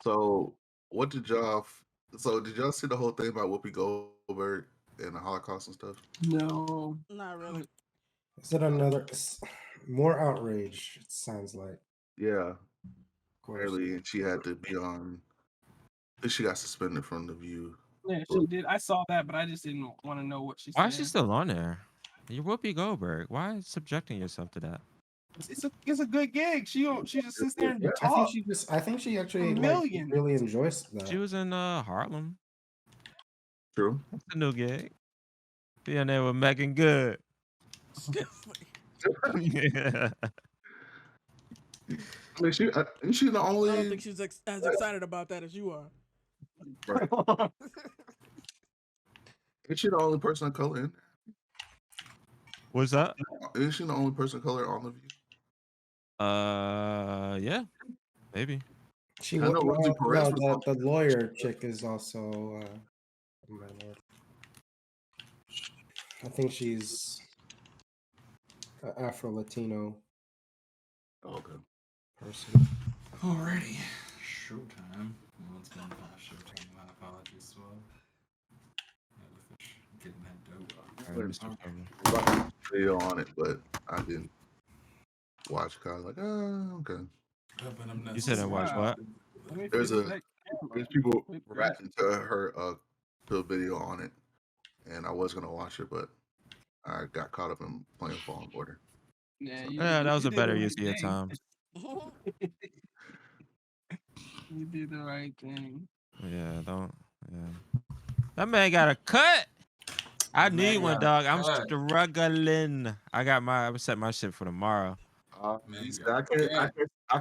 So, what did y'all? So, did y'all see the whole thing about Whoopi Goldberg and the Holocaust and stuff? No, not really. Is it another more outrage? It sounds like. Yeah, Of course. apparently, and she had to be on. I think she got suspended from The View. yeah, she did. I saw that, but I just didn't want to know what she Why said. is she still on there? You're Whoopi Goldberg. Why subjecting yourself to that? It's a good gig. She just sits there and Yeah, talk. I think she actually Millions. really enjoys that. She was in Harlem. True. That's a new gig. Being there with Megan Good. Yeah. I mean, isn't she the only? I don't think she's as excited about that as you are. Right. Isn't she the only person of color in? What's that? Isn't she the only person of color on The View? Yeah, maybe. She I know Rosie Perez was the lawyer chick is also a minority. I think she's Afro-Latino okay. person. Alrighty. Showtime. Well, it's been past showtime. My apologies as well. Getting that dope. Video on it, but I didn't watch. Kind of like, okay. You said I watched what? There's people reacting to her to a video on it, and I was gonna watch it, but I got caught up in playing Fallen Order. Yeah, that was a better use of your time. You did the right thing. Yeah, don't. Yeah. That man got a cut. I need one, dog. I'm struggling. I set my shit for tomorrow. I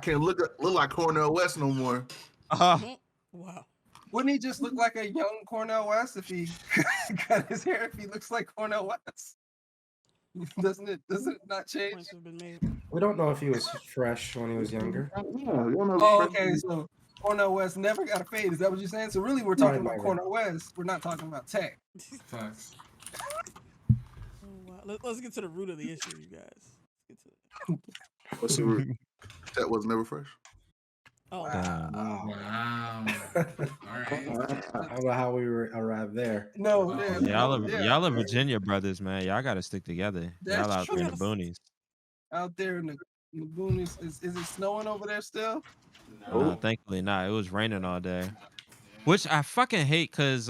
can't look like Cornel West no more. Wow. Wouldn't he just look like a young Cornel West if he cut his hair? If he looks like Cornel West, doesn't it not change? We don't know if he was fresh when he was younger. Oh, okay. So Cornel West never got a fade. Is that what you're saying? So really, we're talking about Cornel West. We're not talking about Tech. Facts. Wow. Let's get to the root of the issue, you guys. What's the root? That was never fresh. Oh, wow. Wow. All right. I don't know how we arrived there. No, y'all are Virginia brothers, man. Y'all got to stick together. That's Y'all out there in the boonies. Out there in the boonies. Is it snowing over there still? No, thankfully not. It was raining all day, which I fucking hate because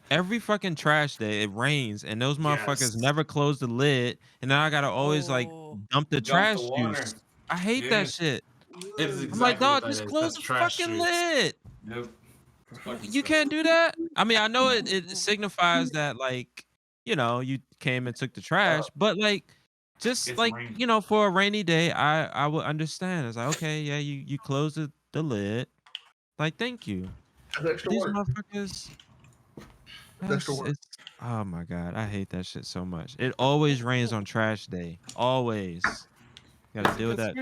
every fucking trash day it rains and those motherfuckers never close the lid, and then I gotta always like dump the trash juice. I hate that shit. I'm like, dog, just close the fucking lid. Nope. You can't do that. I mean, I know it signifies that like, you came and took the trash, but like, just it's like raining. For a rainy day, I would understand. It's like, okay, yeah, you close the lid. Like, thank you. These motherfuckers. Oh my god, I hate that shit so much. It always rains on trash day. Always. Gotta deal with that.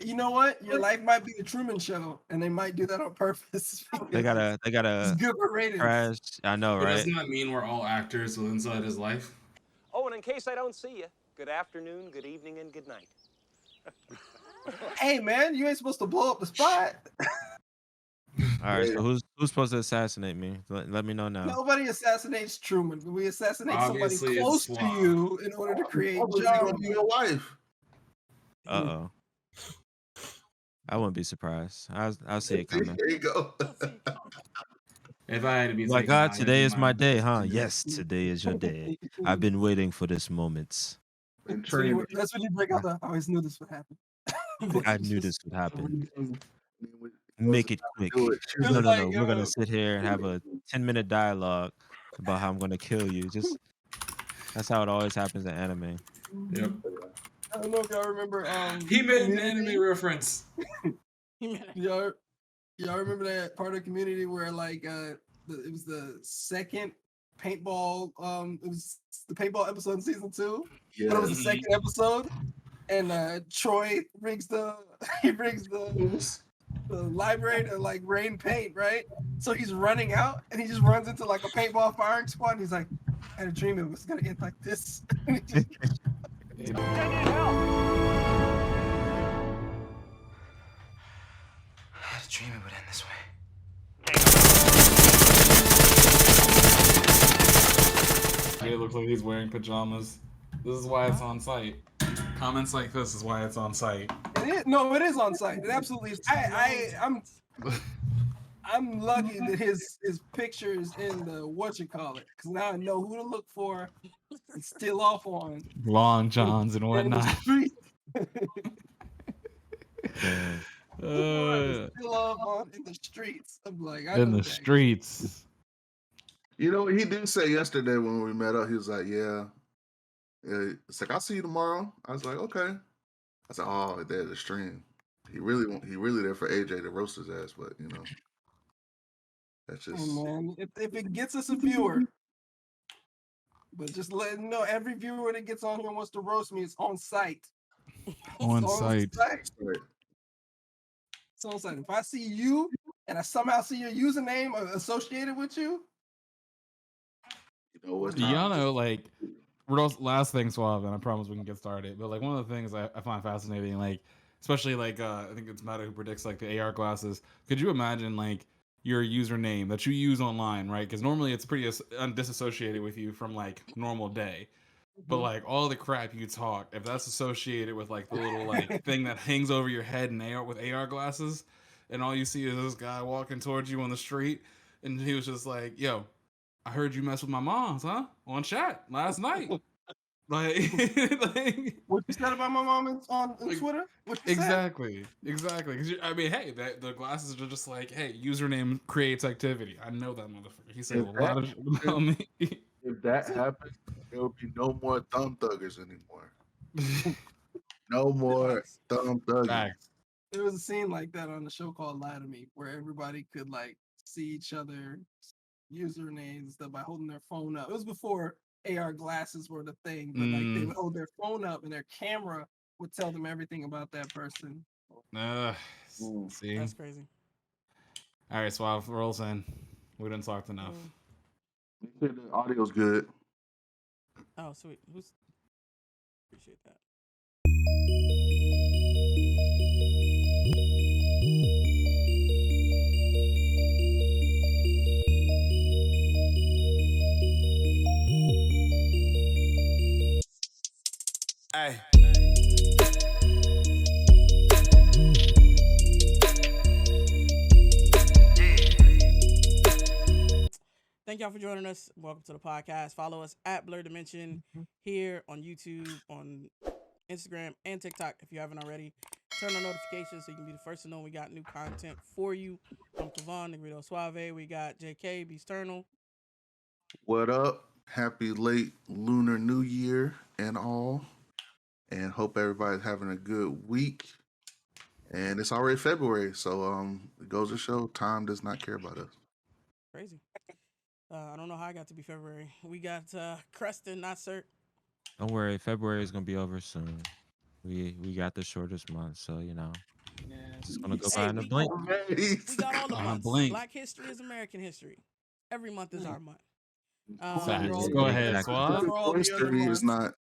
You know what? Your life might be the Truman Show, and they might do that on purpose. They gotta It's good for ratings. trash. I know, But right? doesn't that mean we're all actors with inside his life? Oh, and in case I don't see you, good afternoon, good evening, and good night. Hey, man, you ain't supposed to blow up the spot. All right, so who's supposed to assassinate me? Let me know now. Nobody assassinates Truman. We assassinate Obviously, somebody close to you in order to create drama. Your wife. Uh-oh. I wouldn't be surprised. I'll see it coming. There you go. If I had to be Like, God, today is my day, huh? Yes, today is your day. I've been waiting for this moment. That's when you break out the, I always knew this would happen. I knew this would happen. Make it quick. No. We're going to sit here and have a 10-minute dialogue about how I'm going to kill you. That's how it always happens in anime. Yep. I don't know if y'all remember. He made an anime reference. Y'all remember that part of Community where like it was the second paintball. It was the paintball episode in season 2. Yeah. But it was the second episode, and Troy brings the library to like rain paint, right? So he's running out, and he just runs into like a paintball firing squad. And he's like, I had a dream it was gonna end like this. dream it would end this way. It looks like he's wearing pajamas. This is why it's on site. Comments like this is why it's on site. No, it is on site. It absolutely is. I'm lucky that his picture is in the whatchamacallit, because now I know who to look for and steal off on. Long johns and whatnot. Steal Uh, off on in the streets. I'm like, I In know the that. streets. You know, he did say yesterday when we met up, he was like, yeah. It's like, I'll see you tomorrow. I was like, okay. I said, oh, there's a stream. He really there for AJ to roast his ass, but you know. That's just Hey, man, if it gets us a viewer, but just letting you know, every viewer that gets on here and wants to roast me is on site. On It's site. right. It's on site. If I see you and I somehow see your username associated with you, You know what? Y'all know, like, last thing, Suave, and I promise we can get started. But like one of the things I find fascinating, like especially like I think it's Meta who predicts like the AR glasses. Could you imagine like your username that you use online, right? Because normally it's pretty disassociated with you from like normal day. But like all the crap you talk, if that's associated with like the little like thing that hangs over your head and AR with AR glasses, and all you see is this guy walking towards you on the street, and he was just like, "Yo, I heard you mess with my mom's, huh? On chat last night." Like, what you said about my mom on Twitter? What you exactly. Because I mean, hey, the glasses are just like, hey, username creates activity. I know that motherfucker. He says a lot of shit about me. If that happens, there will be no more thumb thuggers anymore. No more thumb thuggers. Facts. There was a scene like that on the show called Lie to Me, where everybody could like see each other usernames and stuff by holding their phone up. It was before AR glasses were the thing, but like they would hold their phone up and their camera would tell them everything about that person. See, That's crazy. all right, Suave, rolls in. We didn't talk enough. They said the audio's good. Oh, sweet. Appreciate that. Hey. Thank y'all for joining us. Welcome to the podcast. Follow us at Blerdimension here on YouTube, on Instagram, and TikTok if you haven't already. Turn on notifications so you can be the first to know when we got new content for you. I'm Kavan, Negrito Suave. We got JK, Beasternal. What up? Happy late Lunar New Year and all. And hope everybody's having a good week. And it's already February, so it goes to show time does not care about us. Crazy. I don't know how I got to be February. We got Creston, not Cert. Don't worry, February is gonna be over soon. We got the shortest month, so you know, it's just gonna go by in a blink. We got all the months. Blink. Black history is American history. Every month is our month. Facts. Go ahead, Suave. For all the other History is months,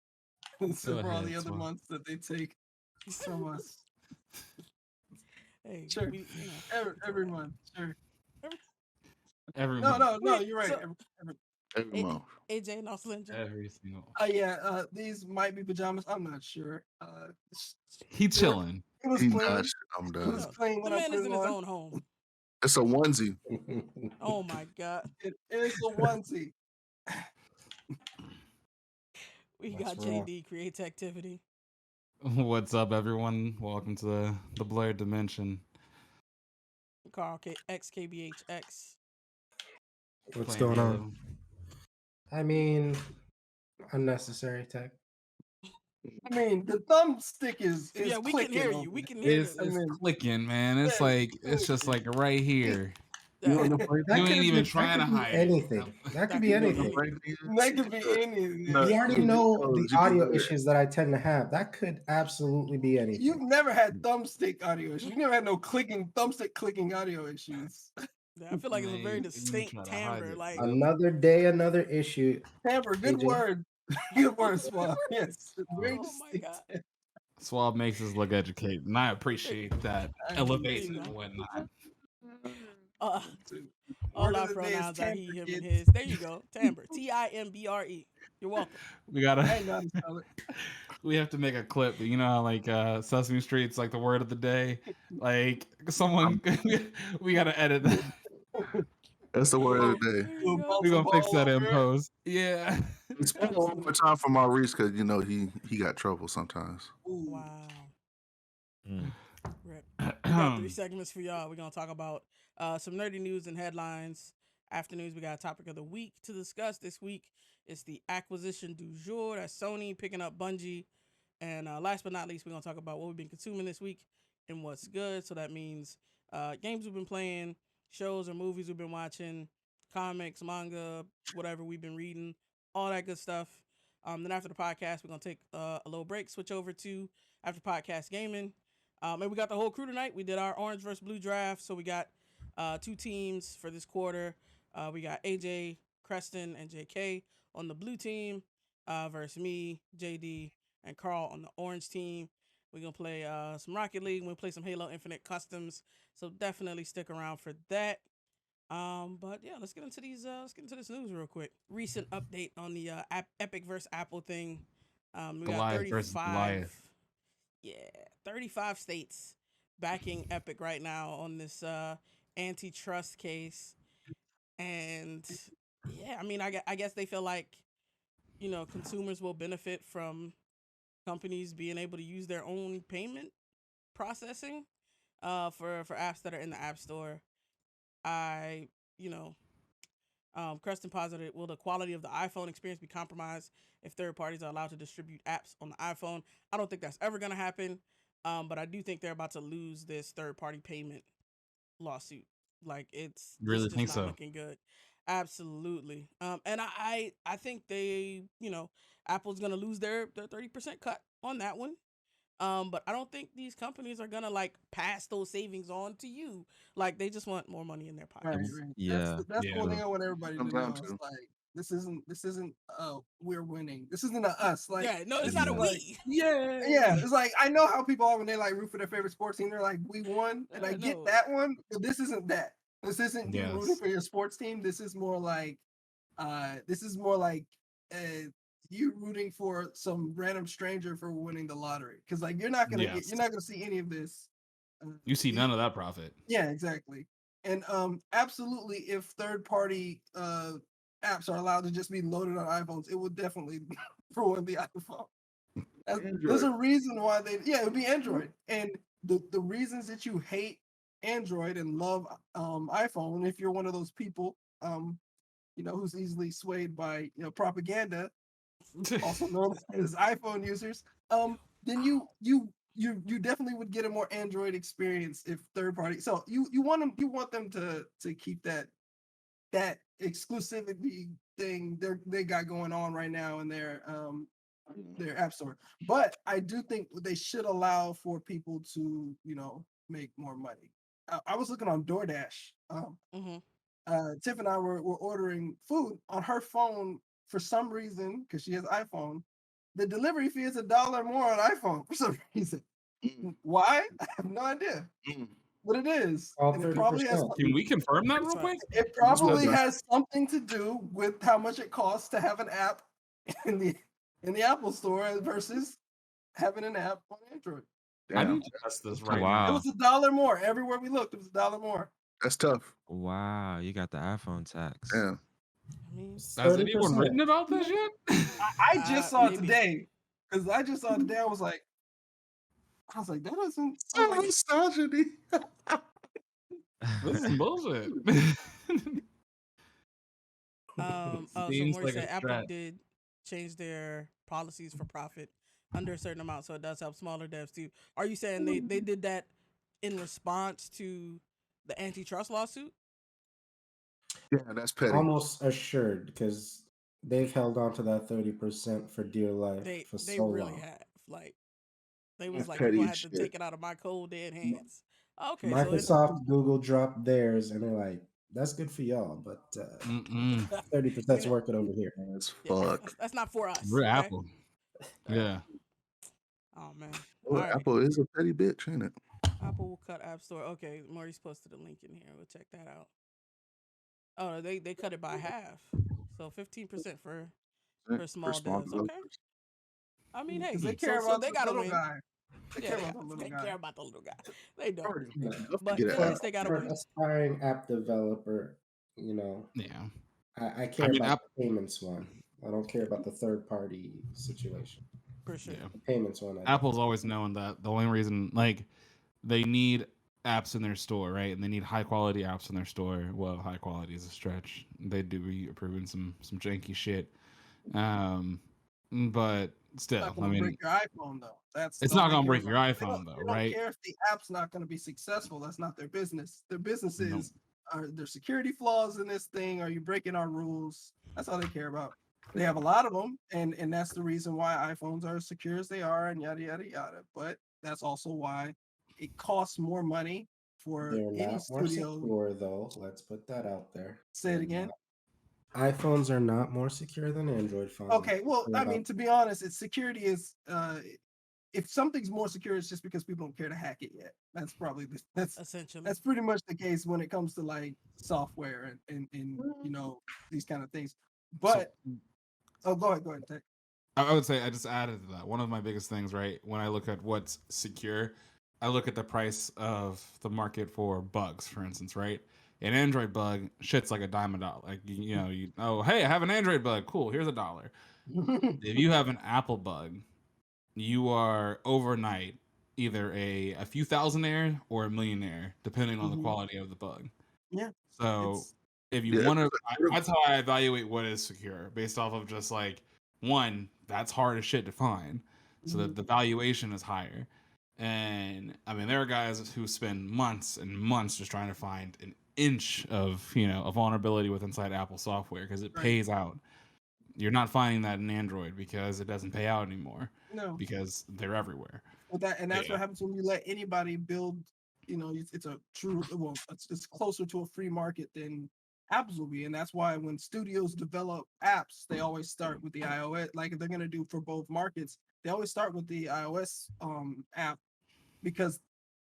not. for all the ahead, other Swab. months that they take from us. Hey, Sure. we, you know, Every month, sure. Every No, month. you're right. So- Every month. AJ and Austin. Every single. Yeah, these might be pajamas. I'm not sure. He chilling. It was He clean. not shit, I'm It done. was clean The when I man put is it in his on. own home. It's a onesie. Oh my God. It is a onesie. We That's got raw. JD creates activity. What's up, everyone? Welcome to the Blerdimension. Carl XKBHX. What's Playing going Halo. on? I mean, unnecessary tech. I mean, the thumbstick is Yeah, we clicking can hear on you. We it. can hear It's, you. I it's mean, clicking, man. It's yeah, like it's just like right here. You know, That- that You could ain't even be- trying to that could be hide it. anything. That could be could be anything. That could be anything. No, You already you know can the do audio that. issues that I tend to have. That could absolutely be You've anything. never had thumbstick audio issues. You never had no thumbstick clicking audio issues. I feel like it's a very Man, you distinct try to hide timbre. it. Like, Another day, another issue. Amber, good AJ. word. Good word, Swab. Yes. Very oh my distinct. God. Swab makes us look educated, and I appreciate that I elevation appreciate and whatnot. All Word our of the day is pronouns are timbre, he, him, and kids. his. There you go. Timbre. Timbre. You're welcome. We gotta. I ain't know how to spell it. We have to make a clip. You know how like Sesame Street's like the word of the day. Like someone, we gotta edit that. That's the word of the day. There you We'll go. bounce We the gonna fix ball that in over it. post. Yeah. Spell it one more time for Maurice, because you know he got trouble sometimes. Ooh. Wow. Mm. Rip. We got 3 segments for y'all. We're gonna talk about some nerdy news and headlines. After news, we got a topic of the week to discuss. This week it's the acquisition du jour. That's Sony picking up Bungie. And last but not least, we're gonna talk about what we've been consuming this week and what's good. So that means games we've been playing, shows or movies we've been watching, comics, manga, whatever we've been reading, all that good stuff. Then after the podcast, we're gonna take a little break, switch over to after podcast gaming. And we got the whole crew tonight. We did our orange versus blue draft, so we got 2 teams for this quarter. We got AJ, Creston, and JK on the blue team versus me, JD, and Carl on the orange team. We're gonna play some Rocket League. We'll play some Halo Infinite customs. So definitely stick around for that. But yeah, let's get into these. Let's get into this news real quick. Recent update on the Epic versus Apple thing. We got Goliath versus 35. Goliath. Yeah, 35 states backing Epic right now on this antitrust case, and yeah, I mean, I guess they feel like, you know, consumers will benefit from companies being able to use their own payment processing for apps that are in the App Store. Creston posited, will the quality of the iPhone experience be compromised if third parties are allowed to distribute apps on the iPhone? I don't think that's ever going to happen, but I do think they're about to lose this third-party payment lawsuit. Like, it's Really just think not so? looking good. Absolutely. And I think they, Apple's going to lose their 30% cut on that one. But I don't think these companies are gonna like pass those savings on to you. Like, they just want more money in their Right, pockets. right. Yeah. That's the one Yeah. thing I want everybody to Comes know. down It's to. like this isn't we're winning. This isn't a us. Like Yeah, no, it's this not a is Yeah. like we. yeah, it's like I know how people are when they like root for their favorite sports team. They're like, we won, and I get No. that one, but this isn't that. This isn't you rooting Yes. for your sports team. This is more like uh you rooting for some random stranger for winning the lottery. Because like you're not gonna Yes. you're not gonna see any of this. You see none of that profit. Yeah, exactly. And absolutely, if third-party apps are allowed to just be loaded on iPhones, it would definitely ruin the iPhone. There's a reason why it would be Android. And the reasons that you hate Android and love iPhone, if you're one of those people, who's easily swayed by propaganda, also known as iPhone users, then you definitely would get a more Android experience if third party. So you want them to keep that exclusivity thing they got going on right now in their app store. But I do think they should allow for people to make more money. I was looking on DoorDash. Tiff and I were ordering food on her phone for some reason because she has iPhone. The delivery fee is $1 more on iPhone for some reason. Why? I have no idea. But it is. All And it probably has 30%. Can we confirm that real quick? it probably has something to do with how much it costs to have an app in the Apple store versus having an app on Android. I Damn, need to test this right Wow. It now. was $1 more. Everywhere we looked, it was $1 more. that's tough. Wow. You got the iPhone tax. Damn. I mean, Has anyone 30%. written about this yet? I just saw it maybe. today. Because I just saw it today. I was like, that doesn't. I was like, Misogyny. This is bullshit. so Seems Maury like a said Apple stretch. did change their policies for profit under a certain amount, so it does help smaller devs too. Are you saying they did that in response to the antitrust lawsuit? Yeah, that's petty. Almost assured because they've held on to that 30% for dear life They for so really long. have. Like, they was That's like, you're petty gonna as have to shit. take it out of my cold dead hands. Okay, so Microsoft, Google dropped theirs, and they're like, "That's good for y'all, but 30%'s working over here." As yeah, fuck. that's not for us. We're okay? Apple. Yeah. Oh man. Well, All right. Apple is a petty bitch, ain't it? Apple will cut App Store. Okay, Maurice posted a link in here. We'll check that out. Oh, they cut it by half. So 15% for small devs. Okay. developers. I mean, hey, Because they so care about they the gotta little win. guy. They Yeah, care they about the little guy. care about the little guy. They don't. Already Yeah. enough to But get at an least they got a For win. an aspiring app developer, you know, Yeah. I care mean, about the payments one. I don't care about the third party situation. For sure. Yeah. The payments one. Apple's always known that the only reason, like, they need apps in their store, right? And they need high quality apps in their store. Well, high quality is a stretch. They do be approving some janky shit. But It's still, not I going to mean, break your iPhone though. That's it's all not they gonna care break your about. iPhone though, They don't right? care if the app's not going to be successful. That's not their business. Their business No. is, are there security flaws in this thing? Are you breaking our rules? That's all they care about. They have a lot of them, and that's the reason why iPhones are as secure as they are, and yada yada yada. But that's also why it costs more money for They're any not more studio. secure though. Let's put that out there. Say it They're again. not. iPhones are not more secure than Android phones. Okay, well, I mean, to be honest, it's security is if something's more secure, it's just because people don't care to hack it yet. That's probably that's Essentially. that's pretty much the case when it comes to like software and you know these kind of things. But oh, go ahead, Tech. I would say I just added to that. One of my biggest things, right, when I look at what's secure, I look at the price of the market for bugs, for instance, right? An Android bug shit's like a dime a dollar. Like hey, I have an Android bug. Cool, here's $1. If you have an Apple bug, you are overnight either a few thousandaire or a millionaire, depending on the quality of the bug. Yeah. So if you want to, that's how I evaluate what is secure based off of just like one, that's hard as shit to find, so that the valuation is higher. And I mean, there are guys who spend months and months just trying to find an inch of a vulnerability with inside Apple software because it pays out. You're not finding that in Android because it doesn't pay out anymore. No, because they're everywhere. Well, that's what happens when you let anybody build. You know, it's a true. Well, it's closer to a free market than apps will be, and that's why when studios develop apps, they always start with the iOS. Like if they're gonna do for both markets, they always start with the iOS app because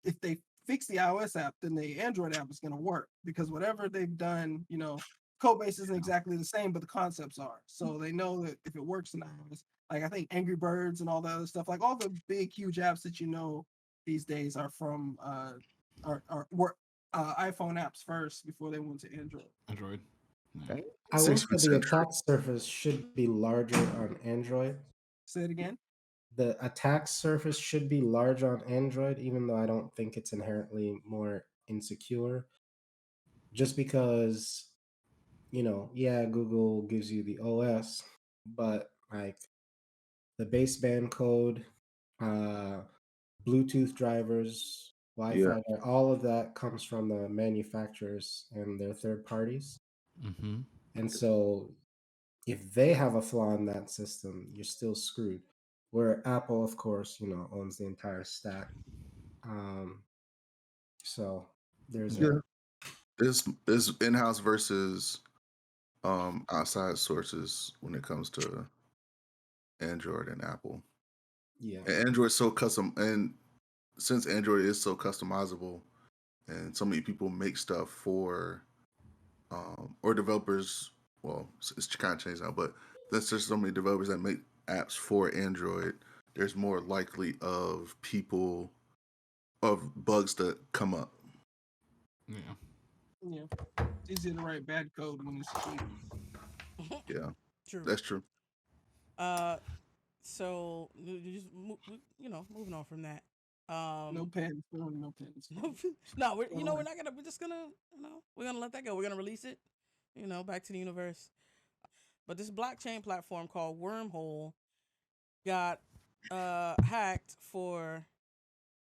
if they fix the iOS app, then the Android app is gonna work because whatever they've done, you know, code base isn't exactly the same, but the concepts are. So they know that if it works in iOS, like I think Angry Birds and all that other stuff, like all the big huge apps that you know these days are from were iPhone apps first before they went to Android. Android. I will say the attack surface should be larger on Android. Say it again. The attack surface should be large on Android, even though I don't think it's inherently more insecure. Just because, Google gives you the OS, but like the baseband code, Bluetooth drivers, Wi-Fi, all of that comes from the manufacturers and their third parties. Mm-hmm. And so if they have a flaw in that system, you're still screwed. Where Apple, of course, owns the entire stack. So there's There's in-house versus outside sources when it comes to Android and Apple. Yeah. And Android's so custom, and since Android is so customizable, and so many people make stuff for, or developers. Well, it's kind of changed now, but there's just so many developers that make apps for Android. There's more likely of bugs that come up. Yeah. Yeah. It's easier to write bad code when it's cheap. Yeah. True. That's true. So moving on from that. No pens. No pens. No, we're not gonna. We're just gonna. We're gonna let that go. We're gonna release it. Back to the universe. But this blockchain platform called Wormhole got hacked for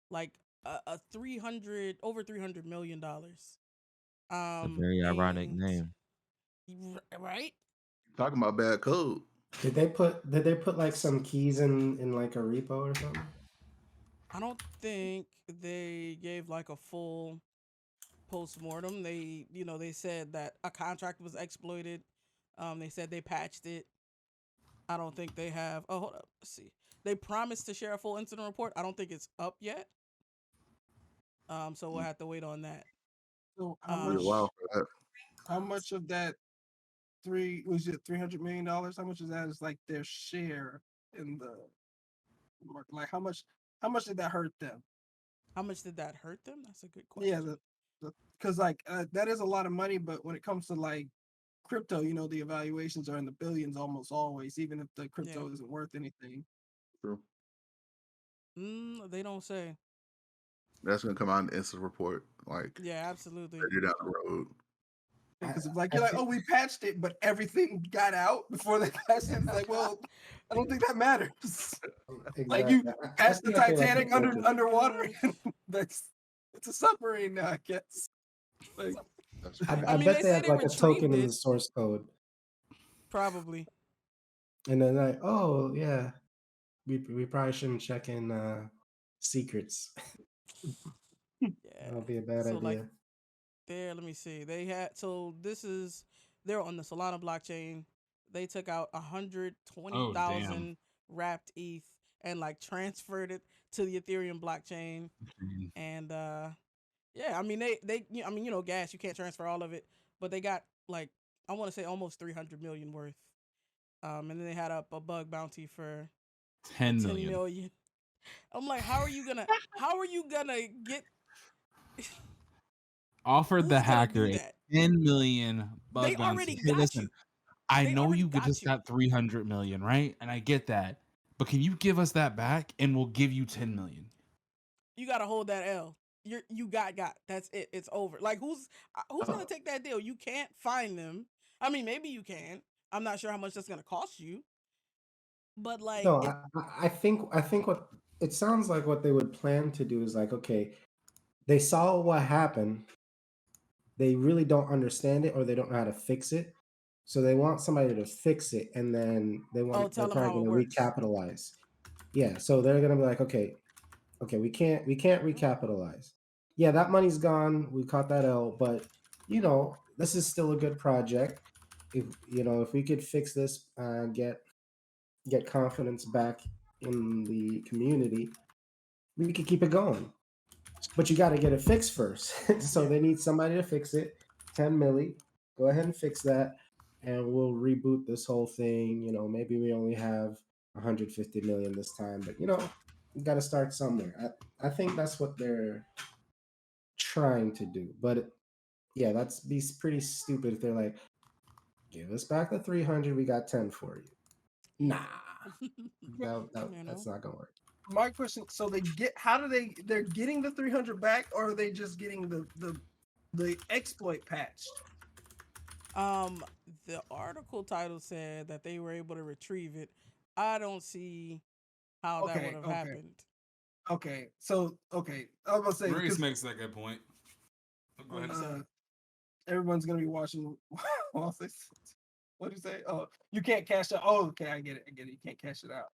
like over $300 million. A very ironic name. Right? Talking about bad code. Did they put like some keys in like a repo or something? I don't think they gave like a full post-mortem. They said that a contract was exploited. They said they patched it. I don't think they have. Oh, hold up. Let's see. They promised to share a full incident report. I don't think it's up yet. So we'll have to wait on that. So how It'll be much? a while for that. How much of that $300 million? How much of that is like their share in the market? Like how much? How much did that hurt them? How much did that hurt them? That's a good Yeah, question. because like that is a lot of money, but when it comes to like crypto, the evaluations are in the billions almost always, even if the crypto isn't worth anything. True. They don't say. That's gonna come out in the instant report, like Yeah, absolutely. further down the road. Because like you're like, oh, we patched it, but everything got out before they patched it. It's like, well, I don't think that matters. Like you patched the Titanic underwater. It's a submarine now, I guess. Like, I mean, bet they they say have they like a token in retrieved the it. source code, Probably. and then like, oh yeah, we probably shouldn't check in secrets. Yeah. That'll be a bad So idea. like let me see. They're on the Solana blockchain. They took out 120,000 wrapped ETH and like transferred it to the Ethereum blockchain. And yeah, I mean gas, you can't transfer all of it, but they got like I want to say almost 300 million worth. And then they had up a bug bounty for 10 10 million. million. I'm like, how are you gonna get Offered the who's gonna hacker do a that? 10 million bug They bounty. already Hey, got listen, you. I They know already you got just you. got 300 million, right? And I get that. But can you give us that back and we'll give you 10 million? You gotta hold that L. You got. That's it. It's over. Like who's gonna take that deal? You can't find them. I mean, maybe you can. I'm not sure how much that's gonna cost you. But like, No, I think what it sounds like what they would plan to do is like, okay, they saw what happened. They really don't understand it, or they don't know how to fix it. So they want somebody to fix it, and then they're tell them probably how going it to works. recapitalize. Yeah, so they're going to be like, okay, we can't recapitalize. Yeah, that money's gone. We caught that L, but this is still a good project. If we could fix this, get confidence back in the community, we could keep it going. But you got to get it fixed first. So they need somebody to fix it. 10 milli. Go ahead and fix that, and we'll reboot this whole thing. Maybe we only have 150 million this time, but you got to start somewhere. I think that's what they're trying to do. But yeah, that's be pretty stupid if they're like, give us back the 300. We got 10 for you. Nah, that's not gonna work. My question: so they're getting the 300 back, or are they just getting the exploit patched? The article title said that they were able to retrieve it. I don't see how that would have happened. Okay, so I was gonna say Maurice makes that good point. Go ahead. Everyone's gonna be watching. What do you say? Oh, you can't cash it. Oh, okay, I get it. You can't cash it out.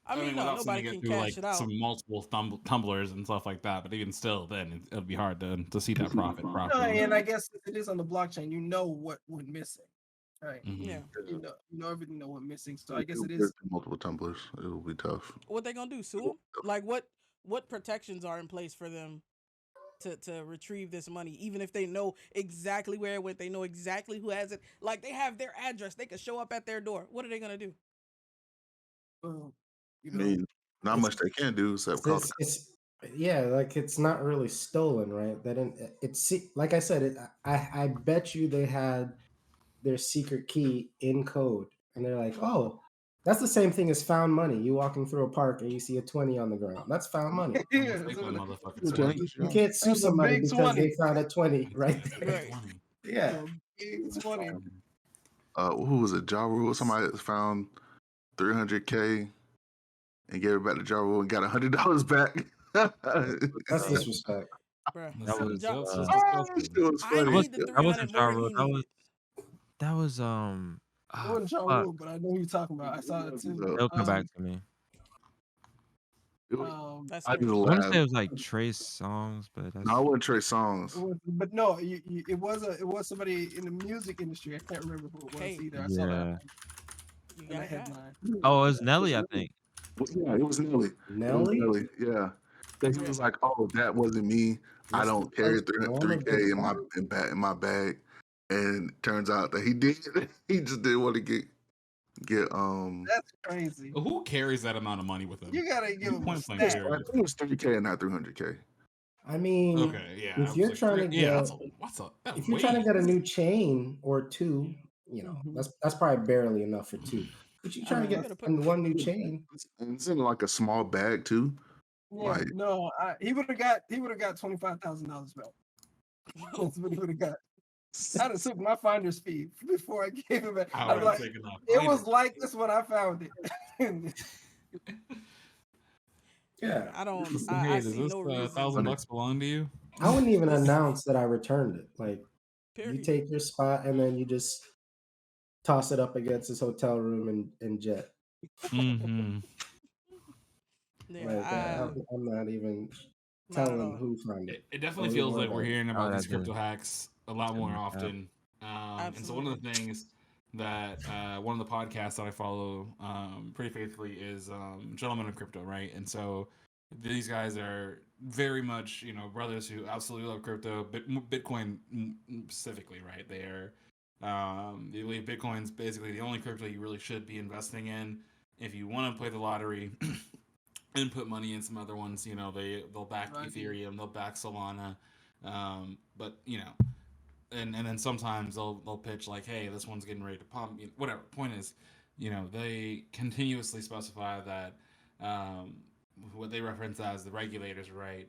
I mean, no, nobody can cash it out. Some multiple tumblers and stuff like that, but even still, then it'll be hard to see that profit properly. And I guess if it is on the blockchain, you know what went missing, right? Mhm. Yeah, you know everything that went missing. So I guess it is multiple tumblers. It'll be tough. what they gonna do? Sue them? Like what protections are in place for them to retrieve this money, even if they know exactly where it went, they know exactly who has it. Like they have their address, they can show up at their door. What are they gonna do? I mean, not much they can do except call yeah, like it's not really stolen, right? It's like I said, I bet you they had their secret key in code, and they're like, oh, that's the same thing as found money. You walking through a park and you see a 20 on the ground. That's found money. You can't sue somebody because they found a 20 right there. Right. Yeah. It's funny. Who was it? Ja Rule. Somebody found 300K and gave it back to Ja Rule and got $100 back. That's disrespect. Bruh. That was it was I funny. need the 300 more than he needed. That was It wasn't Ja Rule, but I know who you're talking about. I saw it too. It'll come back to me. That's I crazy. I want to say it was like Trey Songs, but that's No, I wasn't Trey Songs. But no, it was somebody in the music industry. I can't remember who it was either. I saw that You in the got that. headline. Oh, it was Nelly, I think. Yeah, it was Nelly. Nelly? Yeah. He was like, "Oh, that wasn't me. I don't carry 3K in my bag." And turns out that he did. He just didn't want to get. That's crazy. Who carries that amount of money with them? You gotta give him a Point blank stat. period. I think it was 3K and not 300K. I mean, Okay, yeah. I if was you're like, trying to get, if you're trying to get a new chain or two, you know, that's probably barely enough for two. But you're trying to get one new chain. And it's in like a small bag too. Yeah, Like, no, he would have got $25,000 back. That's what he would have got. I'd have took my finder's fee before I gave it back. I would like, have taken off. it was like this when I found it. Yeah. I don't. Hey, I does see this no reason. $1,000 belong to you? I wouldn't even announce that I returned it. Like, you Period. take your spot and then you just toss it up against his hotel room and jet. Mm-hmm. Yeah, Like, I'm not even Not at telling all. who found it. It definitely Or feels who like we're found it. hearing about these that crypto hacks a lot more often. And so one of the Absolutely. things that one of the podcasts that I follow pretty faithfully is Gentlemen of Crypto, right? And so these guys are very much, you know, brothers who absolutely love crypto, Bitcoin specifically, right? They believe Bitcoin's basically the only crypto you really should be investing in if you want to play the lottery. And put money in some other ones, you know, they'll back Ethereum, they'll back Solana, but you know, and then sometimes they'll pitch like, hey, this one's getting ready to pump, whatever. Point is, you know, they continuously specify that what they reference as the regulators, right,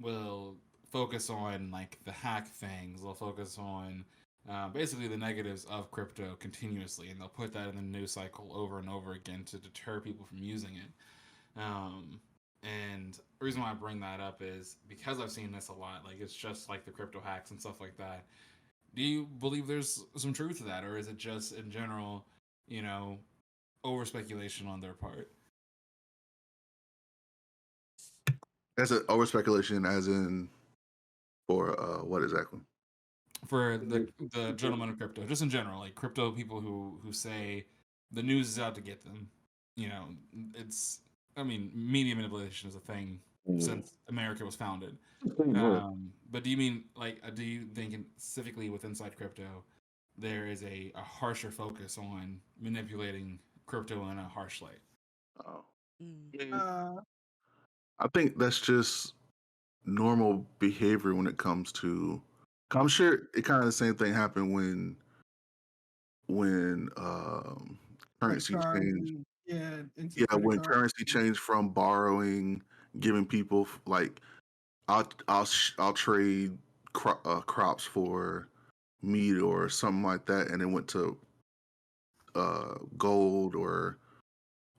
will focus on like the hack things. They'll focus on basically the negatives of crypto continuously, and they'll put that in the news cycle over and over again to deter people from using it. And the reason why I bring that up is because I've seen this a lot. Like, it's just like the crypto hacks and stuff like that. Do you believe there's some truth to that, or is it just in general, you know, over speculation on their part? That's an over speculation, as in for what exactly? For the Gentlemen of Crypto, just in general, like crypto people who say the news is out to get them. You know, media manipulation is a thing since America was founded. But do you mean do you think specifically with Inside Crypto, there is a harsher focus on manipulating crypto in a harsh light? I think that's just normal behavior when it comes to. I'm sure it kind of the same thing happened when currency changed. When currency changed from borrowing, giving people like, I'll trade crops for meat or something like that, and it went to gold or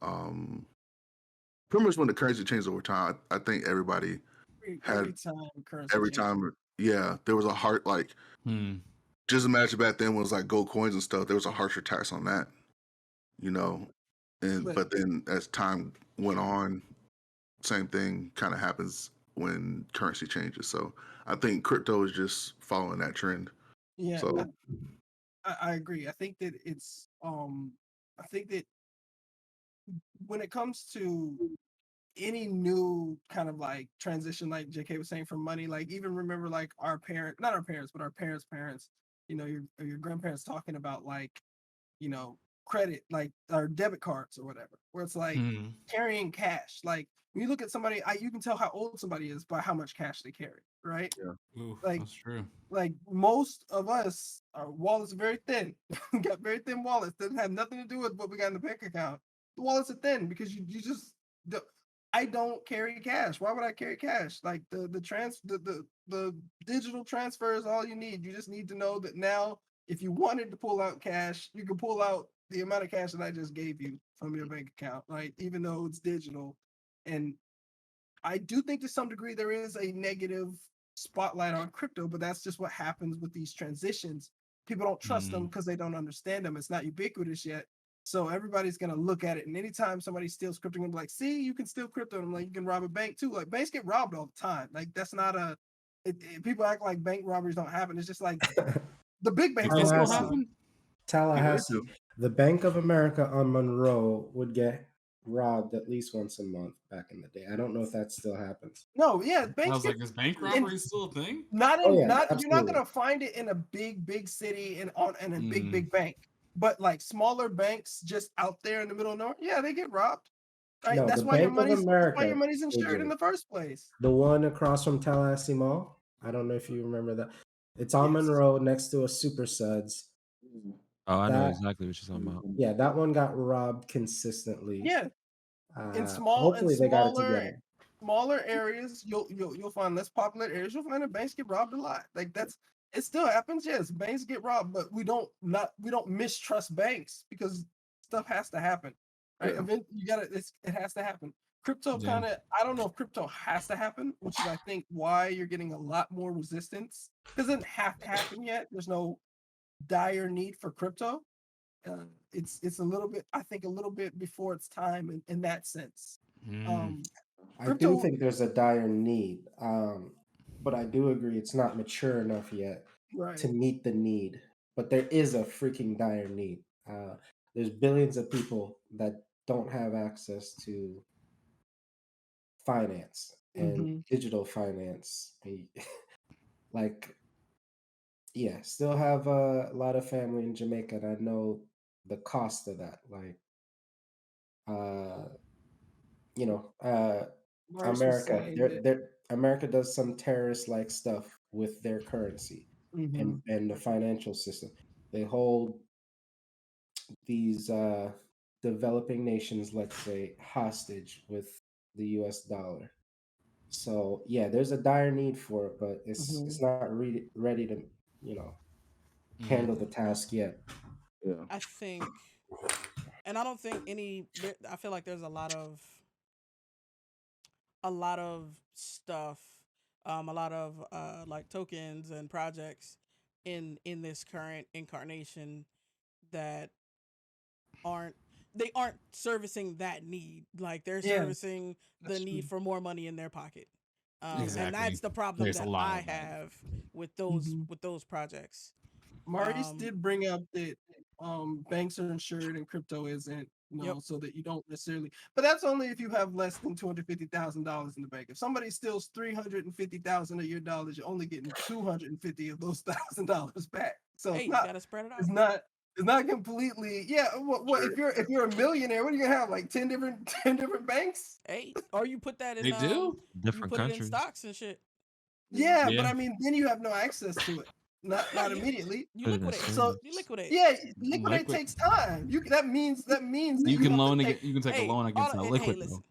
pretty much when the currency changed over time. I think everybody every time there was a heart like. Just imagine back then when it was like gold coins and stuff, there was a harsher tax on that, you know. But then as time went on, same thing kind of happens when currency changes. So I think crypto is just following that trend. Yeah, so I agree. I think that it's I think that when it comes to any new kind of like transition, like JK was saying, from money, like even remember like not our parents, but our parents, you know, your grandparents talking about like, you know, credit, like our debit cards or whatever, where it's like carrying cash. Like when you look at somebody, you can tell how old somebody is by how much cash they carry, right? Yeah. Ooh, like that's true. Like most of us, our wallets are very thin. We got very thin wallets. Doesn't have nothing to do with what we got in the bank account. The wallets are thin because you just. I don't carry cash. Why would I carry cash? Like the digital transfer is all you need. You just need to know that now, if you wanted to pull out cash, you can pull out the amount of cash that I just gave you from your bank account, right? Even though it's digital. And I do think to some degree there is a negative spotlight on crypto, but that's just what happens with these transitions. People don't trust them because they don't understand them. It's not ubiquitous yet. So everybody's gonna look at it, and anytime somebody steals crypto, I'm like, see, you can steal crypto. And I'm like, you can rob a bank too. Like banks get robbed all the time. Like that's not people act like bank robberies don't happen. It's just like the big banks don't happen. Tallahassee, the Bank of America on Monroe would get robbed at least once a month back in the day. I don't know if that still happens. No, yeah, I banks was get like, is bank robbery still a thing? not Oh in yeah, not you're not absolutely. gonna find it in a big city and on and a Mm. big bank, but like smaller banks just out there in the middle of nowhere, yeah, they get robbed. Right? No, That's the why your Bank of money's America, insured in AJ, the first place. the one across from Tallahassee Mall. I don't know if you remember that. It's on Yes. Monroe next to a Super Suds. Oh, I know That exactly what you're talking about. yeah, that one got robbed consistently. Yeah, in Hopefully they got it together. smaller areas, you'll find less popular areas. You'll find that banks get robbed a lot. Like it still happens. Yes, banks get robbed, but we don't mistrust banks because stuff has to happen. Right? Yeah. It has to happen. Crypto Yeah. kind of, I don't know if crypto has to happen, which is I think why you're getting a lot more resistance. Doesn't have to happen yet. There's no dire need for crypto. It's a little bit, I think, a little bit before its time in that sense. Mm. I Crypto, do think there's a dire need, but I do agree it's not mature enough yet right? to meet the need. But there is a freaking dire need. There's billions of people that don't have access to finance and Mhm. digital finance. Like, yeah, still have a lot of family in Jamaica, and I know the cost of that. Like, uh, you know, Marius was America, saying that. America does some terrorist like stuff with their currency Mhm. and the financial system. They hold these developing nations, let's say, hostage with the US dollar. So yeah, there's a dire need for it, but it's not ready to, you know, handle the task yet. Yeah. I think, and I don't think I feel like there's a lot of stuff, a lot of like tokens and projects in this current incarnation that aren't servicing that need. Like they're Yeah, servicing the that's need true. for more money in their pocket. And Exactly. that's the problem There's a that lot I of that. have with those Mhm. projects. Marius Um, did bring up that banks are insured and crypto isn't, Yep. so that you don't necessarily. But that's only if you have less than $250,000 in the bank. If somebody steals 350,000 of your dollars, you're only getting 250 of those $1,000 back. So Hey, you gotta spread it out. it's not completely. Yeah. What if you're a millionaire? What are you gonna have? Like 10 different banks? Hey, or you put that in They do? you Different put it in countries. stocks and shit. Yeah, but Yeah. I mean, then you have no access to it. Not No, immediately. you Put it in liquidate. So You liquidate. yeah, You can liquidate takes time. That means that You you can have loan to take you can take a loan against that hey, liquid listen. though.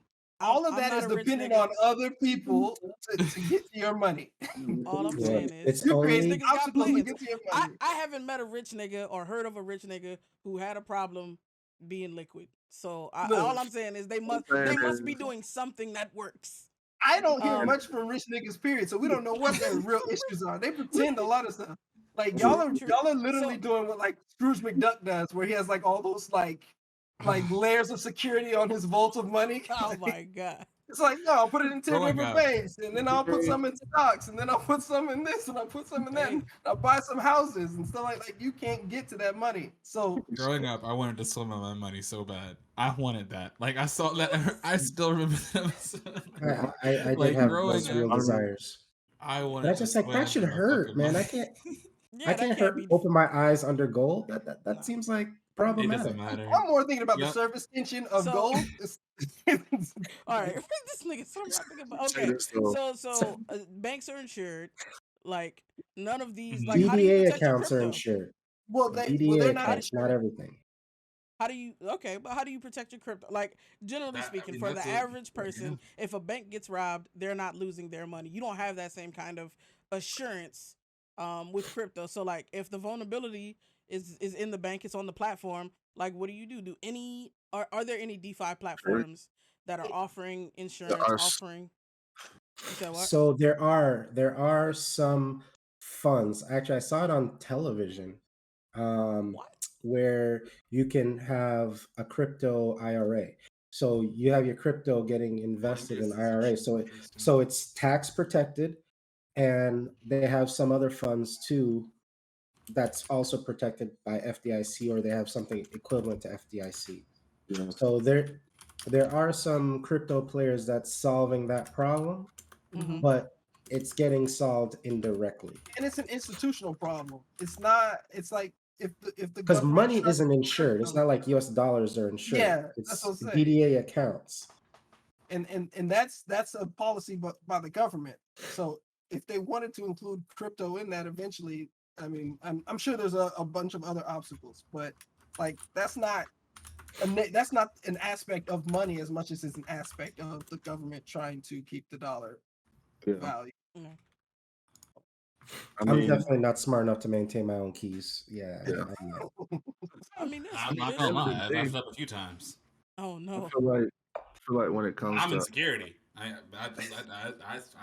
all of I'm that not is a rich dependent nigga. on other people to get to your money. All I'm Yeah, saying is it's You these create only niggas got obstacles to plans. get to your I money. haven't met a rich nigga or heard of a rich nigga who had a problem being liquid. So all Look, I'm saying is they saying must be is- doing something that works. I don't hear Um, much from rich niggas, period. So we don't know what their real issues are. They pretend a lot of stuff. Like True, y'all are true. literally So- doing what like Scrooge McDuck does, where he has like all those like layers of security on his vault of money. Oh my god. It's like, no, I'll put it in 10 Growing different up. banks, and then I'll put some in stocks, and then I'll put some in this, and I'll put some in that, and I'll buy some houses and stuff like you can't get to that money. So Growing up, I wanted to swim on my money so bad. I wanted that. Like I saw that. I still remember that episode. I Like, did have growing those real up, desires. I But wanted I to just like that swim should in my hurt, fucking man. money. Yeah, I that can't can't be. open my eyes under gold. That seems like It problematic. doesn't matter. I'm more thinking about the Yep. surface tension of So- gold. All right, this nigga. So y'all think about Say okay. this, though. So banks are insured. Like none of these. Mhm. Like how do you DDA protect your accounts are crypto? insured. well, DDA they're not accounts, not everything. How do you but how do you protect your crypto? Like generally That- I speaking, mean, for the that's average person, if a bank gets robbed, they're not losing their money. You don't have that same kind of assurance with crypto. So like if the vulnerability is in the bank, it's on the platform, like what do you do? Are there any DeFi platforms that are offering insurance, are offering you said what? So there are some funds. Actually, I saw it on television, What? where you can have a crypto IRA. So you have your crypto getting invested in IRA. So it's tax protected, and they have some other funds too that's also protected by FDIC, or they have something equivalent to FDIC. Yeah. So there are some crypto players that's solving that problem, Mhm. but it's getting solved indirectly. And it's an institutional problem. It's not. It's like if the Because government money trusts isn't insured. It's crypto, not like US dollars are insured. yeah, that's It's what I'm saying. DDA accounts. And that's a policy by the government. So if they wanted to include crypto in that eventually, I mean, I'm sure there's a bunch of other obstacles, but like that's not an aspect of money as much as it's an aspect of the government trying to keep the dollar Yeah. value. Yeah. I I'm mean, definitely not smart enough to maintain my own keys. Yeah. Yeah. not yet. I mean, I'm not there's gonna end of lie, the I've day, effed up a few times. oh I no. feel like when it comes I'm in to security. I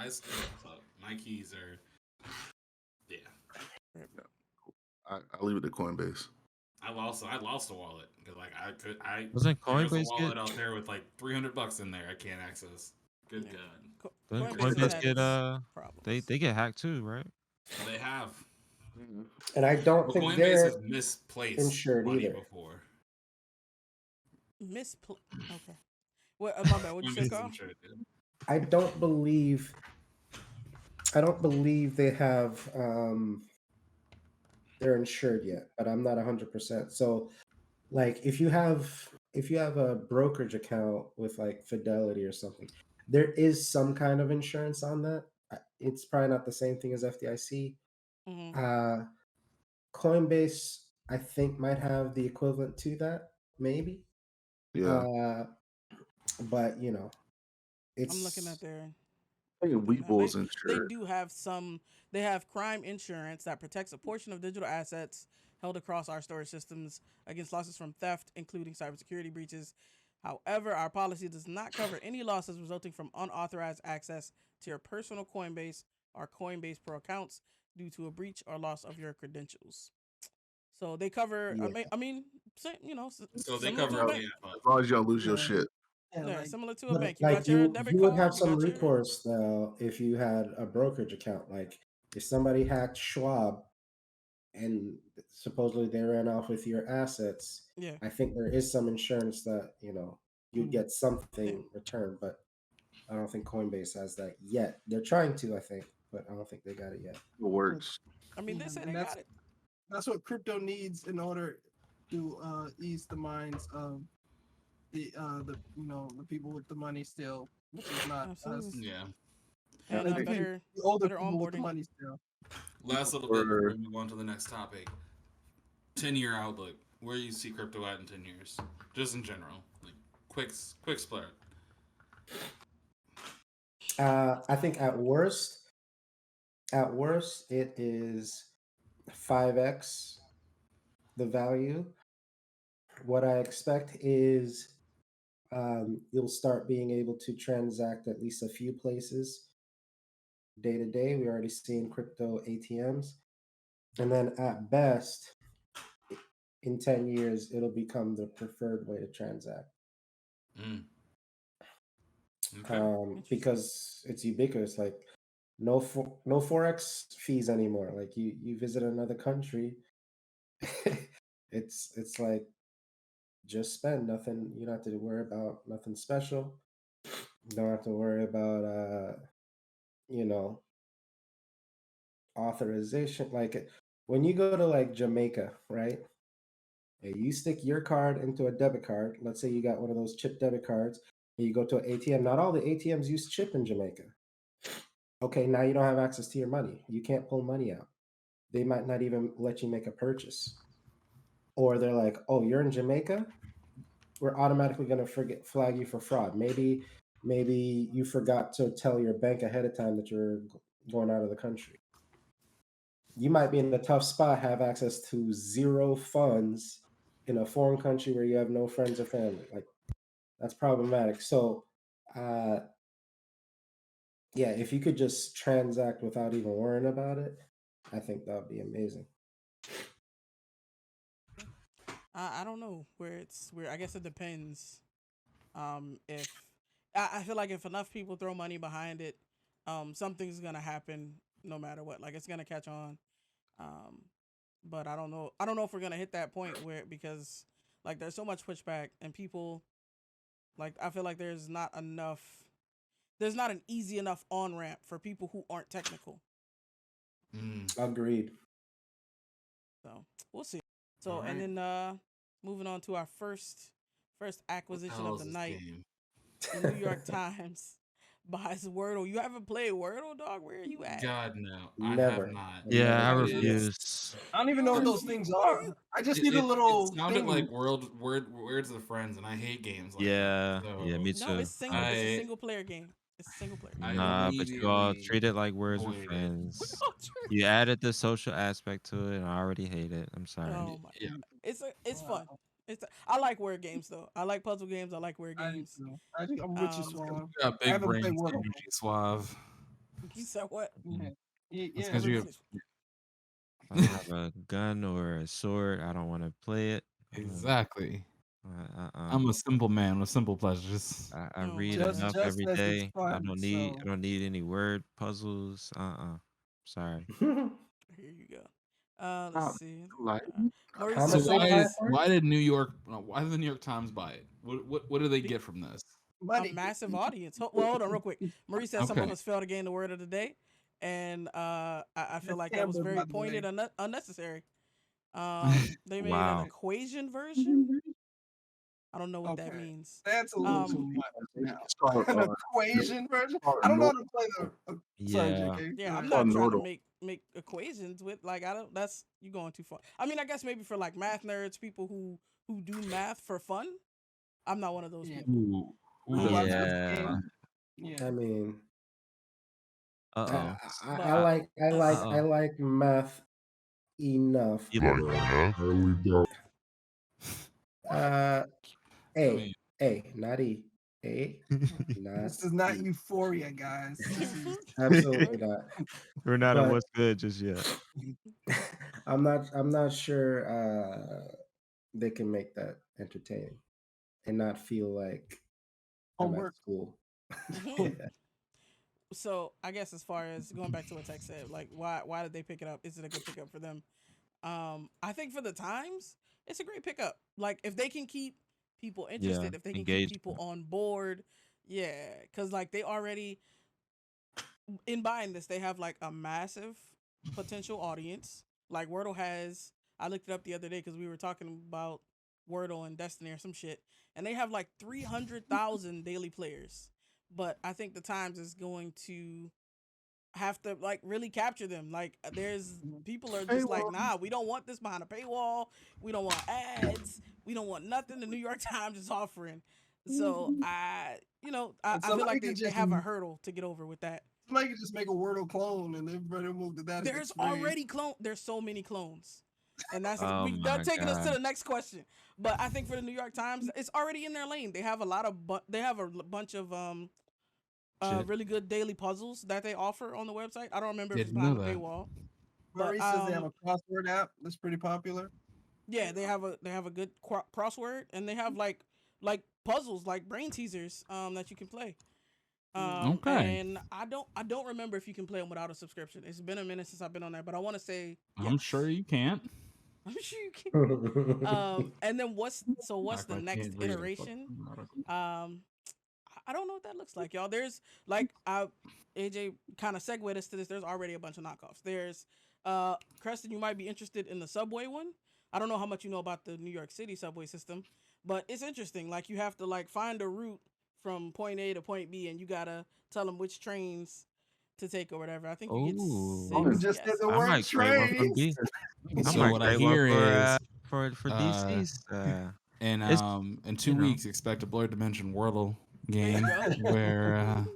so my keys are yeah. I leave it to Coinbase. I lost a wallet because like Wasn't there's a Coinbase wallet get? out there with like $300 in there I can't access. Good Yeah. God. Didn't Coinbase has Coinbase had get its problems. they get hacked too, right? They have. And I don't But think Coinbase they're has misplaced insured money either. before. Okay. What? My bad. What you Coinbase say, is Carl? insured. Dude. I don't believe they have they're insured yet, but I'm not 100%. So like if you have a brokerage account with like Fidelity or something, there is some kind of insurance on that. It's probably not the same thing as FDIC. Mm-hmm. Coinbase, I think, might have the equivalent to that, maybe. Yeah. But you know, I'm looking it's at their. I think Now, Weeble's they insured. do have some. They have crime insurance that protects a portion of digital assets held across our storage systems against losses from theft, including cybersecurity breaches. However, our policy does not cover any losses resulting from unauthorized access to your personal Coinbase or Coinbase Pro accounts due to a breach or loss of your credentials. So they cover. yeah. You know, So they similar to cover a all bank. yeah, As long as you don't lose your Yeah. shit. Yeah, Yeah, like similar to a But bank. You like got your debit you would card. have You some got your. recourse now if you had a brokerage account. Like if somebody hacked Schwab and supposedly they ran off with your assets, Yeah. I think there is some insurance that, you know, you'd get something returned, but I don't think Coinbase has that yet. They're trying to, I think, but I don't think they got it yet. It works. I mean, they say and they got it. that's what crypto needs in order to ease the minds of the the people with the money still, which is not us. Absolutely. yeah. And I think better, The older better people with the onboarding. money still. Last little bit before we move on to the next topic. 10-year outlook. Where do you see crypto at in 10 years? Just in general. Like quick split. I think at worst, it is 5x the value. What I expect is you'll start being able to transact at least a few places day to day. We already seen crypto ATMs. And then at best, in 10 years, it'll become the preferred way to transact. Mm. Okay. Because it's ubiquitous. Like no forex fees anymore. Like you visit another country, it's like just spend nothing. You don't have to worry about nothing special. You don't have to worry about you know, authorization. Like when you go to like Jamaica, right? And you stick your card into a debit card. Let's say you got one of those chip debit cards, and you go to an ATM. Not all the ATMs use chip in Jamaica. Okay, now you don't have access to your money. You can't pull money out. They might not even let you make a purchase. Or they're like, "Oh, you're in Jamaica? We're automatically going to flag you for fraud. Maybe you forgot to tell your bank ahead of time that you're going out of the country. You might be in a tough spot, have access to zero funds in a foreign country where you have no friends or family. Like that's problematic. So, yeah, if you could just transact without even worrying about it, I think that would be amazing. I don't know where I guess it depends. If I feel like if enough people throw money behind it, something's gonna happen no matter what. Like it's gonna catch on. Um, but I don't know. I don't know if we're gonna hit that point where because like there's so much pushback and people Like I feel like there's not an easy enough on ramp for people who aren't technical. Agreed. So we'll see. So and then moving on to our first acquisition of the night. The New York Times buys Wordle. You haven't played Wordle, dog? Where are you at? God no, I Never. have not. Yeah, I It is- refuse. I don't even know what those things are. I just need a little It sounded thing. like Words of Friends, and I hate games like Yeah, that. So yeah, me too. No, it's single. It's a single player game. It's a single player. I Nah, but you all immediately treat it like words with avoid it. friends. You added the social aspect to it, and I already hate it. I'm sorry. Oh my Yeah. god, it's fun. I like word games though. I like puzzle games. I like word games. I think I'm with you, Swan. Got I big haven't played brains, Wordle. energy suave. You said what? Yeah. That's Yeah. because you have If I have a gun or a sword, I don't want to play it. exactly. Uh-uh. I'm a simple man with simple pleasures. I Oh, read Just- enough just every as it's day. I fun, don't need so- I don't need any word puzzles. Sorry. Here you go. Let's see. like- Maurice How So says, much why, they is, why did why did the New York Times buy it? What do they get from this? a massive audience. Hold on real quick. Maurice said some of Okay. us failed to gain the word of the day, and I feel like that was Amber, very by the pointed way. and unnecessary. They made Wow. an equation version. I don't know what that Okay. means. That's a little Um, too much now. It's called, An equation version? called I don't know how Nord- to play the. Sorry, Yeah. JK. Yeah, Go I'm ahead. not trying to Nordle. make equations with like I don't. That's you going too far. I mean, I guess maybe for like math nerds, people who do math for fun. I'm not one of those Yeah. people. Ooh, Who loves this Yeah. game. Yeah. I mean, Uh-oh. I like math enough. You Uh, I A, mean, A, not E. A, not This is not E. Euphoria, guys. This is Absolutely not. We're not But- on what's good just yet. I'm not sure they can make that entertaining and not feel like I'm at homework. school. So I guess as far as going back to what Tech said, like why did they pick it up? Is it a good pickup for them? I think for the Times, it's a great pickup. Like if they can keep people interested, if they can keep people on board, yeah, because like they already in buying this, they have like a massive potential audience. Like Wordle has, I looked it up the other day because we were talking about Wordle and Destiny or some shit, and they have like 300,000 daily players. But I think the Times is going to have to like really capture them. Like there's people are just like, nah, we don't want this behind a paywall. We don't want ads. We don't want nothing the New York Times is offering. So I feel like they have a hurdle to get over with that. Somebody could just make a Wordle clone and everybody will move to that. There's already there's so many clones. And that's Oh they're my taking us to God. the next question. But I think for the New York Times, it's already in their lane. They have a lot of they have a bunch of Shit. really good daily puzzles that they offer on the website. I don't remember if it's Didn't behind know the that. paywall. Maurice says they have a crossword app that's pretty popular. Yeah, they have a good crossword, and they have like puzzles, like brain teasers that you can play. Okay. And I don't remember if you can play them without a subscription. It's been a minute since I've been on there, but I want to say I'm sure you can't. I'm sure you can. And then what's Act the like you next can't read a iteration? fucking article. I don't know what that looks like, y'all. There's like AJ kind of segued us to this. There's already a bunch of knockoffs. There's Creston, you might be interested in the subway one. I don't know how much you know about the New York City subway system, but it's interesting. Like you have to like find a route from point A to point B, and you gotta tell them which trains to take or whatever. I think you Ooh. get 6. Just said the I word might create one for trains. D. I So might what I create one hear is for DC's. in It's, 2 you know. weeks expect a Blerdimension Wordle game There you go. where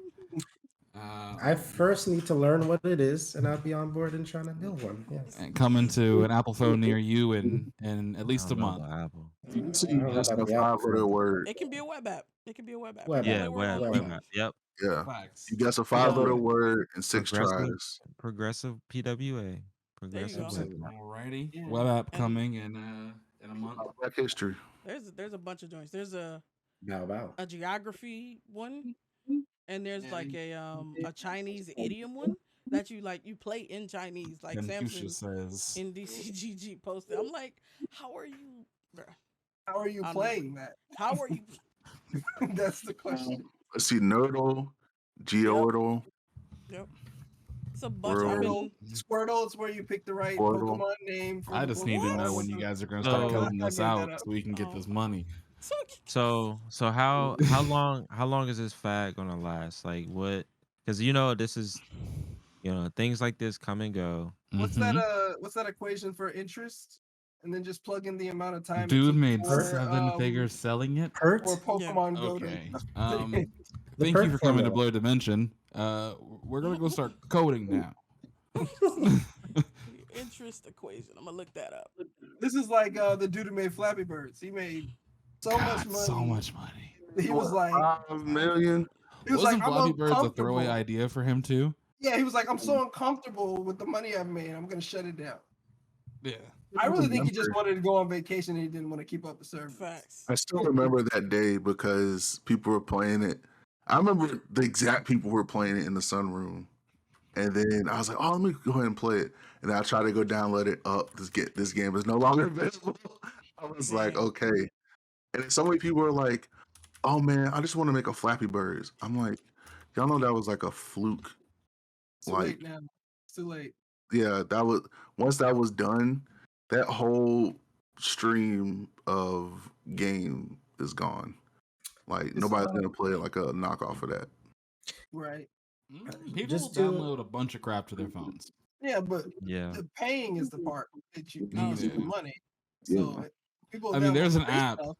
I first need to learn what it is, and I'll be on board and trying to build one. Yes. coming to an Apple phone near you in at I least a don't know month. about Apple. See, I don't know just about a the Apple 5-letter phone. word. It can be a web app. It can be a web app. Web People app. play Yeah, Wordle all web the time. app. Yep. Yeah. Facts. You got a 5-letter Yeah. word and 6 Progressive. tries. Progressive PWA. Progressive go. web. Alrighty. Yeah. Web app And- coming in a month. Black history. There's a bunch of joints. There's a Bow. geography one, and there's Yeah, like a Chinese idiom one that you play in Chinese, like Samson Confucius says. in DCGG posted. I'm like, how are you, bruh? How are you I'm- playing that? How are you? That's the question. Let's see, Nerdle, Geodle, Yep. It's a bunch. I've World, been. Squirtle is where you pick the right Wordle. Pokemon name for I the just need to know Pokemon. when you guys are gonna So- start coding I this made that out up. so we can get this money. So how long is this fad gonna last? Like what? Because this is things like this come and go. What's that equation for interest? And then just plug in the amount of time. Dude it took made for, 7 figures selling it. Hurt. Or Pokemon Go to. Okay. The Thank you perk for coming to formula. Blerdimension. We're gonna go start coding now. Interest equation. I'm gonna look that up. This is like the dude who made Flappy Birds. He made so much money. So much money. He was like, 5 million. he was Wasn't like, I'm Flappy Birds a uncomfortable. throwaway idea for him too? Yeah, he was like, I'm so uncomfortable with the money I've made. I'm gonna shut it down. Yeah. I really think he just wanted to go on vacation and he didn't want to keep up the service. Facts. I still remember that day because people were playing it. I remember the exact people who were playing it in the sunroom. And then I was like, oh, let me go ahead and play it. And I tried to go download it up. This game is no longer available. I was like, okay. And then so many people were like, oh man, I just want to make a Flappy Birds. I'm like, y'all know that was like a fluke. It's too late now. It's too late. Yeah, that was once that was done, that whole stream of game is gone. Like nobody's gonna play like a knockoff of that. Right. People Just download a bunch of crap to their phones. Yeah, but Yeah. the paying is the part that you Oh, see the yeah. money. Yeah. So people. I mean, there's an download free app stuff.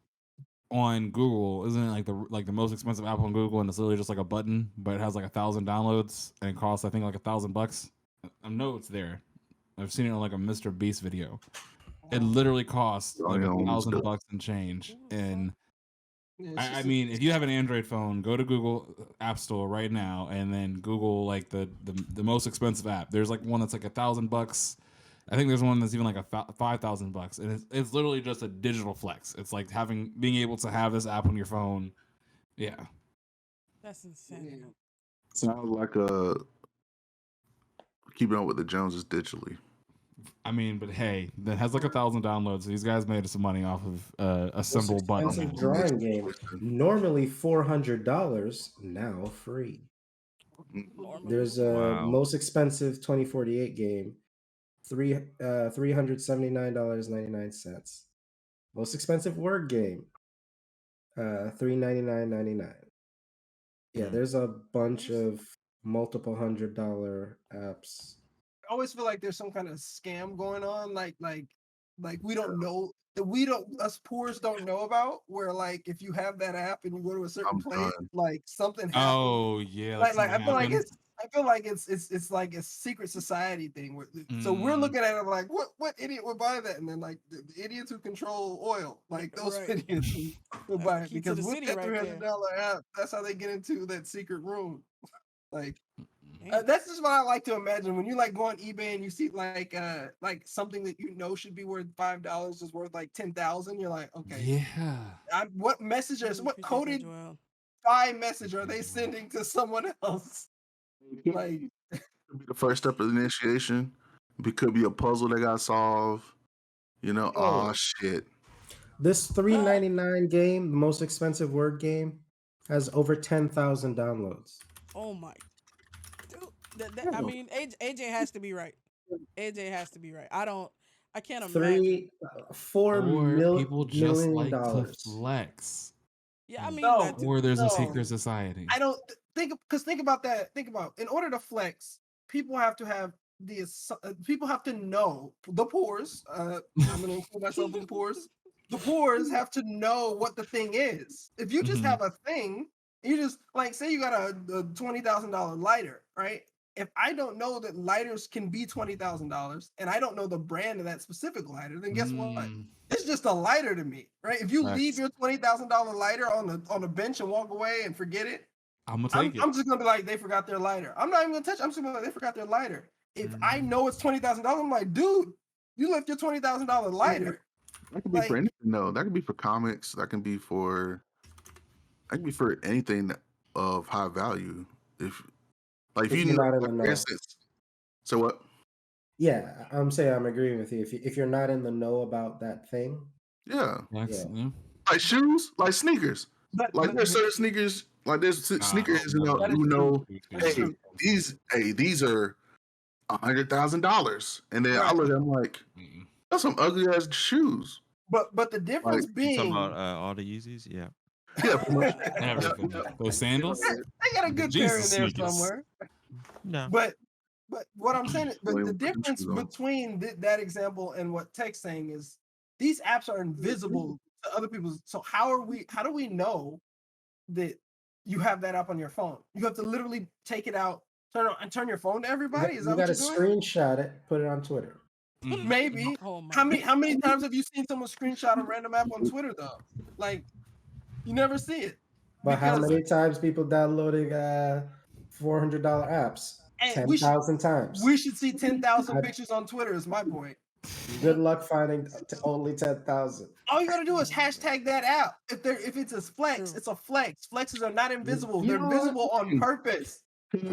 on Google, isn't it like the most expensive app on Google, and it's literally just like a button, but it has like 1,000 downloads and it costs I think like $1,000. I know it's there. I've seen it on like a Mr. Beast video. It literally costs like $1,000 and change. And Yeah, it's I just a- mean, if you have an Android phone, go to Google App Store right now and then Google like the most expensive app. There's like one that's like $1,000. I think there's one that's even like $5,000, and it's literally just a digital flex. It's like being able to have this app on your phone. Yeah, That's insane. Sounds like keeping up with the Joneses digitally. I mean, but hey, that has like 1,000 downloads. These guys made some money off of a Most simple expensive button. drawing game. Normally $400, now free. There's a Wow. most expensive 2048 game, $379.99. Most expensive word game, $399.99. Yeah, there's a bunch of multiple $100 apps. I always feel like there's some kind of scam going on, like we don't know that us poors don't know about. Where like if you have that app and you go to a certain I'm place, done. like something happens. Oh yeah, like like I feel like it's like a secret society thing. So we're looking at it like what idiot would buy that, and then like the idiots who control oil, like those Right. idiots who buy it key to because the with city that right there. $300 app, that's how they get into that secret room. Like. Damn. That's just what I like to imagine when you like go on eBay and you see like something that you know should be worth $5 is worth like 10,000. You're like, okay, yeah. what message what Appreciate that, coded Joel. spy message are they sending to someone else? Like, Could be the first step of initiation. It could be a puzzle that got solved. Oh. Shit. This $399 game, the most expensive word game, has over 10,000 downloads. Oh my. Dude, I mean, AJ has to be right. AJ has to be right. I can't imagine. $4 million people just like to dollars. flex. Yeah, I mean, No. that too. Or there's No. a secret society. I don't think about that. Think about in order to flex, people have to have people have to know the poors. I'm gonna include myself in the poors. The poors have to know what the thing is. If you just Mhm. have a thing, you just like say you got a $20,000 lighter, right? If I don't know that lighters can be $20,000 and I don't know the brand of that specific lighter, then guess what? Mm, It's just a lighter to me, right? If you leave Facts. your $20,000 lighter on the bench and walk away and forget it, I'm gonna I'm take it. just gonna be like, they forgot their lighter. I'm not even gonna touch it. I'm just gonna be like, they forgot their lighter. If I know it's $20,000, I'm like, dude, you left your $20,000 lighter. That could be for anything, though. That could be for comics. That can be for anything of high value. If you you're know, not in the for know. instance, so what? Yeah, I'm saying I'm agreeing with you. If you're not in the know about that thing, Yeah, Flex, Yeah. yeah. like shoes, like sneakers. like there's certain sneakers, like there's sneakers, you know, That is who know, That's hey, true. these are $100,000, and then I Right. look at them like, that's some ugly ass shoes. But the Like, difference You talking being about all the Yeezys? Yeah. yeah, pretty much. Everything. Those sandals. they got a good pair in Jesus there sneakers. somewhere. No. But what I'm saying is, but Well, the put them difference shoes on. between that example and what Tech's saying is these apps are invisible to other people's. So how do we know that you have that app on your phone? You have to literally take it out, turn your phone to everybody. Is You that got what to you're doing? screenshot it, put it on Twitter. Maybe. Oh my How many times have you seen someone screenshot a random app on Twitter though? Like you never see it. But how Because- many times people downloading $400 apps? And we should- 10,000 times. We should see 10,000 I- pictures on Twitter. Is my point. Good luck finding only 10,000. All you gotta do is hashtag that app. If it's a flex, True. it's a flex. Flexes are not invisible. You They're know visible what? on purpose.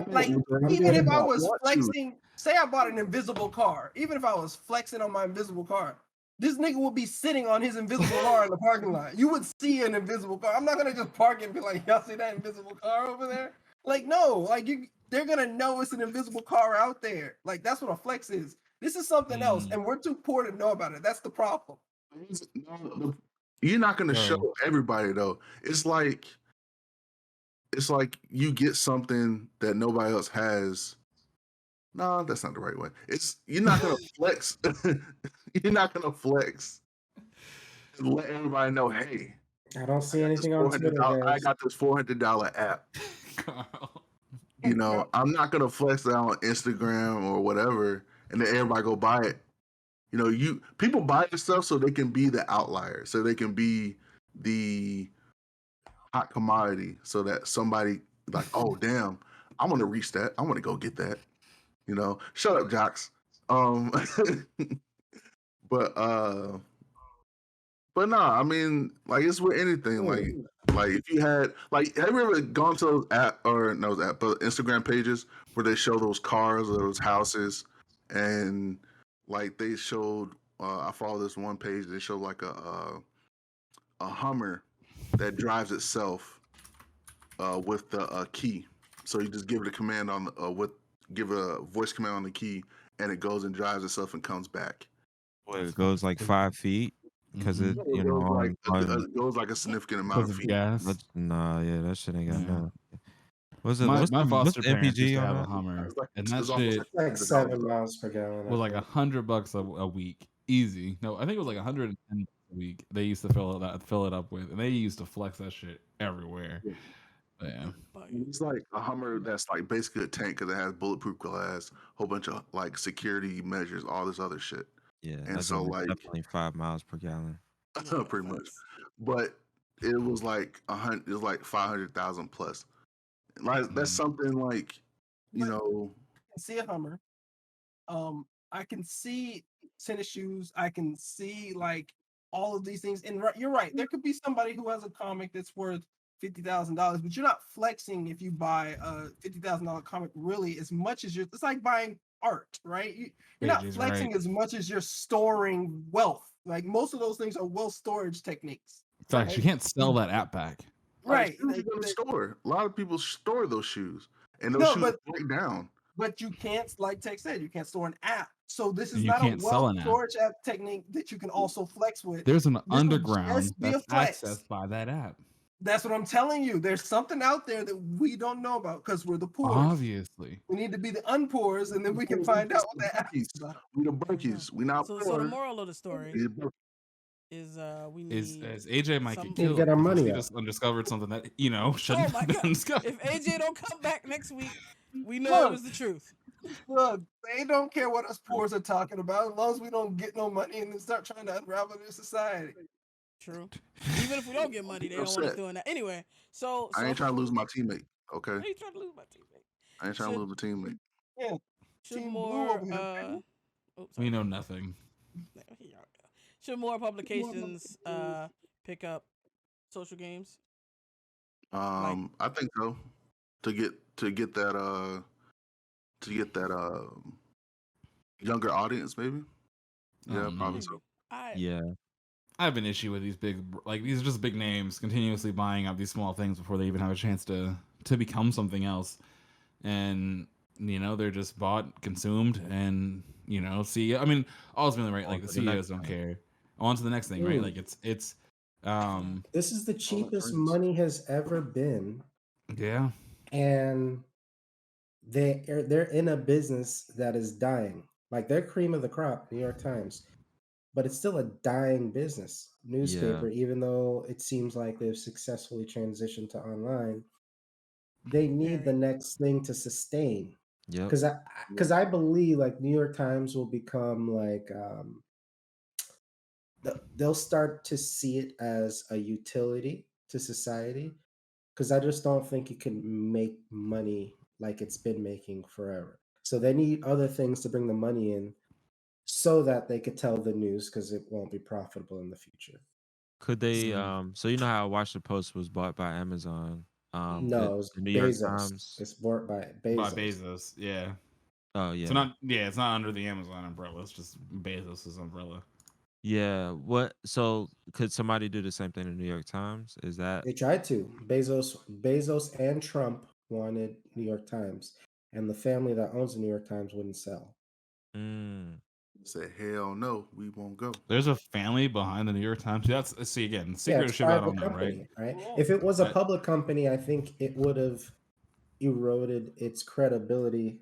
Like I'm even if I not was watching. flexing, say I bought an invisible car, even if I was flexing on my invisible car, this nigga would be sitting on his invisible car in the parking lot. You would see an invisible car. I'm not gonna just park it and be like, y'all see that invisible car over there? Like, no, like they're gonna know it's an invisible car out there. Like that's what a flex is. This is something else, and we're too poor to know about it. That's the problem. You're not gonna Bro. show everybody though. It's like you get something that nobody else has. No, that's not the right way. It's you're not gonna flex. You're not gonna flex and let everybody know, hey, I don't see anything on Twitter, $400 I guys. got this $400 app. Carl. You know, I'm not gonna flex that on Instagram or whatever, and then everybody go buy it. You know, people buy this stuff so they can be the outlier, so they can be the hot commodity, so that somebody like, oh damn, I want to reach that. I want to go get that. You know, shut up, jocks. But nah, I mean, like it's with anything. Like if you had like, have you ever gone to those Instagram pages where they show those cars or those houses, and like they showed, I follow this one page. They showed like a Hummer that drives itself with the key. So you just give it a command on give a voice command on the key, and it goes and drives itself and comes back. It goes like 5 feet because it, It goes like a significant amount of feet. gas. Nah, yeah, that shit ain't got Yeah. nothing. What's it? My what's the foster parents used MPG to have on a that? Hummer, It's like- and it's that almost shit Like 7 miles per gallon. was like $100 a week, easy. No, I think it was like 110 a week. They used to fill it up with, and they used to flex that shit everywhere. Yeah. Yeah. It's like a Hummer that's like basically a tank because it has bulletproof glass, whole bunch of like security measures, all this other shit. Yeah, And that's so, like- definitely 5 miles per gallon. Pretty much. But it was like 100. It was like 500,000 plus. Like that's something like, you But- know. I can see a Hummer. I can see tennis shoes. I can see like all of these things. And you're right. There could be somebody who has a comic that's worth $50,000, but you're not flexing if you buy a $50,000 comic really as much as it's like buying art, right? You're not Pages, flexing right. as much as you're storing wealth. Like most of those things are wealth storage techniques. Facts. You can't sell that app back. Right. Shoes you go to store. A lot of people store those shoes, and those No, shoes but- break down. But you can't, like Tech said, you can't store an app. So this is You not a can't sell wealth an app. storage app technique that you can also flex with. There's an would underground just be a that's flex. accessed by that app. That's what I'm telling you. There's something out there that we don't know about because we're the poor. Obviously. We need to be the unpoors, and then we can find out what that app is about. We the Bunkies. We not So poor. the moral of the story We the Bunkies. is we need Is AJ might some- get killed Get our because money he up. just undiscovered something that shouldn't Oh my have God. been discovered. If AJ don't come back next week, we know Look. it was the truth. Look, they don't care what us poors are talking about as long as we don't get no money and then start trying to unravel their society. True. Even if we don't get money, they don't want us Upset. doing that. Anyway, so I ain't trying to lose my teammate. Okay, I ain't trying to lose my teammate. I ain't trying to lose a teammate. Should Team Blue more over here, baby. oops, We sorry. know nothing. Here we go. Should more publications pick up social games? I think so. To get that younger audience, maybe. Yeah, Oh, probably Maybe. so. I Yeah. I have an issue with these these are just big names continuously buying up these small things before they even have a chance to become something else. And they're just bought, consumed, and see. I mean, ultimately, right? On Like the to the next CEOs don't thing. care. On to the next thing, right? Ooh, Like it's um this is the All the cheapest drinks. money has ever been, yeah. and they're in a business that is dying. Like they're cream of the crop, New York Times, but it's still a dying business Yeah. newspaper. Even though it seems like they've successfully transitioned to online, they need the Very. next thing to sustain. Yep. Because I Yeah. because I believe like New York Times will become like they'll start to see it as a utility to society. Because I just don't think it can make money like it's been making forever. So they need other things to bring the money in so that they could tell the news because it won't be profitable in the future. Could they Mm. so you know how Washington Post was bought by Amazon? Mm. Could No, it's the New York Bezos. Times It's bought by By Bezos. Bezos, yeah. Oh So yeah. not it's not under the Amazon umbrella. It's just Bezos's umbrella. Yeah. What so could somebody do the same thing in the New York Times? Is that They tried to. Bezos and Trump wanted New York Times, and the family that owns the New York Times wouldn't sell. mm, Said hell no, we won't go. There's a family behind the New York Times. That's see again, Yeah, secret it's of shit I don't private know, right? company, right? Cool. If it was a I, public company, I think it would have eroded its credibility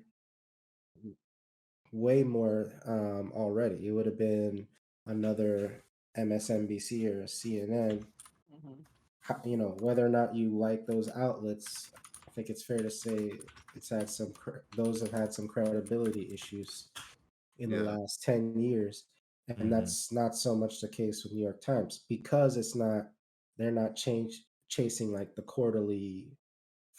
way more already. It would have been another MSNBC or CNN. Mhm. Whether or not you like those outlets, I think it's fair to say it's had those have had some credibility issues in the Yeah. last 10 years. And mhm. that's not so much the case with New York Times because they're not chasing like the quarterly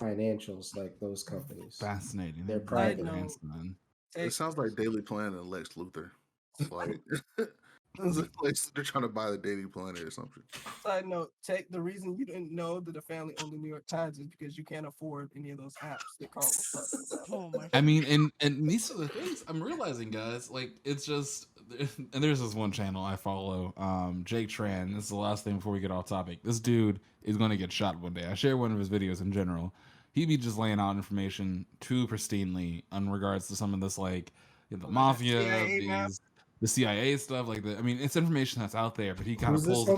financials like those companies. fascinating. They're They're Side private. note, grandson. It take sounds like Daily Planet and Lex Luthor. It's like it's a place they're trying to buy the Daily Planet or something. side note, take the reason you didn't know that the family owned the New York Times is because you can't afford any of those apps that Carl was talking about. Oh my I god. mean, and these are the things I'm realizing, guys. Like, it's just, and there's this one channel I follow, Jake Tran. This is the last thing before we get off topic. This dude is going to get shot one day. I share one of his videos in general. He'd be just laying out information too pristinely in regards to some of this, like the Like that mafia, CIA map. the CIA stuff. Like, I mean, it's information that's out there, but he kind of Who's this pulls it homeboy?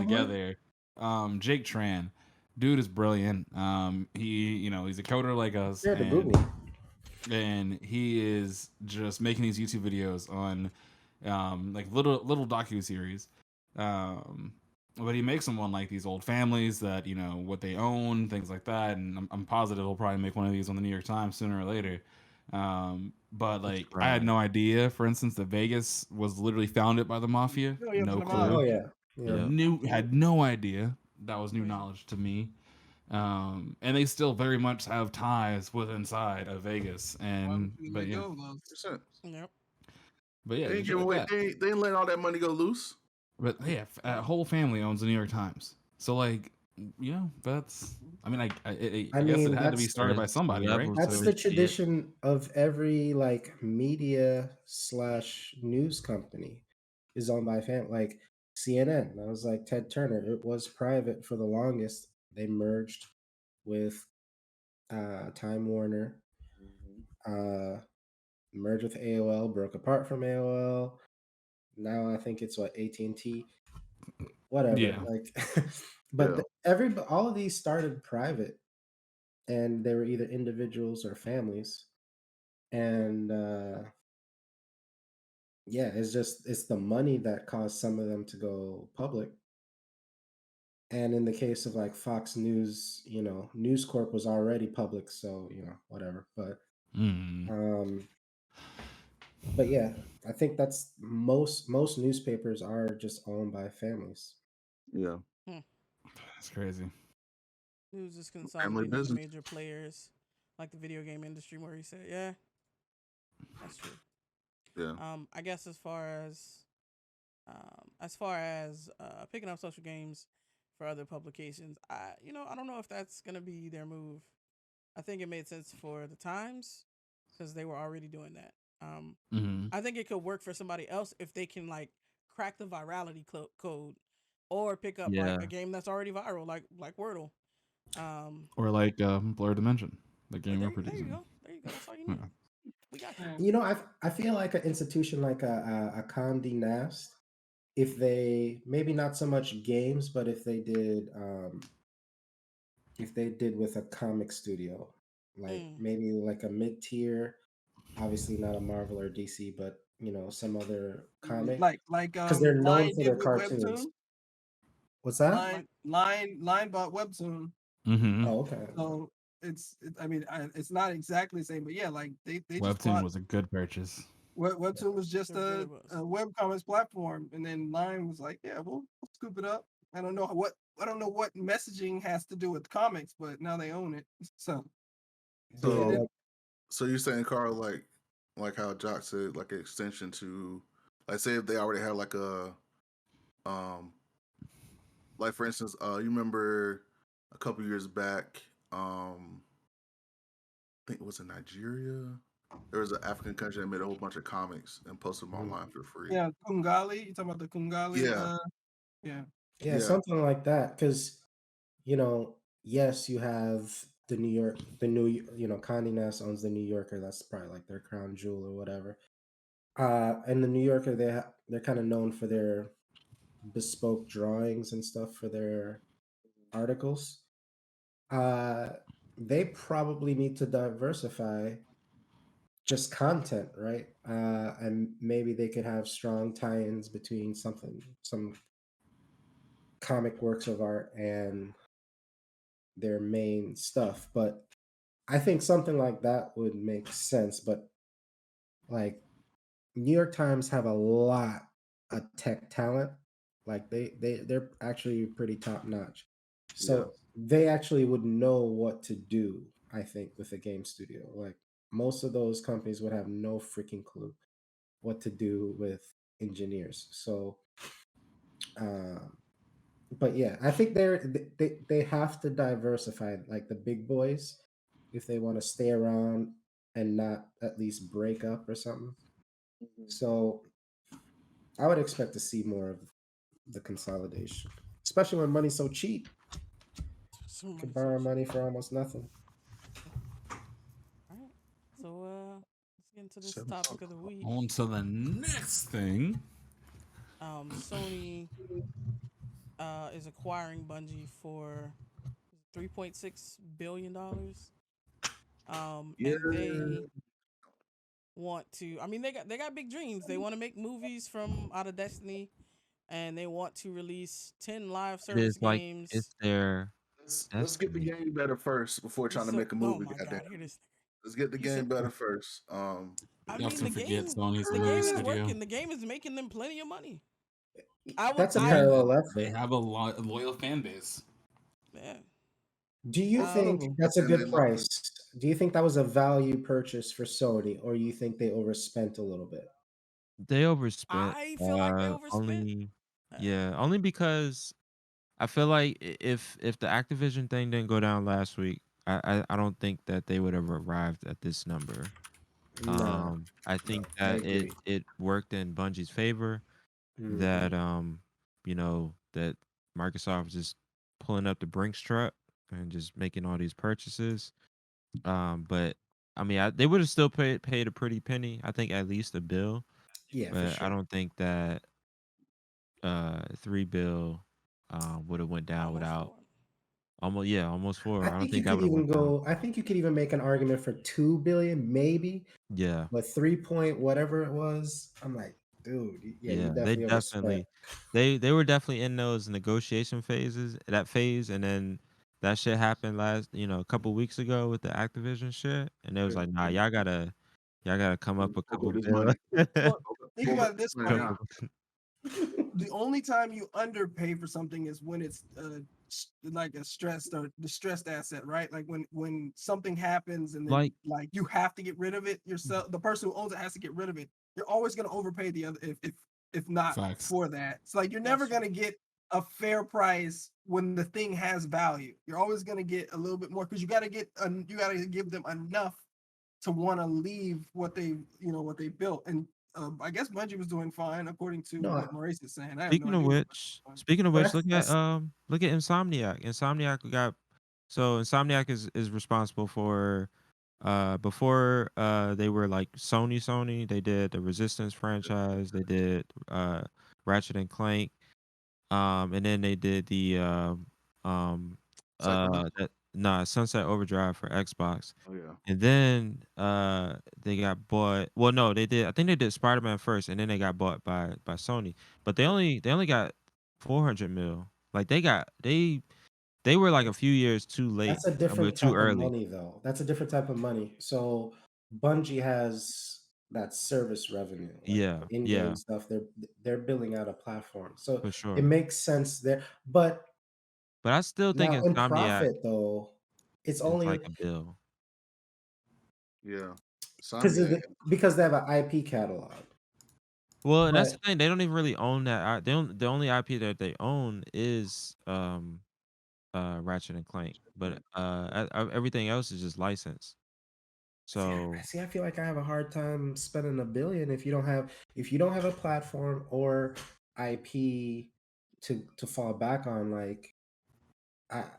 together. Jake Tran, dude is brilliant. He's a coder like us, You had to Google it. and he is just making these YouTube videos on like little docu series. Um, but he makes them on like these old families that what they own, things like that. And I'm positive he'll probably make one of these on the New York Times sooner or later. But That's like I had right. no idea, for instance, that Vegas was literally founded by the mafia. Oh, yeah, No for the Oh clue. mafia. yeah. Yeah. Yep. Had no idea. That was new Right. knowledge to me. And they still very much have ties with inside of Vegas. Why would And you but let yeah, go of those? 100%. Yep. but yeah, They ain't shit giving like away. that. They ain't letting all that money go loose. But yeah, a whole family owns the New York Times. So like, that's. I mean, I I guess it mean, had to be started by There's somebody, right? levels to that's So the this shit. tradition of every like media slash news company is owned by family. Like CNN, that was like Ted Turner. It was private for the longest. They merged with Time Warner, uh, merged with AOL, broke apart from AOL. Now I think it's what AT&T, whatever. yeah, Like, but Yeah. all of these started private, and they were either individuals or families, and yeah, it's the money that caused some of them to go public. And in the case of like Fox News, News Corp was already public, so whatever. mm, Um, but yeah, I think that's most newspapers are just owned by families. Yeah. Hmm. that's crazy. News is Family consolidating the business. major players, like the video game industry, where he said, "Yeah, that's true." Yeah. I guess as far as picking up social games for other publications, I don't know if that's gonna be their move. I think it made sense for the Times because they were already doing that. Hmm. I think it could work for somebody else if they can like crack the virality code or pick up like Yeah. a game that's already viral, like Wordle. Or like Blerdimension, the game There we're you producing. go. There you go. That's all you need. Yeah. We got you. Yeah. You know, I feel like an institution like a Condé Nast, if they maybe not so much games, but if they did with a comic studio, like maybe like a mid tier, obviously not a Marvel or DC, but you know some other comic, Like because they're known Line for did their with cartoons. Webtoon. What's that? Line bought Webtoon. Mm-hmm. Oh, okay. So I mean, it's not exactly the same, but yeah, like they just Webtoon bought was a good purchase. Webtoon was just It really a was. web comics platform, and then Line was like, yeah, we'll scoop it up. I don't know what messaging has to do with comics, but now they own it. So So, Yeah, so you're saying, Carl, like how Jock said, like an extension to, like, say if they already had like like for instance, you remember a couple years back, I think it was in Nigeria. There was an African country that made a whole bunch of comics and posted them online for free. yeah, Kungali. You talking about the Kungali? Yeah. Yeah. yeah, Yeah. something like that. Because you know, yes, you have the New, you know, Condé Nast owns the New Yorker. That's probably like their crown jewel or whatever. And the New Yorker, they're kind of known for their bespoke drawings and stuff for their articles. They probably need to diversify just content, right? And maybe they could have strong tie-ins between some comic works of art and their main stuff. But I think something like that would make sense. But like New York Times have a lot of tech talent. Like they're actually pretty top notch. So they actually would know what to do, I think, with a game studio. Like most of those companies would have no freaking clue what to do with engineers. So but yeah, I think they have to diversify like the big boys if they want to stay around and not at least break up or something. So I would expect to see more of the consolidation, especially when money's so cheap. So You much could borrow shit. money for almost nothing. All right. So let's get into this 7 topic of the week. On to the next thing. Sony is acquiring Bungie for $3.6 billion. Yeah. And they want to. I mean, they got big dreams. They want to make movies from out of Destiny, and they want to release 10 live It service is like games. it's their Let's get the destiny. game better first before trying to So, make a oh movie. my Goddamn. God, here this. Let's get the You game said- better first. I You mean, often forget Sony's a the movie game is studio. working. The game is making them plenty of money. That's a Yeah, parallel they effort. have a loyal fan base. Yeah. Do you think that's a And they good love price? Do you think that was a value purchase for Sony, or you think they overspent a little bit? They overspent. I feel like they overspent. Only because I feel like if the Activision thing didn't go down last week, I don't think that they would have arrived at this number. No, I think I that agree. it worked in Bungie's favor. Mhm. That you know, that Microsoft was just pulling up the Brinks truck and just making all these purchases. But I mean, they would have still paid a pretty penny. I think at least a bill. Yeah, for But I sure. don't think that 3 bill would have went down Almost without 4. almost 4. I I don't think you think that could would have even went down. go. I think you could even make an argument for 2 billion, maybe. Yeah. But 3 point whatever it was, I'm like, dude, yeah, you They definitely overspent. they were definitely in those negotiation phases, that phase, and then that shit happened a couple weeks ago with the Activision shit, and it was like, nah, y'all gotta come up a couple this bill. money. Well, think about it this way. Couple- The only time you underpay for something is when it's like a stressed or distressed asset, right? Like when something happens and then Like- you have to get rid of it yourself. The person who owns it has to get rid of it. You're always gonna overpay the other if not Facts. for that. It's like you're never gonna get a fair price when the thing has value. You're always gonna get a little bit more because you gotta give them enough to want to leave what they built. And I guess Bungie was doing fine according to No, what Maurice is saying. I have no Speaking of idea. which, that's look at Insomniac. Insomniac got so Insomniac is responsible for before they were like Sony, they did the Resistance franchise, they did Ratchet and Clank, and then they did the um Psychonauts. Sunset Overdrive for Xbox. Oh yeah. And then they got bought. Well, no, they did. I think they did Spider-Man first, and then they got bought by Sony. But they only got 400 mil. Like they were like a few years too late. that's a different But too type of early. money, though. That's a different type of money. So Bungie has that service revenue, like Yeah, in-game yeah, stuff. They're building out a platform, so for it sure. makes sense there. But But I still think now in Insomniac profit, though, it's is like only a bill. Yeah. because Insomniac. because they have an IP catalog. Well, and that's the But thing. They don't even really own that. The only IP that they own is Ratchet and Clank. But everything else is just licensed. So see, I feel like I have a hard time spending $1 billion if you don't have a platform or IP to fall back on. Like,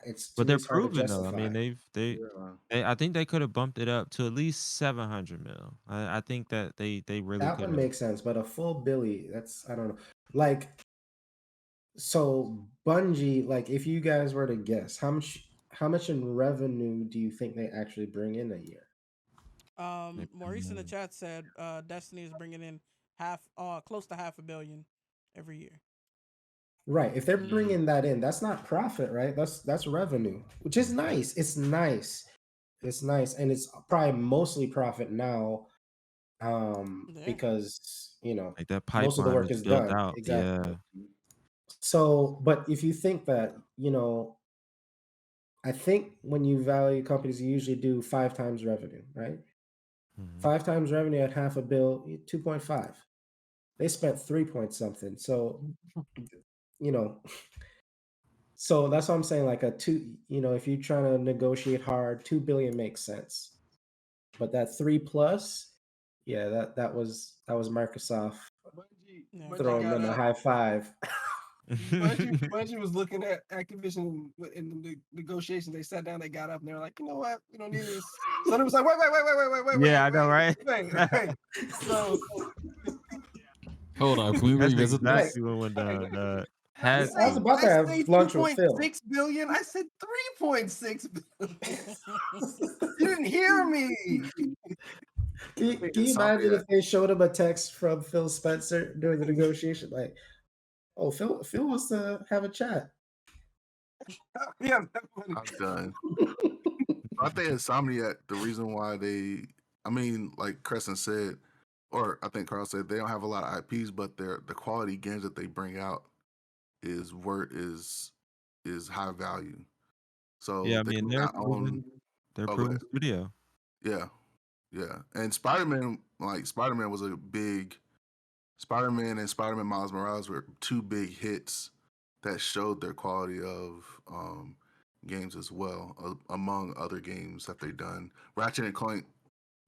it's to but me, they're it's hard to proven though. I justify. mean, Yeah. I think they could have bumped it up to at least 700 mil. I think that they really That could one have. makes sense, but a full Billy, that's I don't know. Like, so Bungie, like, if you guys were to guess, how much in revenue do you think they actually bring in a year? Maurice in the chat said Destiny is bringing in close to $500 million every year. Right. If they're Mm. bringing that in, that's not profit, right? That's revenue, which is nice. It's nice. It's nice, and it's probably mostly profit now, Yeah. because Like that most of the pipeline work is is built done. out. Exactly. Yeah. So, but if you think that, I think when you value companies, you usually do 5 times revenue, right? Mhm. 5 times revenue at $500 million, 2.5. They spent 3 point something. So, you know, so that's what I'm saying. Like if you're trying to negotiate hard, 2 billion makes sense. But that 3+, yeah, that was Microsoft Bungie throwing got them a high five. Bungie was looking at Activision in the negotiations. They sat down, they got up, and they're like, you know what, we don't need this. So they was like, wait, Yeah, I know, right? wait. So Hold on, can we That's revisit this? exactly what I had I was say, to. about I to have say lunch with Phil. 2.6 billion. I said 3.6 billion. You didn't hear me. Can you imagine if they showed him a text from Phil Spencer during the negotiation? Like, oh, Phil wants to have a chat. Yeah, I'm done. I think Insomniac, the reason why like Crescent said, or I think Carl said, they don't have a lot of IPs, but the quality games that they bring out is high value. So Yeah, I they mean do not own. they're Oh, go proven ahead. studio. Yeah, and Spider-Man, Spider-Man was a big. Spider-Man and Spider-Man Miles Morales were two big hits that showed their quality of games as well, among other games that they've done. Ratchet and Clank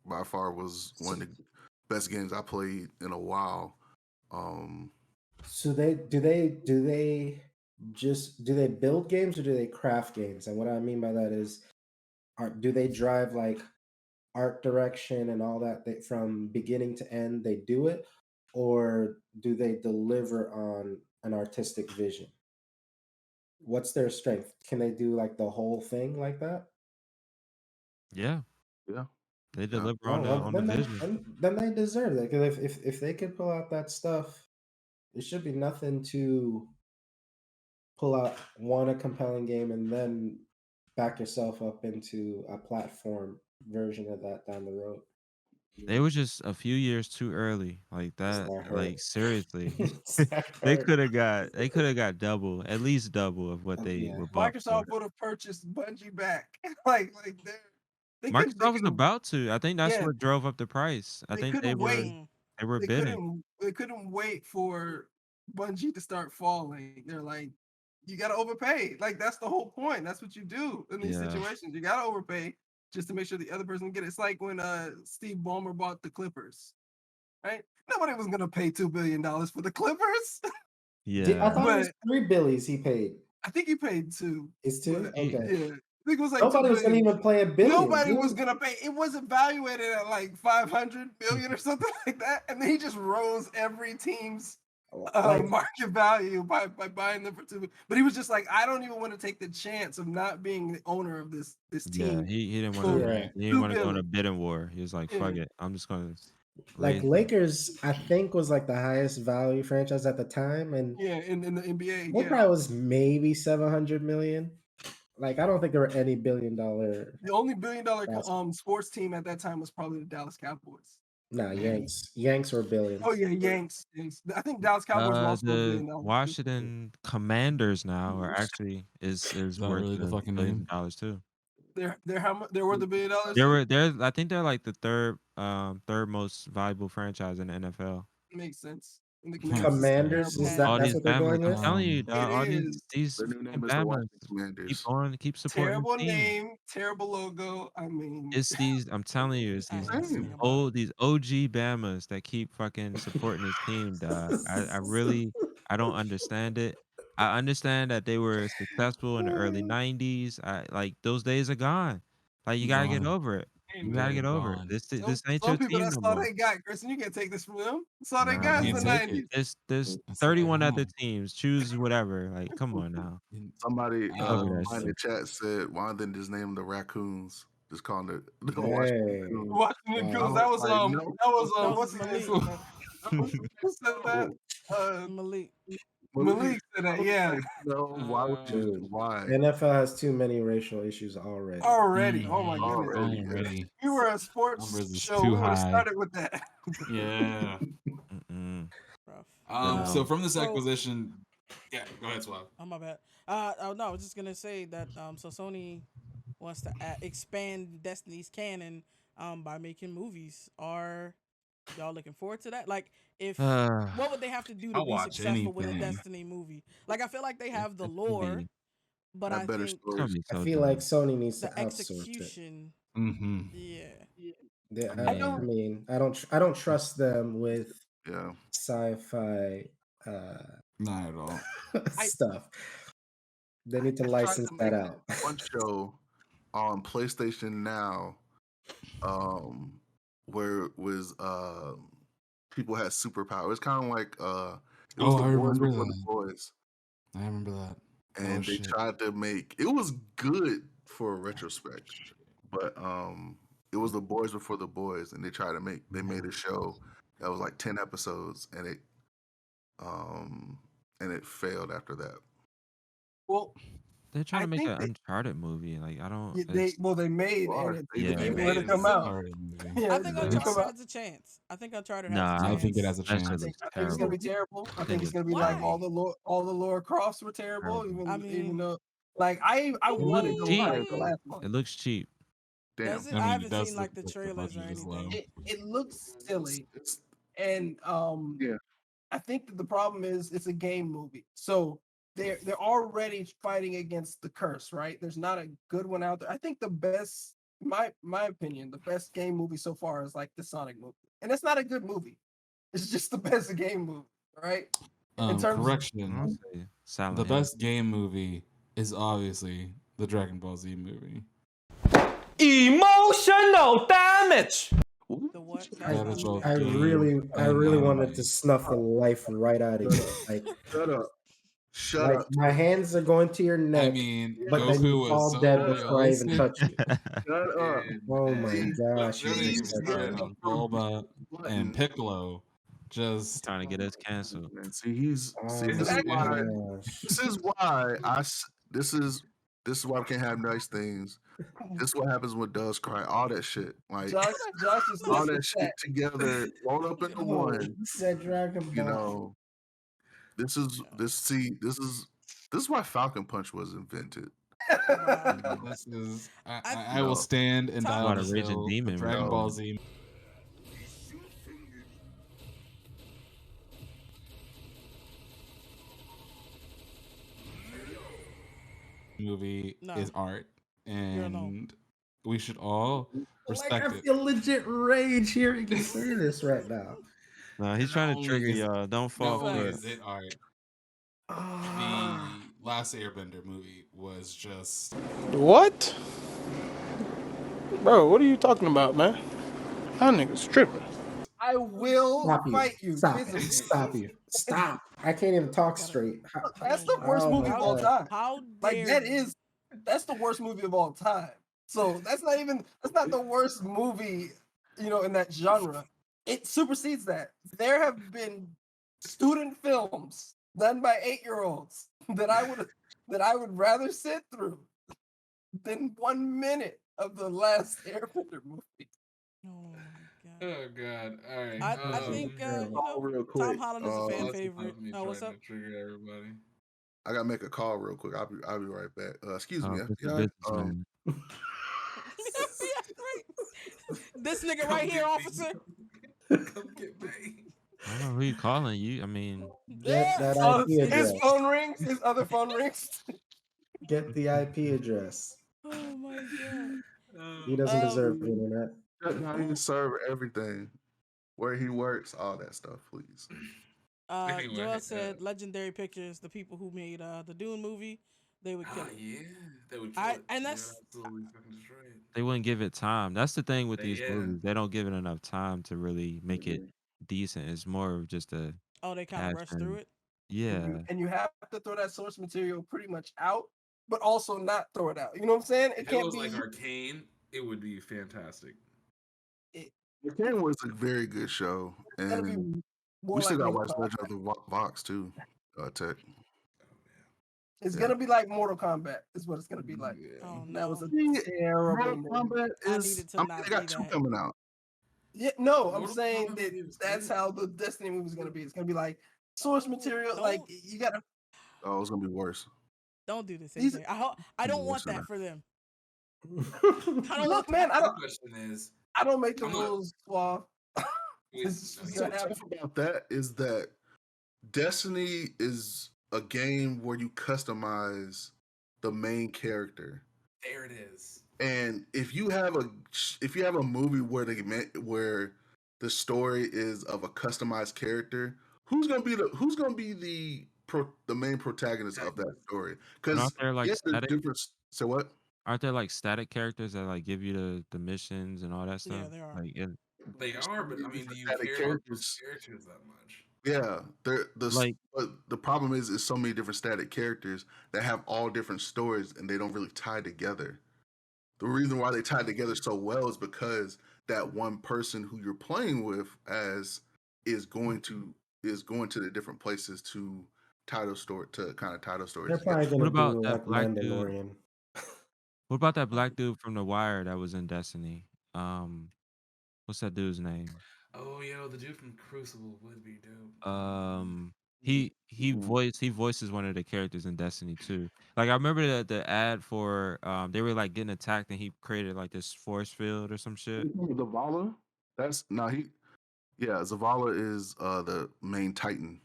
by far was one of the best games I played in a while. So do they build games or do they craft games? And what I mean by that is, do they drive like art direction and all that from beginning to end? They do it, or do they deliver on an artistic vision? What's their strength? Can they do like the whole thing like that? Yeah, Yeah. they deliver Oh, well, on the vision. then they deserve it. Because if they could pull out that stuff, it should be nothing to pull out a compelling game and then back yourself up into a platform version of that down the road. They was just a few years too early. Like It's that, not hurt. like seriously. It's not They hurt. could have got double, at least double of what they Yeah. were bought for. Microsoft would have purchased Bungie back. like they Microsoft was about to. I think that's Yeah. what drove up the price. I They think couldn't wait. they were They bidding. couldn't wait for Bungie to start falling. They're like, you gotta overpay. Like that's the whole point. That's what you do in these Yeah. situations. You gotta overpay just to make sure the other person get it. It's like when Steve Ballmer bought the Clippers. right? Nobody was gonna pay $2 billion for the Clippers. I Yeah. thought it was But 3 billies he paid. I think he paid 2. It's 2? But, He- Okay. yeah, I think it was like 2 Nobody was gonna billion. even play a billion. Nobody was dude. gonna pay. It was evaluated at like 500 billion or something like that, and then he just rose every team's Like, market value by buying them for 2. But he was just like, I don't even want to take the chance of not being the owner of this Yeah, team. he didn't want for to. Yeah. He didn't want to go in 2 a bidding war. He was like, "Fuck Yeah. it, I'm just gonna." like raise it." Lakers, I think was like the highest value franchise at the time, and Yeah, in the NBA. they Yeah, probably was maybe 700 million. Like, I don't think there were any $1 billion. the only $1 billion Basketball. sports team at that time was probably the Dallas Cowboys. Nah, Yanks were billions. Oh yeah, Yanks. I think Dallas Cowboys were also $1 The billion. Washington Commanders now are actually is that worth really the fucking billions name? of dollars too. They're how much? They're worth $1 billion. They're I think they're like the third most valuable franchise in the NFL. Makes sense. And the Commanders, is terrible. All that's these what they're Bama's, going I'm with? telling you, dog, all It is. these Their new name is the Bama's Washington keep Commanders. on, keep supporting Terrible the team. name, terrible logo. I mean, It's these. I'm telling you, it's I these ain't seen Same. about it. these OG Bamas that keep fucking supporting this team, dog. I really I don't understand it. I understand that they were successful in the early '90s. I like those days are gone. Like you gotta get Gone. over it. You gotta They're get over it. gone. This ain't some your people team that's no all more. they got, Kristen. You can't take this from them. That's all they Nah, got is can't the take it. '90s. There's That's all they 31 other have. teams. Choose whatever. Like, come on now. Somebody Get over that in shit. the chat said, why didn't just name the Raccoons? Just call it the Hey. Washington Raccoons. Washington Wow. Goons. That was Like, no. that was That what's was his Malik. name? Who said that? Malik. Malik said that. Yeah, Like, no, why would you? Dude, Why? NFL has too many racial issues already. already. Oh my goodness. Already. Already. We were a sports Numbers is show. too We would have high. started with that. Yeah. Mm-mm. Rough. So from this So- acquisition, yeah, go ahead, Swab. Oh my bad. Oh no, I was just gonna say that. So Sony wants to expand Destiny's canon by making movies. Are y'all looking forward to that? Like, if what would they have to do to I'll be watch successful with a anything. Destiny movie? Like, I feel like they have the It's gonna lore, be- but Have I better think it's gonna stories. be so I feel dumb. like Sony needs to the outsource it. execution. Mm-hmm. Yeah. I mean, I don't trust them with Yeah. sci-fi Not at all. stuff. They need to They tried license to that make out. one show on PlayStation Now, where it was people had superpowers. It's kind of like it was Oh, the I boys remember before the that. boys, I remember that. and they shit. tried to make it was good for a retrospect, but it was the boys before the boys, and they made a show that was like 10 episodes, and it failed after that. Well, They're trying I to make think an they- Uncharted movie. Like I don't. they made Well, and it they didn't made let it come out. Yeah, I think it didn't come Uncharted out. has a chance. I think Uncharted Nah, has a chance. I think it has a That shit chance. looks I think it's gonna be terrible. terrible. I think it's gonna be like all the Laura Crofts were terrible. Terrible. I mean- Even though, like I wanted to cheap. like the last one. It looks cheap. Damn, Does it? I mean, I it haven't does seen look like the like the trailers or budget is low. anything. It looks silly, it's and Yeah. I think that the problem is it's a game movie, so they're already fighting against the curse, right? There's not a good one out there. I think the best, my opinion, the best game movie so far is like the Sonic movie, and it's not a good movie. It's just the best game movie, right? In terms of- Correction. Honestly, Silent The Hill. best game movie is obviously the Dragon Ball Z movie. Emotional damage. The what? That is both I game really and wanted anime. to snuff the life right out of you. Like, Shut up. Shut like up. my hands are going to your neck, I mean, but then you Goku was fall so dead before I even realistic. touch you. Shut up. Oh my And gosh, the other you thing just is said that that. Bulma Button. and Piccolo just Trying to get us canceled. Man, see, Oh this is my why. gosh. This is why this is why we can't have nice things. This is what happens when doves cry. All that shit, like Josh is all listening that to shit together, rolled up into one. He said Dragon Ball. You know, this is why Falcon Punch was invented. Wow. this is I- I will stand and Talk die about on a the raging hill. demon, Dragon bro. Ball Z movie No. is art, no. and we should all Like, respect I it. feel legit rage hearing you say this right now. No, he's trying to trigger y'all. Don't fall Not for only it. is it all right. The last Airbender movie was just What? Bro, what are you talking about, man? That nigga's tripping. I will Stop you. fight you Stop. physically. Stop you. Stop. I can't even talk straight. That's the worst Oh movie my of all God. time. How Like dare that's the worst movie of all time. So that's not the worst movie, in that genre. It supersedes that. There have been student films done by 8-year-olds that I would rather sit through than 1 minute of the last Airbender movie. Oh my god. oh god. All right. I think real Tom quick. Holland is a fan that's favorite. enough of me What's trying up? to trigger everybody. I gotta make a call real quick. I'll be right back. Excuse me, It's a FBI. businessman. This nigga Come right here, get me. officer. Come get me. I don't know who you calling. You, I mean, Get that Oh, IP his address. phone rings. His other phone rings. Get the IP address. Oh my god. He doesn't deserve the internet. How you serve everything, where he works, all that stuff, please. Anyway, Joel said Legendary Pictures, the people who made the Dune movie, they would kill it. Yeah, they would kill it. And They that's would absolutely fucking destroy it. they wouldn't give it time. That's the thing with these Yeah. movies. They don't give it enough time to really make it decent. It's more of just a they kind of rush through it. Yeah. And you have to throw that source material pretty much out, but also not throw it out. You know what I'm saying? If it was like Arcane, it would be fantastic. Arcane was a very good show, and we still gotta watch Legend of the Vox too. Tech. It's gonna be like Mortal Kombat. Is what it's gonna be like. Oh That no. was a terrible. Mortal Kombat I is. needed to not they got be two that. coming out. Yeah, no, I'm Mortal saying Kombat that is that's good. how the Destiny movie is gonna be. It's gonna be like source material. Don't- Like you gotta. Oh, it's gonna be worse. Don't do this, These- AJ. I don't want Listen, that for them. Look, man, My question is, I don't make the I'm gonna- rules, Suave. wait, It's no, just So gonna happen. tough about that is that Destiny is a game where you customize the main character, there it is. and if you have a movie where the story is of a customized character, who's gonna be the main protagonist of that story? Because aren't there like yes, there's static? different. So what? Aren't there like static characters that like give you the missions and all that stuff? Yeah, there are. Like They are, but I mean, do you Static care about those characters that much? Yeah, Like- but the problem is so many different static characters that have all different stories and they don't really tie together. The reason why they tie together so well is because that one person who you're playing with is going to the different places to title stories They're together. probably gonna What about do that like black dude? Mandalorian. What about that black dude from The Wire that was in Destiny? What's that dude's name? Oh, yo, the dude from Crucible would be dope. He voices one of the characters in Destiny too. Like I remember the ad for they were like getting attacked and he created like this force field or some shit. Zavala? Zavala is the main Titan.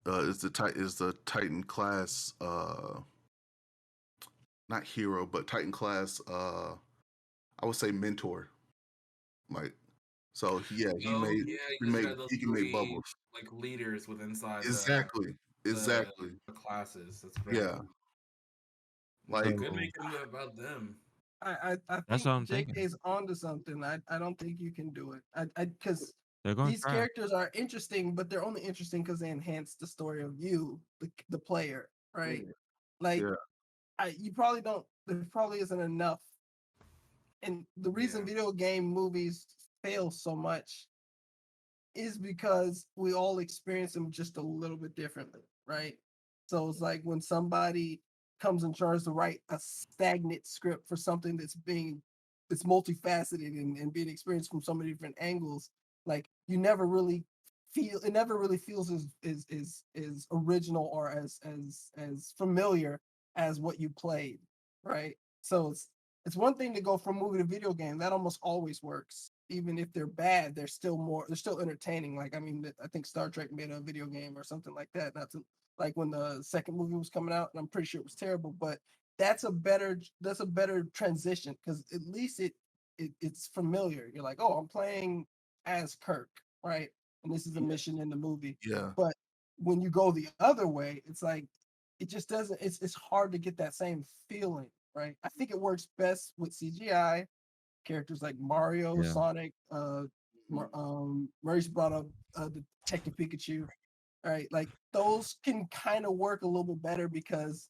Is the Titan class not hero, but Titan class I would say mentor. Like so he You had those he can make bubbles. like leaders with inside Exactly. the classes. That's very Yeah. cool. Like Could make it about them. I That's think what I'm thinking. JK's onto something. I don't think you can do it. Because They're going these characters are interesting, but they're only interesting because they enhance the story of you, the player, right? Like, you probably don't. There probably isn't enough. And the reason video game movies fail so much is because we all experience them just a little bit differently, right? So it's like when somebody comes and tries to write a stagnant script for something that's multifaceted and being experienced from so many different angles, like it never really feels as original or as familiar as what you played, right? So it's one thing to go from movie to video game. That almost always works. Even if they're bad, they're still entertaining. Like, I mean, I think Star Trek made a video game or something like that. Not to, like when the second movie was coming out, and I'm pretty sure it was terrible, but that's a better transition because at least it's familiar. You're like, oh, I'm playing as Kirk, right? and this is a mission in the movie. Yeah. But when you go the other way, it's like it just doesn't. It's hard to get that same feeling, right? I think it works best with CGI characters like Mario, Yeah. Sonic. Maurice brought up Detective Pikachu, right? Like those can kind of work a little bit better because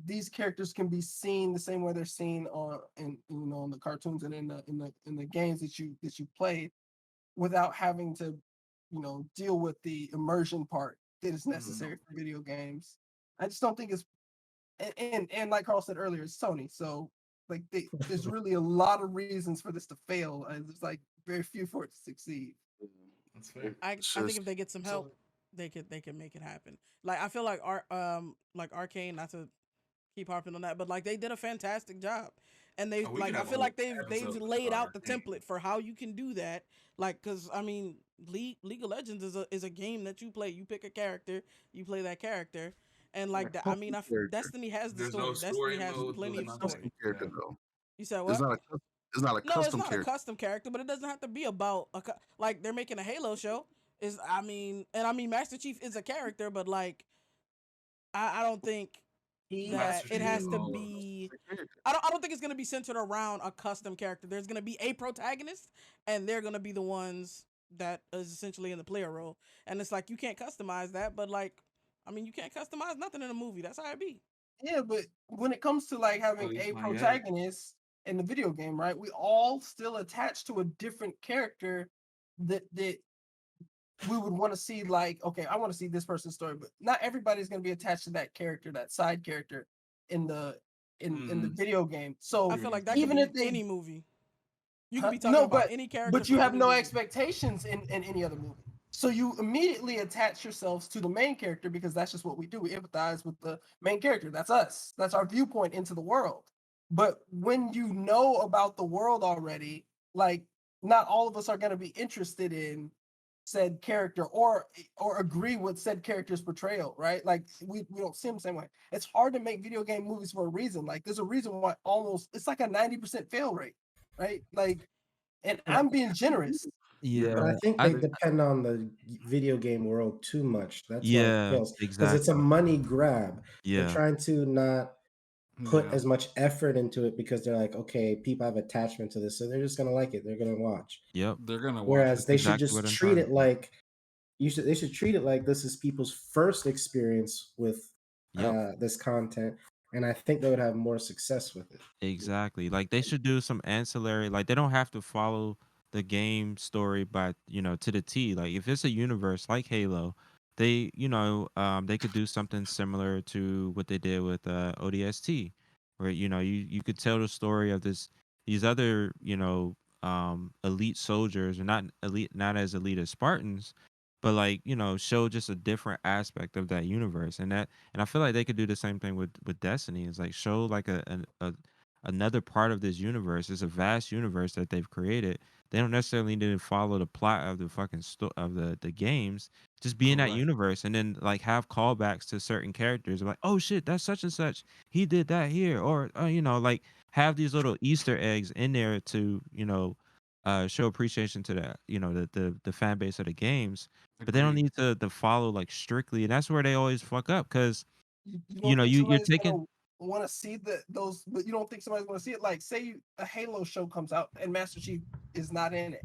these characters can be seen the same way they're seen on in in the cartoons and in the games that you play, without having to deal with the immersion part that is necessary for video games. I just don't think it's and like Carl said earlier, it's Sony, so like there's really a lot of reasons for this to fail, and there's like very few for it to succeed. That's fair. I think if they get some help, they can make it happen. Like I feel like Arcane, not to keep harping on that, but like they did a fantastic job, and they we like could I have a feel like whole they've episode laid about out the Arcane. template for how you can do that. Like, cause I mean, League of Legends is a game that you play. You pick a character, you play that character, and like that. I mean, Destiny has the There's no story. story Destiny has mode, plenty of there's story. nothing. Character Yeah. though. You said It's what? not a it's not a No, it's custom not a character. custom character, but it doesn't have to be about like they're making a Halo show. I mean Master Chief is a character, but like I don't think that Master it Chief has is to all of be. I don't think it's gonna be centered around a custom character. There's gonna be a protagonist, and they're gonna be the ones that is essentially in the player role. And it's like you can't customize that, but like, I mean, you can't customize nothing in a movie. That's how it be. Yeah, but when it comes to like having least a not yet. protagonist in the video game, right? We all still attach to a different character that we would want to see. Like, okay, I want to see this person's story, but not everybody's going to be attached to that character, that side character in the the video game. So I feel like that even could if be they any movie. You could be no, talking about but any character. but you from have any no movie. expectations in any other movie. So you immediately attach yourselves to the main character because that's just what we do. We empathize with the main character. That's us. That's our viewpoint into the world. But when you know about the world already, like not all of us are going to be interested in said character or agree with said character's portrayal, right? Like we don't see them the same way. It's hard to make video game movies for a reason. Like there's a reason why it's like a 90% fail rate, right? Like, and I'm being generous. But I think they depend on the video game world too much. That's why it fails. Because it's a money grab. They're Yeah. trying to not put Yeah. as much effort into it because they're like, okay, people have attachment to this, so they're just gonna like it. They're gonna watch. Yep. They're gonna watch Whereas it. they exactly should what just I'm treat trying it to do. like they should treat it like this is people's first experience with Yep. this content, and I think they would have more success with it. Exactly. Like they should do some ancillary. Like they don't have to follow the game story by to the T. Like if it's a universe like Halo, they they could do something similar to what they did with ODST, where you could tell the story of these other elite soldiers, or not as elite as Spartans, but like show just a different aspect of that universe. And I feel like they could do the same thing with Destiny. Is like show like another part of this universe. It's a vast universe that they've created. They don't necessarily need to follow the plot of the fucking of the games. Just be in that Correct. universe, and then like have callbacks to certain characters. Like, oh shit, that's such and such. He did that here, or like have these little Easter eggs in there to show appreciation to the fan base of the games. But they don't Agreed. need to follow like strictly, and that's where they always fuck up because You don't think you're somebody's taking. gonna want to see those, but you don't think somebody's going to see it. Like, say a Halo show comes out and Master Chief is not in it.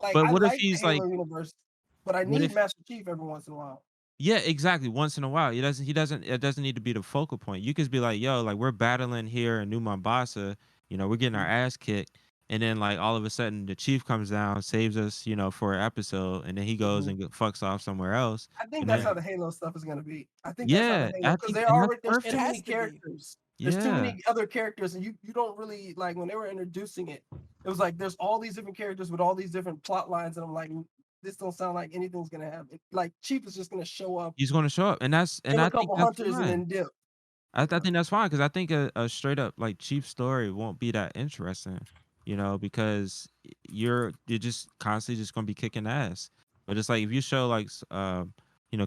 Like, But I what if like the he's like? Halo universe, but I What need if? Master Chief every once in a while. Yeah, exactly. Once in a while, it doesn't need to be the focal point. You could be like, yo, like we're battling here in New Mombasa. We're getting our ass kicked, and then like all of a sudden the chief comes down, saves us, for an episode, and then he goes and fucks off somewhere else. I think And that's then how the Halo stuff is going to be. I think that's how yeah, the Halo, I because think, there and that's there's perfect. too It has many to be. characters. There's too Yeah, many other characters, and you don't really like when they were introducing it. It was like there's all these different characters with all these different plot lines, and I'm like, this don't sound like anything's gonna happen. Like Chief is just gonna show up, he's going to show up, and kill I a think couple that's hunters, and fine. then dip. I think that's fine because I think a straight up like chief story won't be that interesting, because you're just constantly just gonna be kicking ass. But it's like if you show like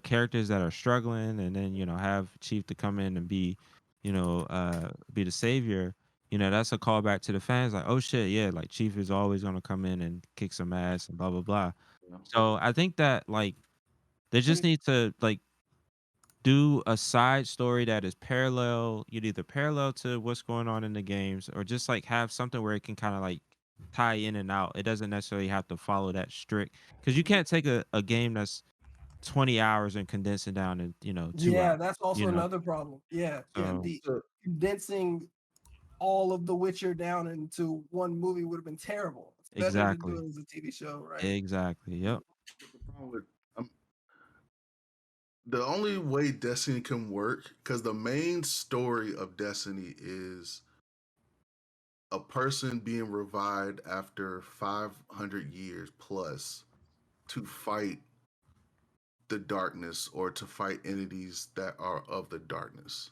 characters that are struggling, and then have chief to come in and be the savior. That's a callback to the fans. Like, oh shit, yeah, like chief is always gonna come in and kick some ass and blah blah blah. So I think that like they just need to like do a side story that is parallel, either parallel to what's going on in the games, or just like have something where it can kind of like tie in and out. It doesn't necessarily have to follow that strict, because you can't take a game that's 20 hours and condense it down in 2 Yeah, hours. that's also another problem. Yeah, So the condensing all of The Witcher down into one movie would have been terrible. It's better to do exactly, it as a TV show, right? exactly. Yep. The problem with the only way Destiny can work, because the main story of Destiny is a person being revived after 500 years plus to fight the darkness or to fight entities that are of the darkness.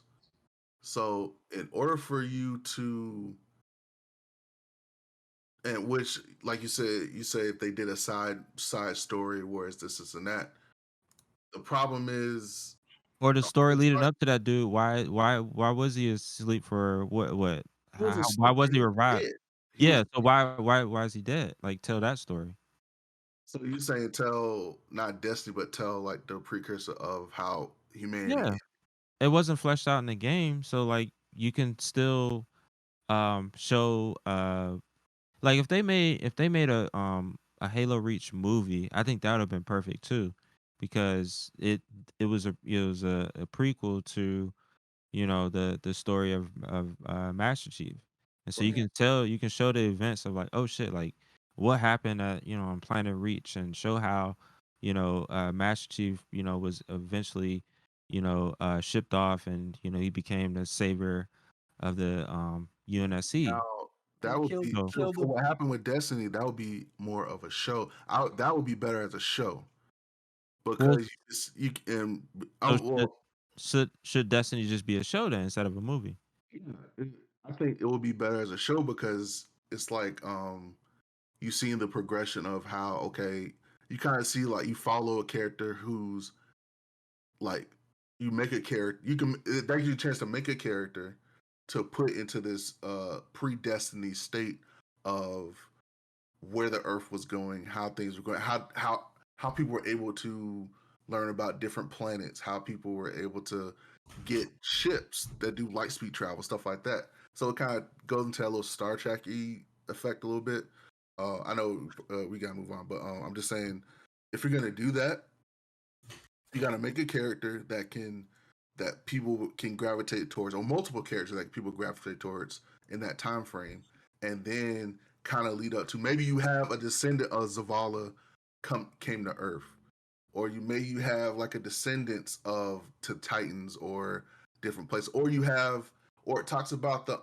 So, in order for you to, and which, like you say if they did a side story, whereas this and that, the problem is, Or the story it's leading like, up to that dude. Why was he asleep for what? he was Why asleep, was but he he was revived? dead. He was Yeah. So why is he dead? Like tell that story. So you saying tell not Destiny, but tell like the precursor of how humanity. Yeah. It wasn't fleshed out in the game, so like you can still show like if they made a Halo Reach movie, I think that would have been perfect too, because it was a prequel to the story of Master Chief, and so Right. you can show the events of like, oh shit, like what happened at on Planet Reach, and show how Master Chief was eventually shipped off, and he became the savior of the UNSC. Now He that would killed be So killed for the what happened with Destiny. That would be more of a show. That would be better as a show well, because you can. so Well, should Destiny just be a show then instead of a movie? yeah, I think it would be better as a show because it's like you seeing the progression of how you kind of see like you follow a character who's like you make a character that gives you a chance to make a character to put into this predestined state of where the earth was going, how things were going, how people were able to learn about different planets, how people were able to get ships that do light speed travel, stuff like that. So it kind of goes into that little Star Trek-y effect a little bit. I know we gotta move on, but I'm just saying, if you're gonna do that, you got to make a character that people can gravitate towards, or multiple characters that people gravitate towards in that time frame, and then kind of lead up to maybe you have a descendant of Zavala came to Earth, or you have like a descendants of to Titans or different places, or it talks about the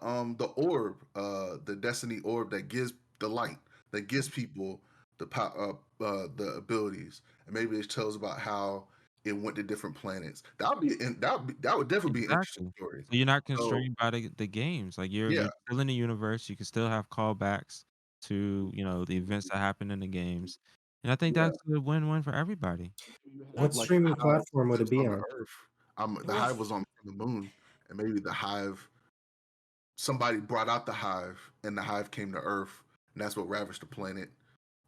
orb, the Destiny orb that gives the light, that gives people the abilities, and maybe it tells about how it went to different planets. That would definitely be an interesting Exactly. story. So you're not So constrained by the games. Like you're yeah, still in the universe. You can still have callbacks to the events that happen in the games, and I think yeah. that's a win-win for everybody. You What have like the streaming hive platform would that it was be on the on? Earth. The hive was on the moon, and maybe the hive somebody brought out the hive, and the hive came to Earth, and that's what ravaged the planet.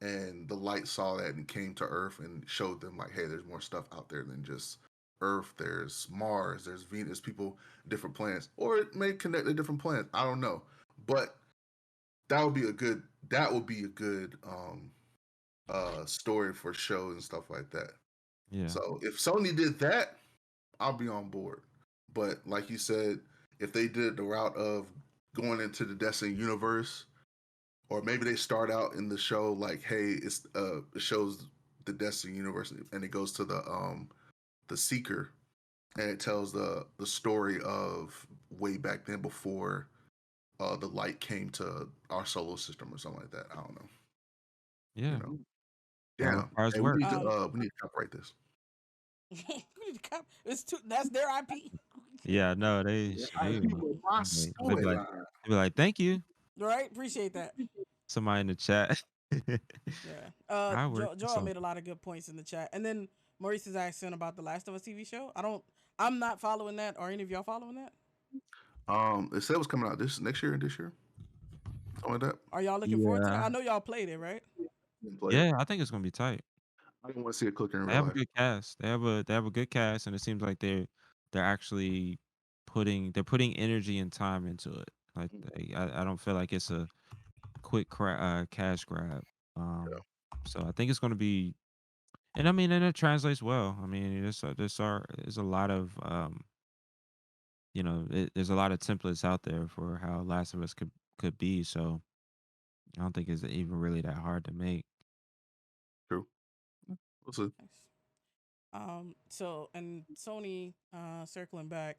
And the light saw that and came to Earth and showed them like, hey, there's more stuff out there than just Earth. There's Mars, there's Venus, people, different planets, or it may connect to different planets. I don't know, but that would be a good story for shows and stuff like that. Yeah. So if Sony did that, I'll be on board. But like you said, if they did the route of going into the Destiny universe, or maybe they start out in the show like, hey, it shows the Destiny universe, and it goes to the Seeker, and it tells the story of way back then before the light came to our solar system or something like that. I don't know. Yeah. You know, That damn. requires Hey, work. we need to copyright this. That's their IP. Yeah, no, they I should. people my They be like, storyline. thank you, Right? Appreciate that. somebody in the chat. Yeah. I work. Joel made a lot of good points in the chat. And then Maurice is asking about the Last of Us TV show. I'm not following that. Are any of y'all following that? It said it was coming out this year and this year. Something like that. Are y'all looking forward to that? Yeah, I know y'all played it, right? Didn't play it. yeah, I think it's gonna be tight. I don't want to see it cooking in They real have a life. good cast. They have a good cast, and it seems like they're actually putting energy and time into it. Like I don't feel like it's a quick cash grab. Um, so I think it's going to be, and I mean, and it translates well. I mean, there's a lot of there's a lot of templates out there for how Last of Us could be. So I don't think it's even really that hard to make. True. We'll see. Nice. So and Sony, circling back,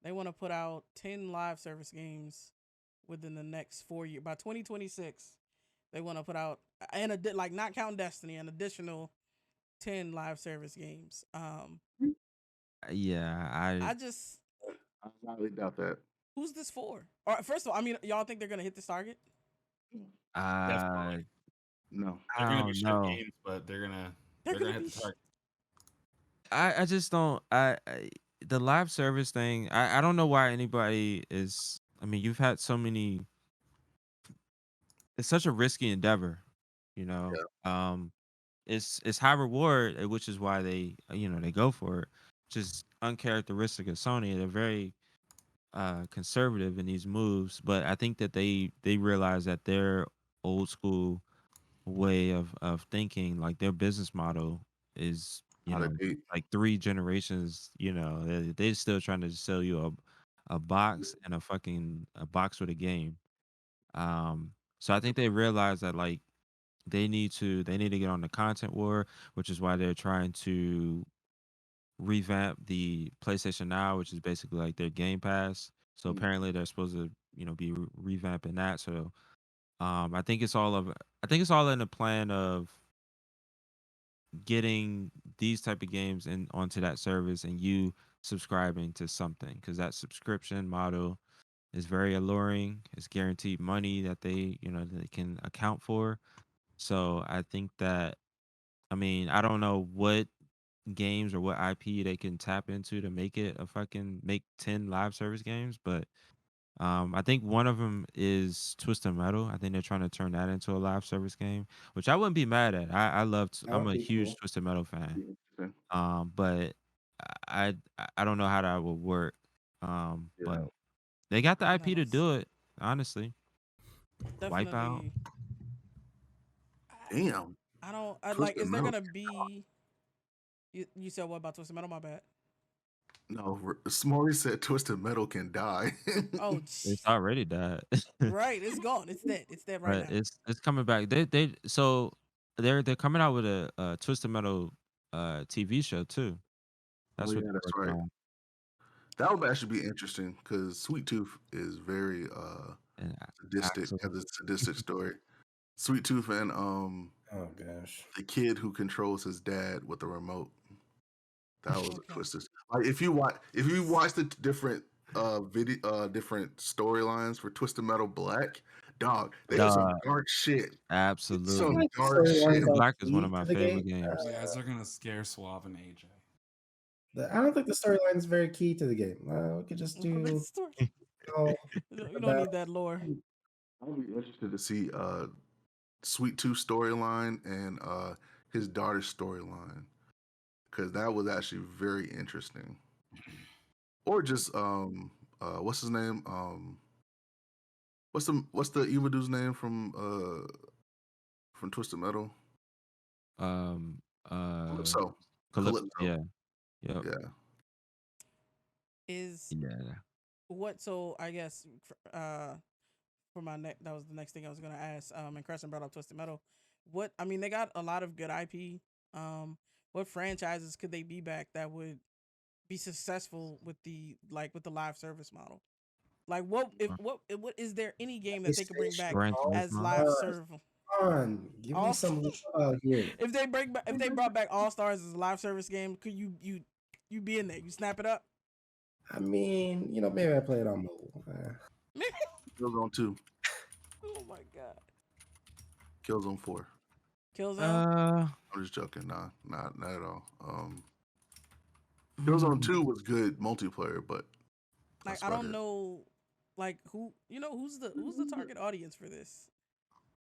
they want to put out 10 live service games within the next 4 years. By 2026, they want to put out, and like not counting Destiny, an additional 10 live service games. Yeah, I just, I highly doubt that. who's this for? Or first of all, I mean, y'all think they're gonna hit this target? I No. They're gonna be don't shit know. games, but they're gonna gonna hit be the target. I just don't. The live service thing. I don't know why anybody is. I mean, you've had so many. It's such a risky endeavor, you know. It's high reward, which is why they go for it. Just uncharacteristic of Sony. They're very conservative in these moves, but I think that they realize that their old school way of thinking, like their business model, is Out of date. like 3 generations. They're still trying to sell you a box and a box with a game. So I think they realize that like they need to get on the content war, which is why they're trying to revamp the PlayStation Now, which is basically like their Game Pass. So apparently they're supposed to be revamping that. So I think it's all in the plan of getting these type of games in onto that service and you subscribing to something, because that subscription model is very alluring. It's guaranteed money that they can account for. So I think that, I mean, I don't know what games or what IP they can tap into to make 10 live service games, but I think one of them is Twisted Metal. I think they're trying to turn that into a live service game, which I wouldn't be mad at. That I'm would a be huge cool. Twisted Metal fan. Okay. But I don't know how that would work. But they got the Yeah, IP to do it, honestly. Wipeout. definitely. Damn. I don't. I like. Twisted Is there Metal. gonna be? You said what about Twisted Metal? My bad. No, Smorty said Twisted Metal can die. Oh, It's already died. right. It's gone. It's dead. It's dead right But now. it's coming back. They're coming out with a Twisted Metal TV show too. That's Oh what yeah, they're that's working right. on. That would actually be interesting because Sweet Tooth is very And sadistic, has a sadistic story. Sweet Tooth and Oh gosh. the kid who controls his dad with the remote. That was Okay. a twisted. Like if you watch the different different storylines for Twisted Metal Black, dog, there's some dark shit. Absolutely. Some Like dark shit. storylines are Black is one key of my to the favorite game. games. Yeah, they're gonna scare Suave and AJ. I don't think the storyline is very key to the game. We could just do You don't need that lore. I'll be interested to see Sweet Tooth storyline and his daughter's storyline, because that was actually very interesting. Or just what's his name? What's the evil dude's name from Twisted Metal? Um Calypso. Calypso. Yeah. Yep. Yeah. Is Yeah. what? So I guess for my next, that was the next thing I was gonna ask. And Crescent brought up Twisted Metal. What, I mean, they got a lot of good IP. What franchises could they be back that would be successful with the live service model? Like what is there any game that they could bring back Gran as Turismo. live serve? Come on, give me some here. If they brought back All Stars as a live service game, could you be in there? You snap it up? I mean, maybe I play it on mobile. Killzone 2. Oh my god. Killzone 4. Killzone? I'm just joking. Nah, not at all. Killzone 2 was good multiplayer, but Like I don't know, like who's the target audience for this?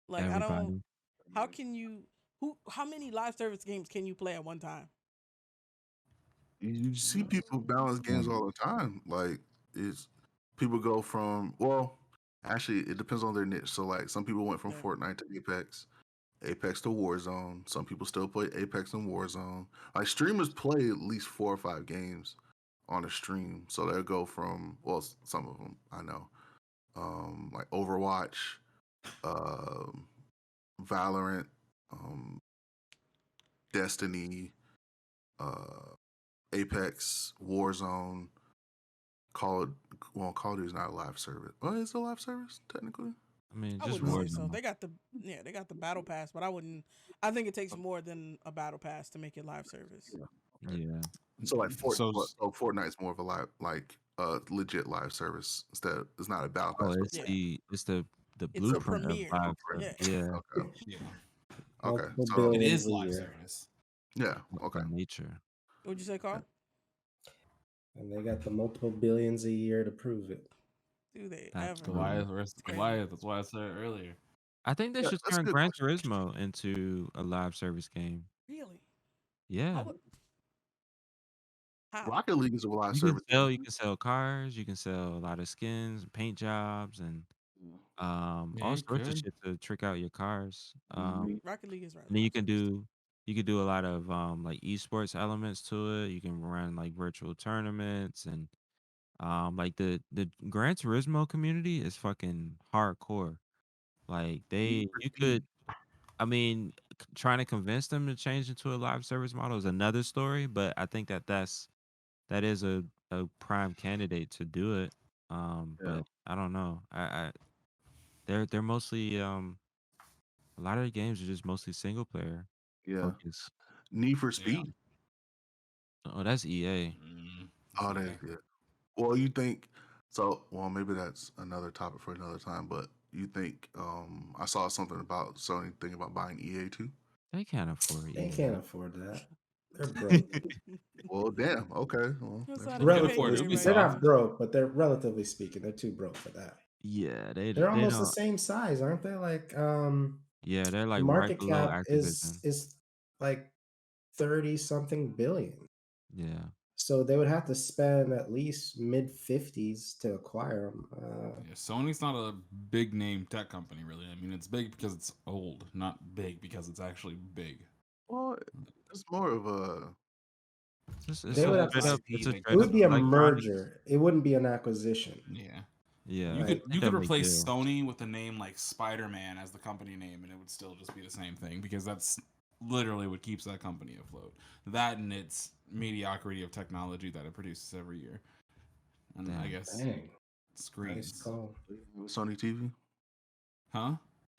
Like I don't. Everybody. How can you How many live service games can you play at one time? You see people balance games all the time. Like it's people go from actually it depends on their niche. So like some people went from Yeah. Fortnite to Apex to Warzone. Some people still play Apex and Warzone. Like streamers play at least 4 or 5 games on a stream. So they'll go from some of them I know. Like Overwatch, Valorant, Destiny, Apex, Warzone, Call of Duty is not a live service. Oh, it's a live service technically. I mean, I just wouldn't say so. Warzone. They got the battle pass, but I think it takes more than a battle pass to make it live service. Yeah. Okay. Yeah. So like Fortnite's more of a live, like legit live service. Instead, it's not a battle Oh, pass. it's the It's the blueprint of premiere. live. Yeah. Yeah. Okay. Yeah. Okay. Multiple So It billions is a live year. service. yeah. Okay. By nature. What'd you say, Carl? And they got the multiple billions a year to prove it. Do they That's ever? Goliath versus It's crazy. Goliath. That's why I said it earlier. I think they Yeah, should that's a turn good Gran question. Turismo into a live service game. Really? Yeah. How? Rocket League is a live You can service. sell cars, you can sell a lot of skins, paint jobs, and all you sorts of could. shit to trick out your cars. Rocket League is right. And then you can do a lot of like esports elements to it. You can run like virtual tournaments and like the Gran Turismo community is fucking hardcore. Like you could, I mean, trying to convince them to change into a live service model is another story, but I think that is a prime candidate to do it. But I don't know. They're mostly a lot of the games are just mostly single player focus. Need for Speed. Oh, that's EA. Oh, that is good. Well, you think so? Well, maybe that's another topic for another time. But you think I saw something about Sony thinking about buying EA too? They can't afford They EA. can't afford that. They're broke. Well, damn. Okay. Well, That's never not mind. a afford great Ubisoft. They're right not broke, but they're relatively speaking, they're too broke for that. Yeah, They're they almost the don't. same size, aren't they? Like Yeah, they're the like right market below cap Activision. is like 30 something billion. Yeah. So they would have to spend at least mid 50s to acquire them. Yeah, Sony's not a big name tech company, really. I mean, it's big because it's old, not big because it's actually big. Well, it's more of a. It's They would have to. it's a like, It would be a electronics. merger. It wouldn't be an acquisition. Yeah. Yeah, You Right. could they you could definitely replace do. Sony with a name like Spider-Man as the company name, and it would still just be the same thing because that's literally what keeps that company afloat. That and its mediocrity of technology that it produces every year, and I Damn. guess Dang. Nice screens. call. Sony TV? Huh?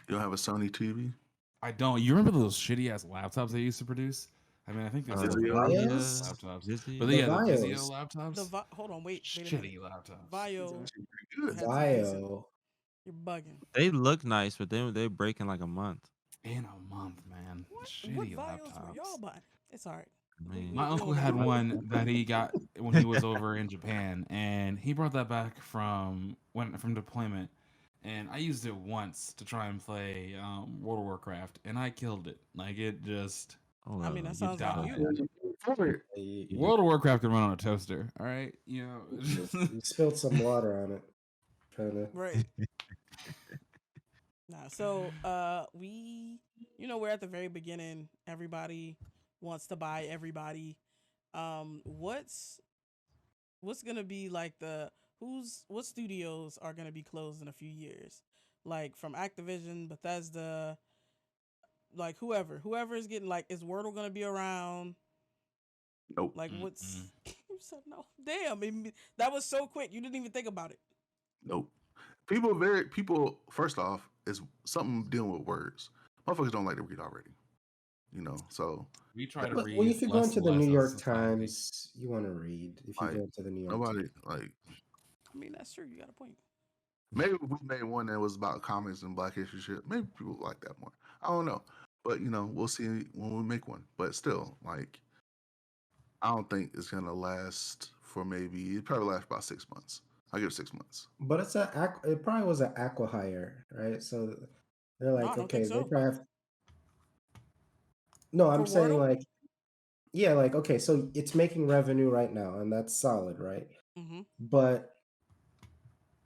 You don't have a Sony TV? I don't. You remember those shitty ass laptops they used to produce? I mean, I think they still Vizio? have Vios? laptops. Vizio? But The yeah, the Vios. Vizio laptops. Hold on, wait a minute. Shitty laptops. Vio It's actually pretty good. has some decent- Vio. You're bugging. They look nice, but they're breaking like a month. In a month, man. What Shitty Vios were laptops. y'all buying? It's all right. I mean, My uncle had one that he got when he was over in Japan, and he brought that back from deployment. And I used it once to try and play World of Warcraft, and I killed it. Like it just. oh, I mean, that you sounds like died. you. World of Warcraft can run on a toaster. All right, you know. You spilled some water on it. Kinda. Right. Nah, so we're at the very beginning. Everybody wants to buy everybody. What's gonna be like what studios are gonna be closed in a few years? Like from Activision, Bethesda, like whoever is getting, like, is Wordle gonna be around? Nope. Like what's you said no. Damn, that was so quick. You didn't even think about it. Nope. People. First off, is something dealing with words. Motherfuckers don't like to read already. You know, so We try to But read. when you go less into and the less New as York society. Times, you want to read. If you Like, go into the New York nobody Times. like. I mean, that's true. You got a point. Maybe if we made one that was about comics and Black history shit. Maybe people would like that more. I don't know, but we'll see when we make one. But still, like, I don't think it's gonna last for it probably lasts about 6 months. I'll give it 6 months. But it probably was an aqua hire, right? So they're No, like, I don't okay, think so. they probably have. No, For I'm saying Wordle? like, yeah, like okay, so it's making revenue right now, and that's solid, right? Mm-hmm. But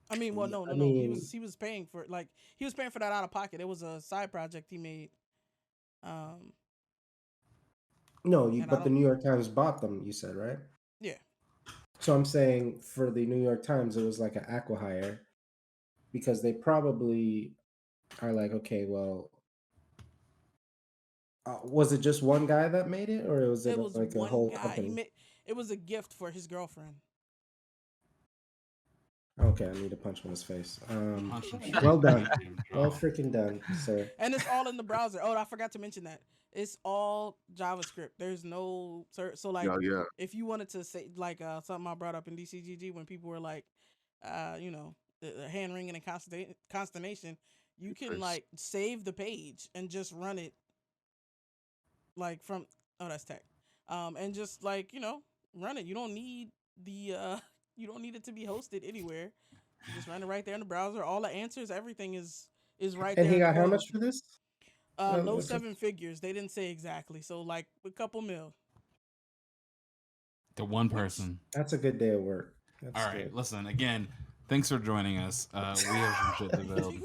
I mean, well, no. I He mean, was paying for he was paying for that out of pocket. It was a side project he made. no, And I but the don't. New York Times bought them. You said right? Yeah. So I'm saying for the New York Times, it was like an acqui-hire because they probably are like, okay, well, was it just one guy that made it, or was it It was like a one whole guy. He company? made. It was a gift for his girlfriend. Okay, I need to punch him in his face. Punch him Well straight done, in the well jaw. freaking done, sir. And it's all in the browser. Oh, I forgot to mention that. It's all JavaScript. There's no so like Yeah. if you wanted to say like something I brought up in DCGG when people were like the hand wringing and consternation, you can like save the page and just run it like from that's tech. And just like, run it. You don't need the you don't need it to be hosted anywhere. You just run it right there in the browser. All the answers, everything is right And there he in the got how code. much for this? Low seven figures. They didn't say exactly. So like a couple mil. To one person. That's a good day of work. That's All right, good. listen again. Thanks for joining us. We have some shit to build.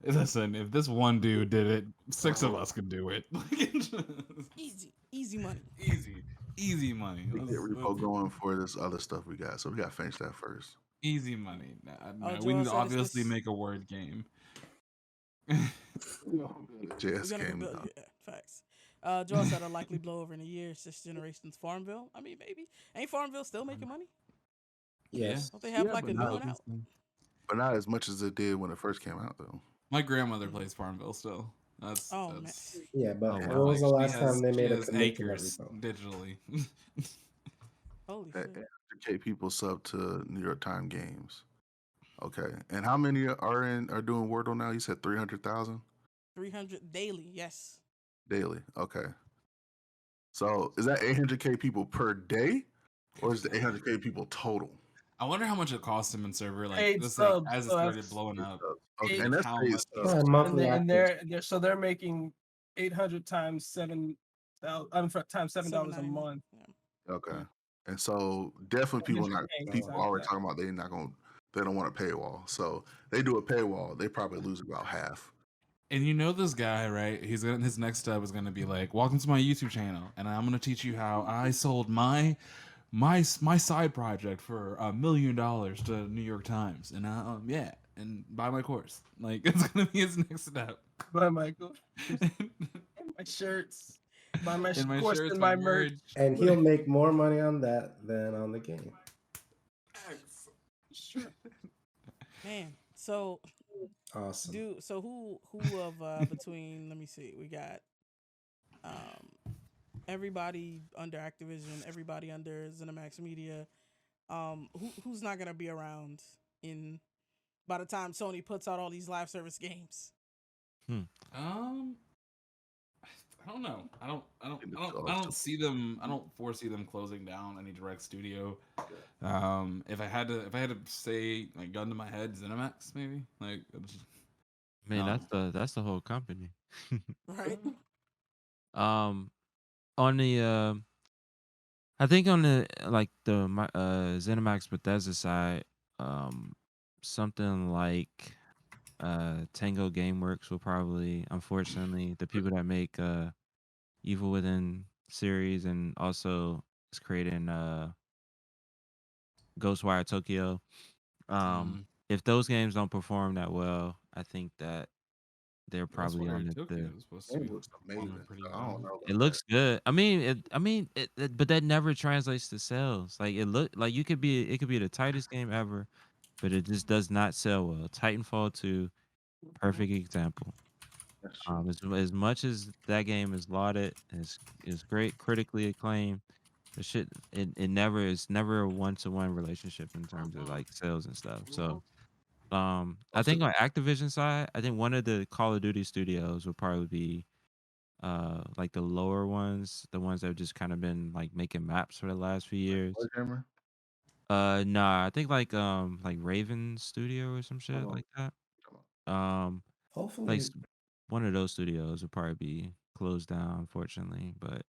Listen, if this one dude did it, 6 of us could do it. Easy money. Easy money. We get repo going for this other stuff we got, so we got to finish that first. Easy money. Oh, we need to Joel said, obviously make a word game. JS We're gonna game. build, facts. Joel said I'll likely blow over in a year. 6 generations Farmville. I mean, maybe. Ain't Farmville still making money? Yes. Don't they have like but a new one out? But not as much as it did when it first came out, though. My grandmother plays Farmville still. That's man. Yeah, but Oh, when wow. was the she last time they she made a has commit to acres Repo? digitally. Holy shit. 100K people sub to New York Times games. Okay, and how many are doing Wordle now? You said 300,000 300 daily. Yes. daily. Okay, so is that 800K people per day, or is it 800K people total? I wonder how much it cost him in server. Like Paid this subs, as it so started that's blowing up. Okay, Eight- and that's how paid much subs. Yeah, and, monthly they, and active. they're making 800 times $7 times $7 a $7.99. month. Yeah. Okay, and so definitely people Exactly. already talking about they don't want a paywall. So they do a paywall, they probably lose about half. And you know this guy, right? His next step is gonna be like, "Welcome to my YouTube channel, and I'm gonna teach you how I sold my side project for $1 million to New York Times, and and buy my course." Like it's gonna be his next step. Buy my my shirts, buy my And my course shirts, and my my merch. And he'll make more money on that than on the game. Sure. Man. So Awesome. so who of between, let me see, we got everybody under Activision, everybody under ZeniMax Media. Who's not gonna be around by the time Sony puts out all these live service games? I don't know. I don't see them. I don't foresee them closing down any direct studio. If I had to say, like, gun to my head, ZeniMax maybe. Like, I mean, that's the whole company. Right. On the I think on the like the ZeniMax Bethesda side, something like Tango Gameworks will probably, unfortunately, the people that make Evil Within series and also is creating Ghostwire Tokyo. If those games don't perform that well, I think that they're probably on Tokyo the is supposed to It be looks amazing. pretty I don't know. it looks good. I mean, but that never translates to sales. Like it it could be the tightest game ever, but it just does not sell well. Titanfall 2, perfect example. That's true. As much as that game is lauded, is great, critically acclaimed, the shit it never is never a one-to-one relationship in terms of like sales and stuff. So I think on Activision side, I think one of the Call of Duty studios would probably be like the lower ones, the ones that have just kind of been like making maps for the last few years. Sledgehammer? Nah, I think like Raven Studio or some shit Oh. like that. Hopefully, Like one of those studios would probably be closed down, unfortunately. But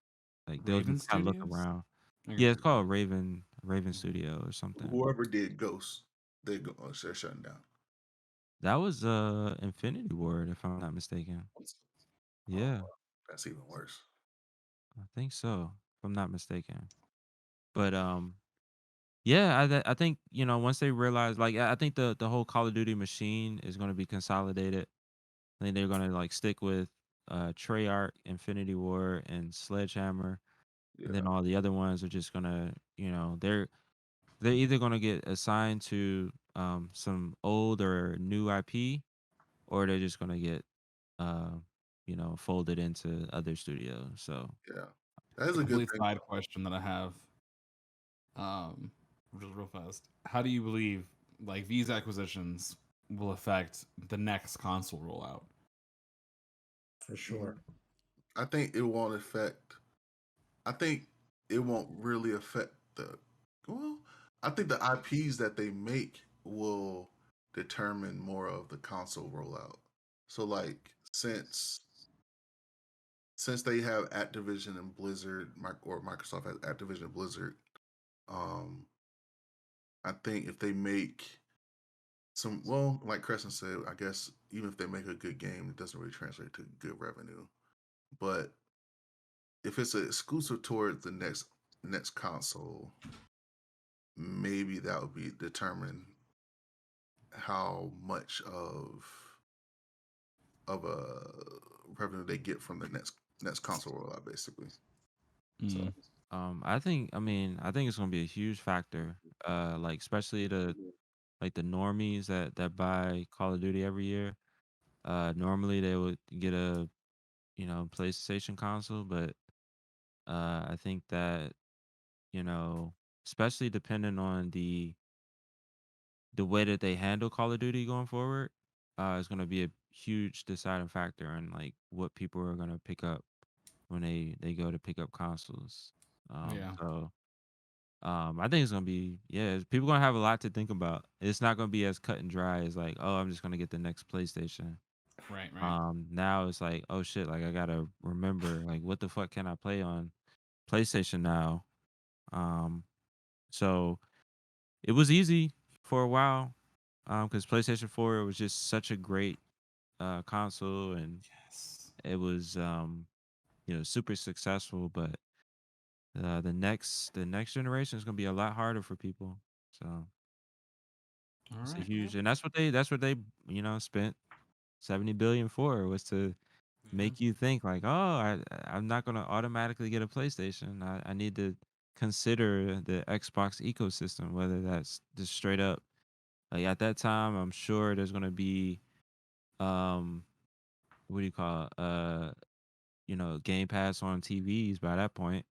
like they'll Raven just kind of look Studios? around. I Yeah, guess it's called Raven Studio or something. Whoever did Ghost, they're shutting down. That was Infinity Ward, if I'm not mistaken. Yeah, That's even worse. I think so, if I'm not mistaken. But yeah, I think once they realize, like I think the whole Call of Duty machine is going to be consolidated. I think they're going to like stick with Treyarch, Infinity Ward, and Sledgehammer, and then Yeah, all the other ones are just gonna they're either gonna get assigned to some old or new IP, or they're just gonna get uh folded into other studios. So yeah, that is a a good complete thing. side question that I have. Just real fast. How do you believe like these acquisitions will affect the next console rollout? For sure. I think it won't affect. I think it won't really affect the. Well, I think the IPs that they make will determine more of the console rollout. So, like, since they have Activision and Blizzard, or Microsoft has Activision and Blizzard, um, I think if they make some, well, like Crescent said, I guess even if they make a good game, it doesn't really translate to good revenue. But if it's an exclusive towards the next console, maybe that would be determine how much of a revenue they get from the next console rollout, basically. So I think it's gonna be a huge factor. Like especially the normies that buy Call of Duty every year. Normally they would get a PlayStation console, but I think that you know, especially depending on the way that they handle Call of Duty going forward, is going to be a huge deciding factor in like what people are going to pick up when they go to pick up consoles. Yeah. So I think it's going to be people going to have a lot to think about. It's not going to be as cut and dry as like, oh, I'm just going to get the next PlayStation. Right, right. Now it's like, oh shit, like I got to remember like what the fuck can I play on PlayStation now? Um so it was easy for a while, because PlayStation 4 was just such a great console, and Yes. it was super successful. But the next generation is gonna be a lot harder for people. So All it's a right. huge, and that's what they spent 70 billion for, was to make you think like, oh, I'm not gonna automatically get a PlayStation. I need to consider the Xbox ecosystem, whether that's just straight up. Like at that time, I'm sure there's gonna be um what do you call it? Game Pass on TVs by that point.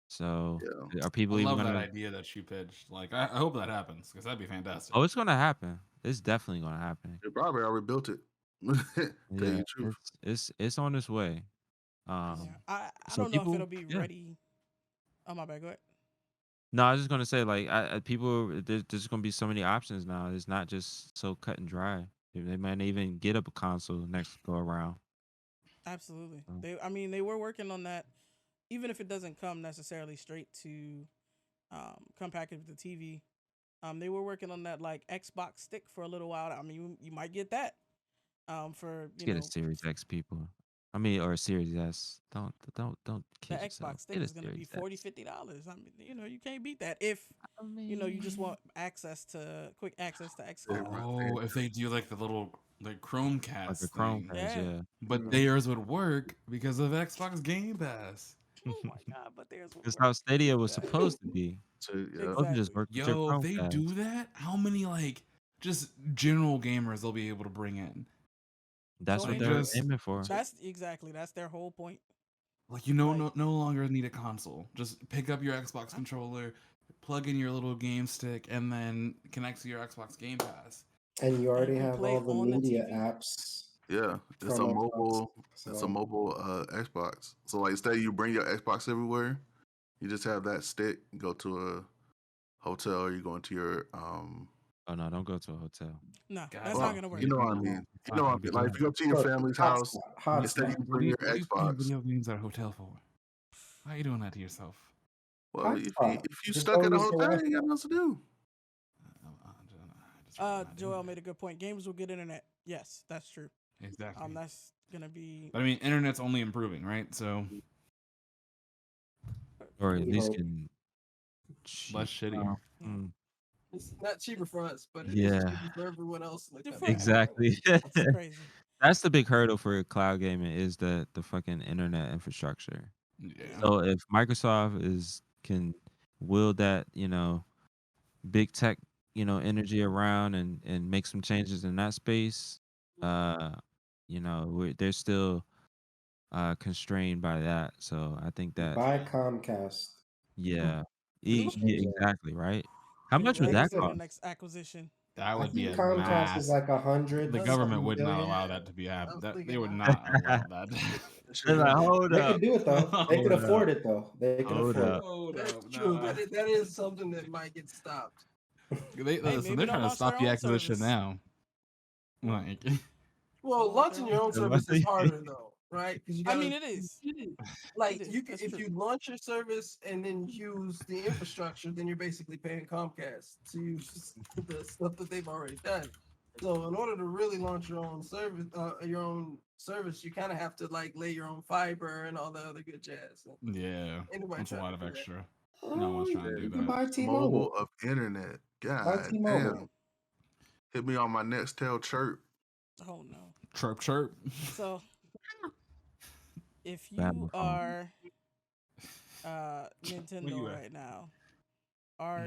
So yeah, are I people even love that gonna? idea that you pitched. Like, I hope that happens because that'd be fantastic. Oh, it's gonna happen. It's definitely gonna happen. they probably already built it. Tell you Yeah, the truth. it's on its way. Yeah, Um, I so don't know if people, it'll be yeah. ready. Oh my bad. Go ahead. No, I was just gonna say like, people, there's gonna be so many options now. It's not just so cut and dry. They might not even get up a console next go around. Absolutely. So, They were working on that. Even if it doesn't come necessarily straight to come packaged with the TV, they were working on that like Xbox stick for a little while. I mean, you might get that for let's get a Series X, people. I mean, or a Series S. Don't the kid yourself. Xbox stick Get a is going to be Series S. $40-$50. I mean, you can't beat that if I you just mean, want quick access to They Xcloud. run- Oh, if they do like the little like like a Chromecast thing, Chromecast, Yeah. yeah. but theirs would work because of Xbox Game Pass. Oh my god, but there's one That's word. how Stadia was supposed to be. yeah. Supposed to just Exactly. work with your Yo, if they do Chromecast. that, how many like just general gamers they'll be able to bring in? That's So what Like Angel, they're just aiming for. that's their whole point. like Like no longer need a console. Just pick up your Xbox controller, plug in your little game stick, and then connect to your Xbox Game Pass. And you and already you can have play all the on the media TV. apps Yeah, it's from a Xbox. mobile. It's a So mobile Xbox. So like, instead you bring your Xbox everywhere, you just have that stick. Go to a hotel, or you go into your Oh no, don't go to a hotel. No, God, that's Well, not gonna work. you know what I mean. You know what I mean. Like if you go to your family's house, instead you Hotspot. What bring do your you playing Xbox. video games at a hotel for? Why are you doing that to yourself? Well, if Hotspot. you Just stuck go at a use the hotel, Wi-Fi. you got nothing else to do. Joel made a good point. Gamers will get internet. Yes, that's true. Exactly. That's gonna be. But I mean, internet's only improving, right? So Or at You least know, can less shitty. Mm, It's not cheaper for us, but it is Yeah. cheaper for everyone else. Like that. exactly. That's crazy. That's the big hurdle for cloud gaming is the fucking internet infrastructure. Yeah. So if Microsoft can wield that, big tech, energy around and make some changes in that space, they're still constrained by that. So I think that buy Comcast. yeah, Change that. exactly right. How much would Right that for the cost? next acquisition. That I would be think a Comcast is mass. like 100. The government would not allow that to be happened. They would not allow that. They're like, hold They up, could do it though. They could Hold afford it though. They could hold afford up. Hold That's up, true. nah. That is something that might get stopped. Listen, maybe they're they'll trying to launch stop their the own acquisition service. now. Like, Well, launching your own service is harder though, right? Because you I got. mean, it is. Like It is. you can, That's if true. you launch your service and then use the infrastructure, then you're basically paying Comcast to use the stuff that they've already done. So in order to really launch your own service, you kind of have to like lay your own fiber and all the other good jazz. yeah, Anybody that's a trying lot to of do that? extra. No one's trying to You do can that. buy Mobile T-Mobile. of internet. Buy God T-Mobile. damn. Hit me on my Nextel chirp. Oh no. Chirp, chirp. So if Bad you phone. are Where you Nintendo at? right now, are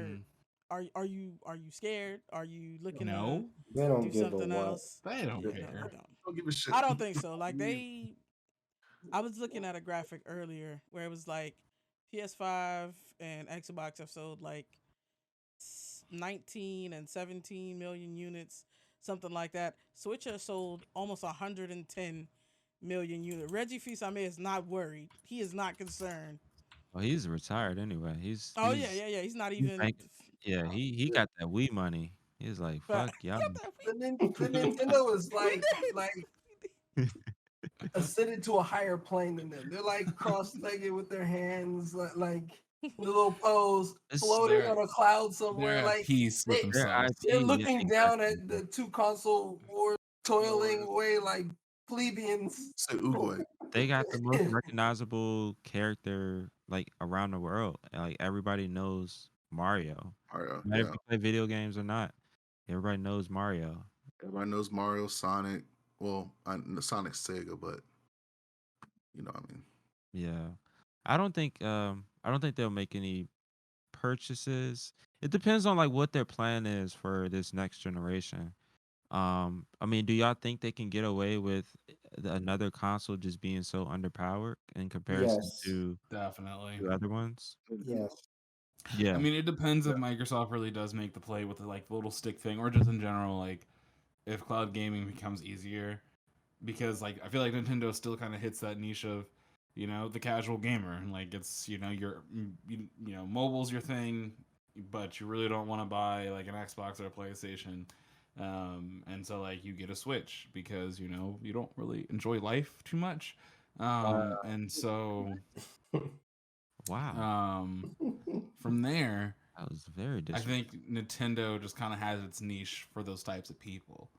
you scared? Are you looking No, They to don't do give a something what. else? they don't Yeah, no, care. they don't. Don't give a shit. I don't think so. Like I was looking at a graphic earlier where it was like PS5 and Xbox have sold like 19 and 17 million units, something like that. Switch has sold almost 110 million units. Reggie Fils-Aimé is not worried. He is not concerned. Well, he's retired anyway. He's He's not even. banking. Yeah, he got that Wii money. He's like, But fuck y'all. The Nintendo is like ascended to a higher plane than them. They're like cross-legged with their hands, like the little pose, floating on a cloud somewhere. They're at Like peace with they, themselves. they're Yeah, looking down exactly. at the two console wars, toiling away like plebeians. Say Uruguay. They got the most recognizable character like around the world. Like everybody knows Mario. Mario, No matter yeah. if you play video games or not, everybody knows Mario. Everybody knows Mario, Sonic. Well, Sonic's Sega, but you know what I mean. Yeah. I don't think they'll make any purchases. It depends on like what their plan is for this next generation. I mean, do y'all think they can get away with another console just being so underpowered in comparison Yes. to Definitely. the other ones? Yes. Yeah. I mean, it depends if Microsoft really does make the play with the like little stick thing, or just in general, like if cloud gaming becomes easier, because like I feel like Nintendo still kind of hits that niche of, the casual gamer. Like it's mobile's your thing, but you really don't want to buy like an Xbox or a PlayStation. And so like you get a Switch because you don't really enjoy life too much, and so Wow. from there, That was very I disrespectful. think Nintendo just kind of has its niche for those types of people,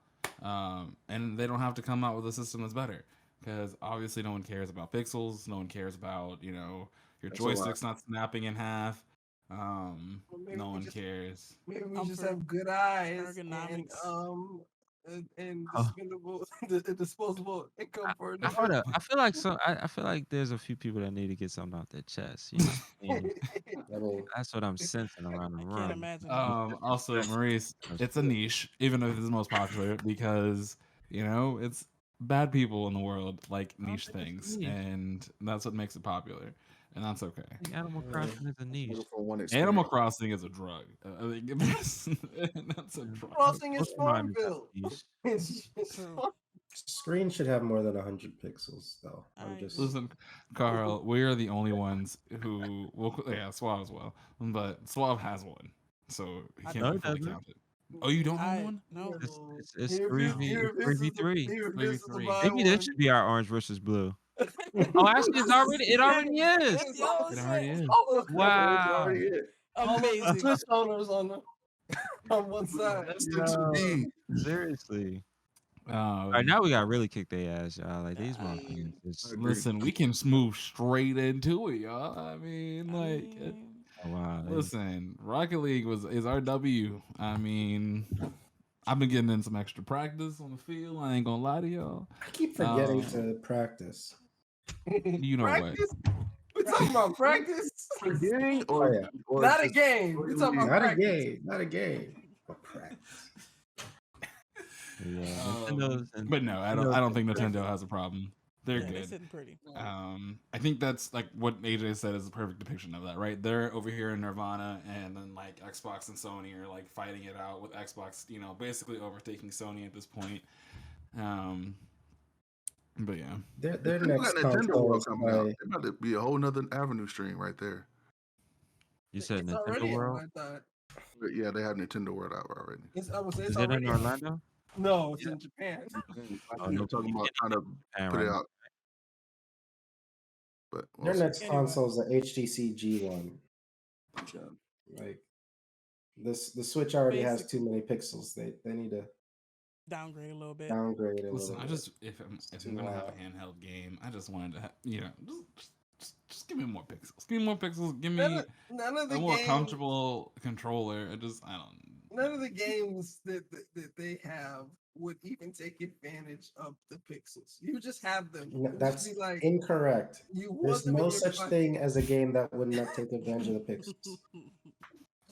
and they don't have to come out with a system that's better because obviously no one cares about pixels, no one cares about your That's a joystick's not snapping in half. maybe No we one just- cares. Maybe we just Comfort, have good eyes ergonomics. and Oh. disposable income for Hold up. I feel like there's a few people that need to get something off their chest. I mean, I mean, that's what I'm sensing around the I room. can't imagine. Also, Maurice, it's a niche, even if it's the most popular, because it's bad people in the world like I don't niche think it's a things, niche. and that's what makes it popular, and that's okay. Animal Crossing is a niche. Looking for one Animal experience. Crossing is a drug. I think that's a drug. Crossing is Pokemon is Farmville. a niche. It's True. screen should have more than 100 pixels, though. I'm I just. agree. Listen, Carl, we are the only ones who Suave as well, but Suave has one, so he I can't know be he fully doesn't. counted. Oh, you don't I own one? no. It's He refuses- he 3v3. He refuses to 3v3. buy Maybe this one. should be our orange versus blue. Oh, actually, it already is. It's Yo, all- It already is. all of- Wow. Already it. all of the Amazing. Switch owners on one side. That's to be. Seriously. All right, now we got really kick their ass, y'all. Like these motherfuckers. Just, Listen, we can move straight into it, y'all. I mean, oh, wow. listen, Rocket League is our W. I mean, I've been getting in some extra practice on the field. I ain't gonna lie to y'all. I keep forgetting to practice. You know Practice? We're talking about practice. A game Oh, or, yeah. or Not a just- game. We're talking about Not a practice. game. Not a game. But practice. Yeah, Nintendo's and But no, I don't think Nintendo has a problem. They're Yeah, they good. sitting pretty. I think that's like what AJ said is a perfect depiction of that, right? They're over here in Nirvana, and then like Xbox and Sony are like fighting it out with Xbox, basically overtaking Sony at this point. But yeah, Their Look next at Nintendo World console coming out. is It about to be a whole nother avenue stream right there. you said It's already Nintendo out, World? I thought. But yeah, they have Nintendo World out already. I would say it's Is it in already out. Orlando? No, it's in Japan. I'm talking about trying to put it out. But we'll their see. next Anyway. console is the HTC G1. Like the Switch already has too many pixels. They need to Downgrade a little bit. downgrade it a listen, little I bit. just if I'm gonna have a handheld game, I just wanted to just give me more pixels. Give me more pixels. Give me None of the a more games, comfortable controller. I don't. none of the games that they have would even take advantage of the pixels. You just have them. No, It would that's just be like incorrect. you want There's them in no your such pocket. thing as a game that would not take advantage of the pixels.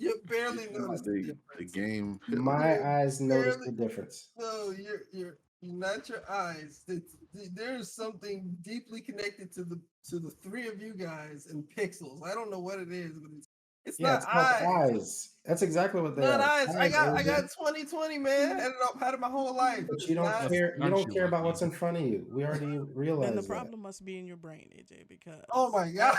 You barely notice the The difference. game. My eyes notice barely- the difference. No, you're not your eyes. There's something deeply connected to the three of you guys and pixels. I don't know what it is, but it's Yeah, not it's called eyes. eyes. That's exactly what they Not are. eyes. I got AJ. 20/20, man. Had it my whole life. But you don't Not- care. You Aren't don't you care about lucky? what's in front of you. We already Then realized the that. problem must be in your brain, AJ, because Oh my god.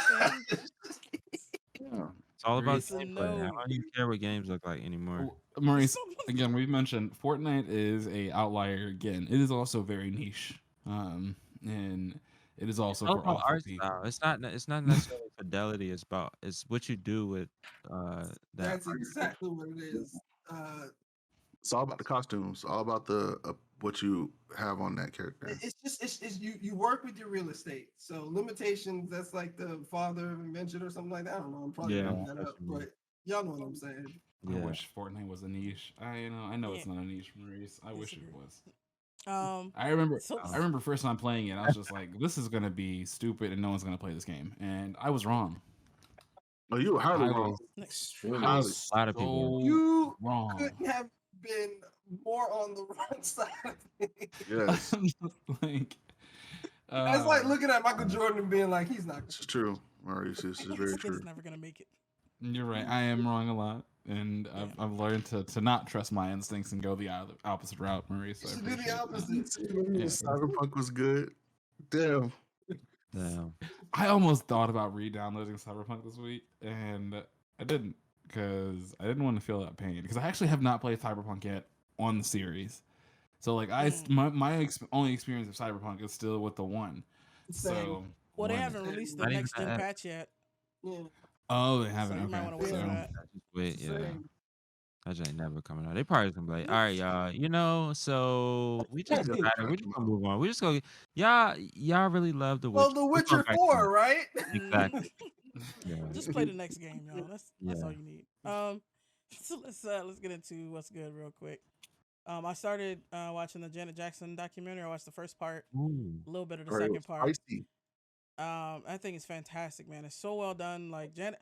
Yeah. It's all about Listen, gameplay. I no. don't even care what games look like anymore. Maurice, again, we've mentioned Fortnite is a outlier. Again, it is also very niche, and it is also It's all for about awful art people. style. It's not necessarily fidelity. It's what you do with that. That's exactly what it is. It's all about the costumes. All about the what you have on that character. It's you work with your real estate. So limitations, that's like the father of invention or something like that. I don't know. I'm probably Yeah, making that that's up, what you mean. but y'all know what I'm saying. I Yeah. wish Fortnite was a niche. I know it's Yeah. not a niche, Maurice. I wish it Disagree. was. I I remember first time playing it, I was just like, this is gonna be stupid and no one's gonna play this game. And I was wrong. Oh, you were highly I wrong. was, Extremely. I was A lot of people. so You wrong. couldn't have been more on the wrong side of things. Yes, like, That's like looking at Michael Jordan and being like, he's not. this is true, Maurice. This is very this kid's true. never gonna make it. You're right. I am wrong a lot, and I've learned to not trust my instincts and go the opposite route, Maurice. You I should do appreciate the that. opposite. Cyberpunk was good. Damn. Damn. I almost thought about re-downloading Cyberpunk this week, and I didn't because I didn't want to feel that pain. Because I actually have not played Cyberpunk yet on the series, so like my only experience of Cyberpunk is still with the one. So Well, they one- haven't released the Not even next gen that. patch yet. Yeah. Oh, they So haven't. you might Okay, want to wait so for that. Just wait, yeah. Same. That ain't never coming out. They probably gonna be like, all right, y'all. So we just decided we're just gonna move on. We just gonna y'all really love the Witcher. Well, The We're going Witcher back to 4, it. right? Exactly. Yeah. Just play the next game, y'all. That's all Yeah. you need. So let's get into what's good real quick. I started watching the Janet Jackson documentary. I watched the first part, Ooh. a little bit of the Right, it second was part. spicy. I think it's fantastic, man. It's so well done. Like Janet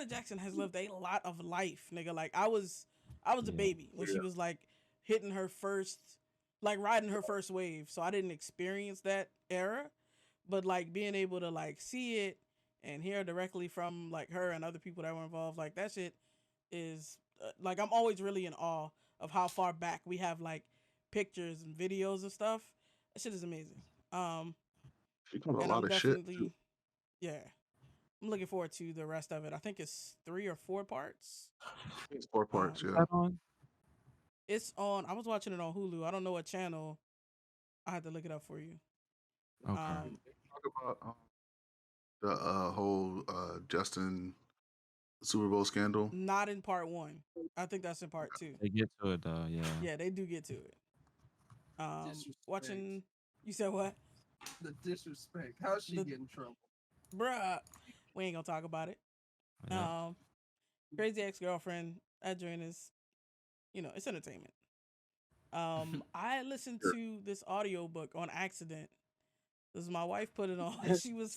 Jackson has lived a lot of life, nigga. Like I was a Yeah. baby when she was like hitting her first, like riding her first wave. So I didn't experience that era, but like being able to like see it and hear directly from like her and other people that were involved, like that shit is like I'm always really in awe of how far back we have like pictures and videos and stuff. That shit is amazing. She covered a And lot I'm of shit. definitely, Too. yeah, I'm looking forward to the rest of it. I think it's 3 or 4 parts. It's 4 parts. Yeah. That on? It's on. I was watching it on Hulu. I don't know what channel. I had to look it up for you. Okay. Talk about the whole Justin Super Bowl scandal. Not in part 1. I think that's in part 2. They get to it though, yeah. Yeah, they do get to it. Disrespect. Watching. You said what? The disrespect. How's she get in trouble? Bruh, we ain't gonna talk about it. Yeah. Crazy Ex-Girlfriend. That joint is, it's entertainment. I listened to this audiobook on accident. This is my wife put it on. She was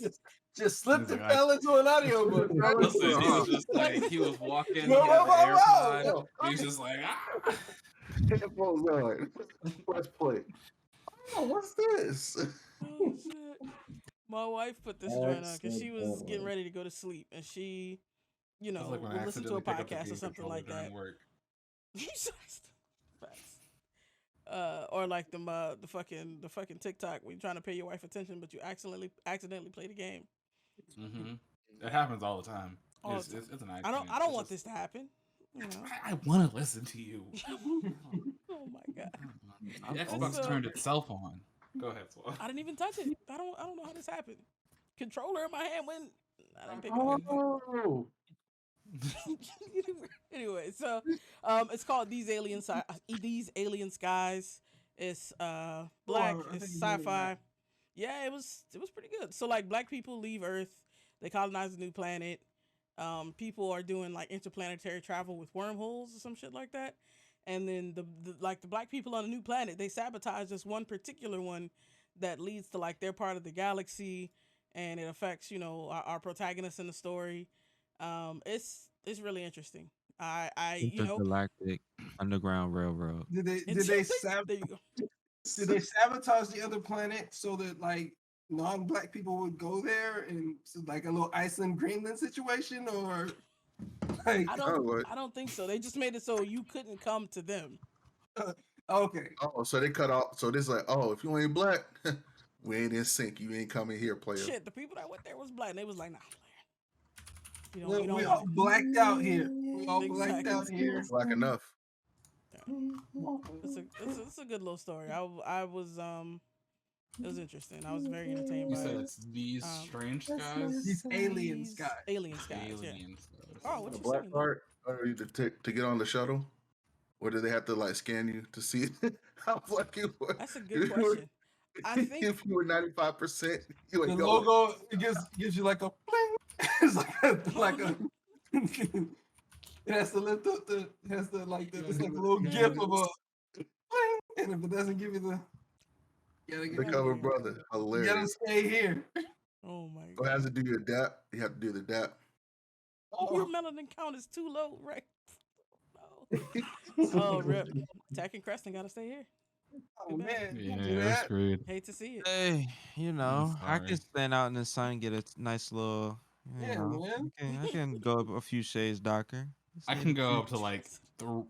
just slipped and fell into an audiobook. Right? Listen, he was just like, he was walking, he had the AirPod, he was just like, ah. Headphones on. Press play. Oh, what's this? Oh shit! My wife put this joint on because she was getting ready to go to sleep, and she, That's like when I would listen to a accidentally pick up the podcast or game something controller like during that. work. Facts. Or like the fucking TikTok when you're trying to pay your wife attention, but you accidentally play the game. Mm-hmm. It happens all the time. All It's the time. an accident. I don't want this to happen. I want to listen to you. Oh my god! The Xbox turned itself on. Go ahead, Swab. I didn't even touch it. I don't know how this happened. Controller in my hand when I didn't pick it up. Anyway, so it's called These Alien Skies. It's black. It's sci-fi. Yeah, it was pretty good. So like black people leave Earth, they colonize a new planet. People are doing like interplanetary travel with wormholes or some shit like that. And then the black people on a new planet, they sabotage this one particular one that leads to like their part of the galaxy, and it affects our protagonist in the story. It's really interesting. Intergalactic Underground Railroad. Did they sabotage the other planet so that like non-black people would go there, and so, like a little Iceland Greenland situation, or like I don't think so. They just made it so you couldn't come to them. Okay. Oh, so they cut off. So this like, oh, if you ain't black, we ain't in sync. You ain't coming here, player. Shit, the people that went there was black, and they was like, nah, player. We all blacked out here. We all blacked out here. Black enough. It's a good little story. I was it was interesting. I was very entertained by it. You said it's These Strange Skies? These Alien Skies. Alien Skies. Alien Skies. Oh, what The you black saying? part to get on the shuttle, or do they have to like scan you to see how black you were? That's a good question. I think if you were 95%, you would the go. logo it gives you like a bling. It's like a it has to lift up it's like a little gif of a bling, and if it doesn't give you The cover brother, you hilarious. gotta stay here. Oh my So it god. has to do your dap. You have to do the dap. Your melanin count is too low, right? No. Oh, rip. Tack and Creston gotta stay here. Oh man, Yeah, do that's that. screwed. Hate to see it. Hey, I sorry. can stand out in the sun, get a nice little. Yeah, man. I can go up a few shades darker. I can go up to like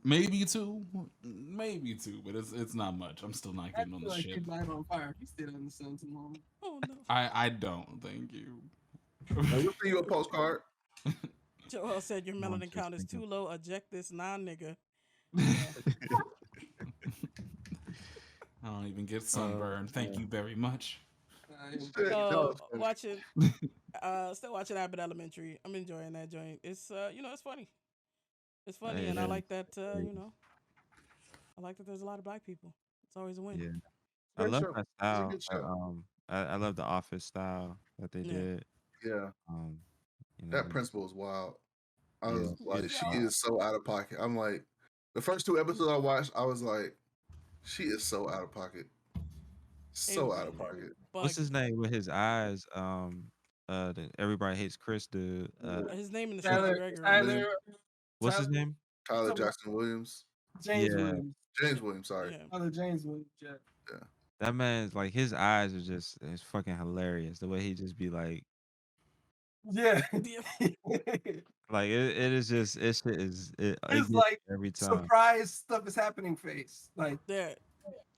maybe two, but it's not much. I'm still not I getting on feel the like ship. you'd light on fire if you stayed in the sun too long. Oh no. I don't. Thank you. Now, we'll send you a postcard. Joel said your No, I'm melanin just count is thinking. too low. Eject this non-nigga. I don't even get sunburned. Thank you very much. Shit, no, Watching still watching Abbott Elementary. I'm enjoying that joint. It's it's funny. It's funny, Hey, and I yeah. like that I like that there's a lot of black people. It's always a win. Yeah. I Good love show. that It's a style. good show. I love the office style that they Yeah. did. Yeah, You know, that principal is wild. I Yeah. was like, It's she wild. is so out of pocket. I'm like, the first 2 episodes I watched, I was like, she is so out of pocket. So out of pocket. what's his name with his eyes? The Everybody Hates Chris dude. His name in the show is Tyler, Gregory. Tyler, What's his name? Tyler Somebody- Jackson Williams. James Yeah. Williams. James Williams, sorry. Yeah. Tyler James Williams. Yeah. That man's like his eyes are just it's fucking hilarious. The way he just be like Yeah. it is just it shit is it It's gets like every time. surprise stuff is happening face. Like Yeah.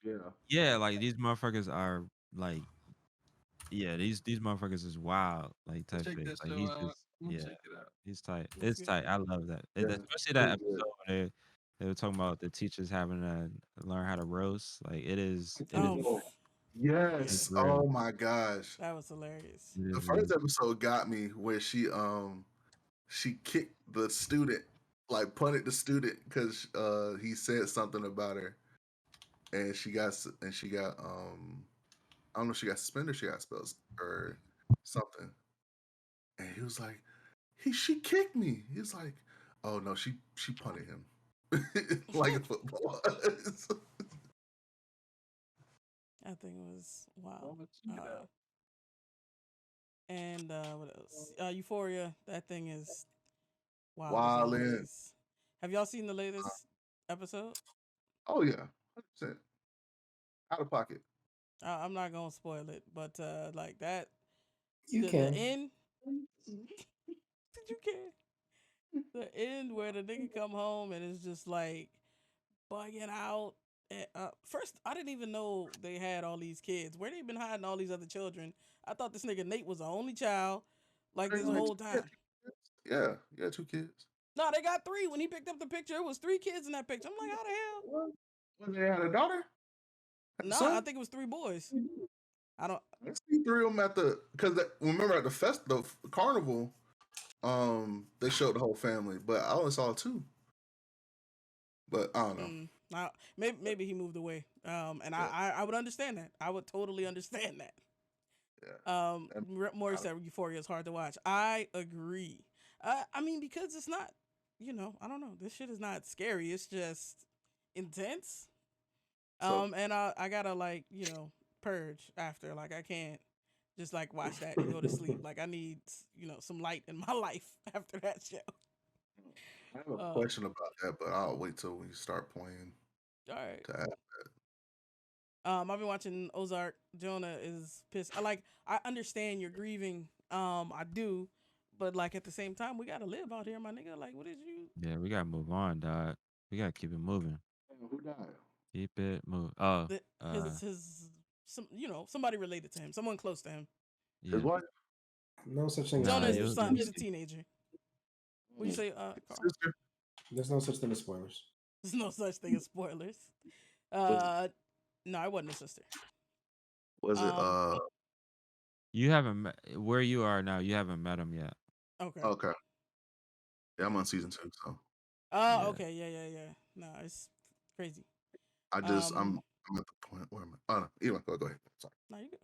Yeah. Yeah, like these motherfuckers are like these motherfuckers is wild, like type check shit. that Like show he's out. just I'm gonna yeah, check it out. he's tight. That's It's good. tight. I love that. Yeah, Especially that pretty good. episode where They were talking about the teachers having to learn how to roast. Like it is. Oh, Yes. real. Oh my gosh. that was hilarious. It The is real. first episode got me where she kicked the student, like punted the student because he said something about her, and she got I don't know if she got suspended, or she got expelled or something, and he was like, she kicked me. He's like, oh no, she punted him like a football. That thing was Oh, wild. but check it out. And what else? Euphoria. That thing is wild as Wildin'. always. Have y'all seen the latest episode? Oh yeah, 100%. Out of pocket. I'm not gonna spoil it, but like that, You the can. end. Did you care? The end where the nigga come home and it's just like bugging out. First, I didn't even know they had all these kids. Where they been hiding all these other children? I thought this nigga Nate was the only child, like this whole time. Yeah, 2 kids. No, they got 3. When he picked up the picture, it was 3 kids in that picture. I'm like, how the hell? What, they had a daughter? No, I think it was 3 boys. I don't. I see 3 of them at the, because remember at the carnival, they showed the whole family, but I only saw 2. But I don't know. Now, maybe he moved away. And I would understand that. I would totally understand that. Yeah. Maury said Euphoria is hard to watch. I agree. I mean, because it's not, I don't know. This shit is not scary. It's just intense. And I gotta purge after. Like I can't just like watch that and go to sleep. Like I need some light in my life after that show. I have a question about that, but I'll wait till we start playing. All right. To add I've been watching Ozark. Jonah is pissed. I understand you're grieving. I do, but like at the same time, we gotta live out here, my nigga. Like, what did you? Yeah, we gotta move on, dog. We gotta keep it moving. Who died? Keep it moving. Oh, Somebody related to him, someone close to him. yeah. His wife? No such thing. Jonah as is his spoilers. son. He's a teenager. What you say, Carl? Sister? There's no such thing as spoilers. There's no such thing as spoilers. No, I wasn't a sister. Was it You haven't met where you are now. You haven't met him yet. Okay. okay. Yeah, I'm on season 2, so Oh, Yeah. okay. Yeah. No, it's crazy. I'm at the point where oh no, anyway, go ahead. Sorry. No, you good.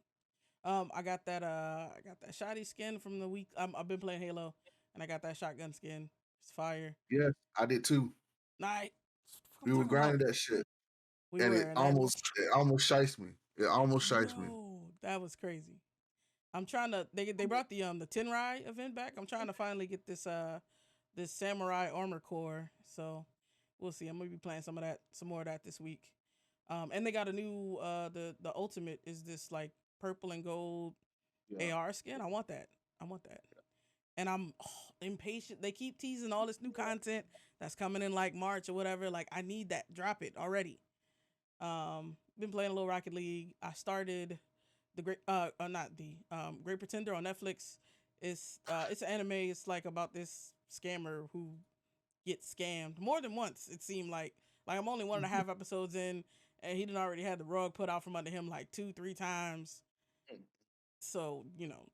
I got that shoddy skin from the week. I've been playing Halo, and I got that shotgun skin. It's fire. Yeah, I did too. Nice. We were grinding that shit. And it and almost shiced me. It almost shiced me. No, that was crazy. I'm trying to. They brought the Tenrai event back. I'm trying to finally get this samurai armor core. So we'll see. I'm gonna be playing some more of that this week. And they got a new the ultimate is this like purple and gold AR skin. I want that. And I'm impatient. They keep teasing all this new content that's coming in like March or whatever. Like I need that. Drop it already. Been playing a little Rocket League. I started the Great Pretender on Netflix. It's an anime. It's like about this scammer who gets scammed more than once. It seemed like I'm only 1.5 episodes in, and he done already had the rug put out from under him like 2-3 times. So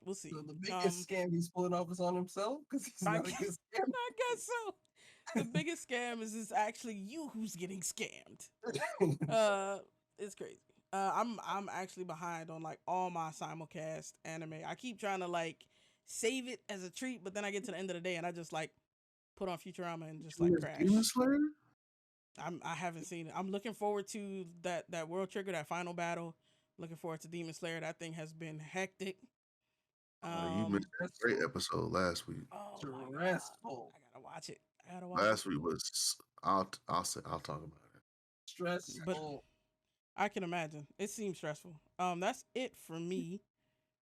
we'll see. So the biggest scam he's pulling off is on himself because he's not a good scammer. I guess so. The biggest scam is actually you who's getting scammed. It's crazy. I'm actually behind on like all my simulcast anime. I keep trying to like save it as a treat, but then I get to the end of the day and I just like put on Futurama and just like crash. Demon Slayer? I haven't seen it. I'm looking forward to that World Trigger, that final battle. Looking forward to Demon Slayer. That thing has been hectic. You missed a great episode last week. Oh, stressful. I gotta watch it. Last week was I'll talk about it. Stressful. But I can imagine. It seems stressful. That's it for me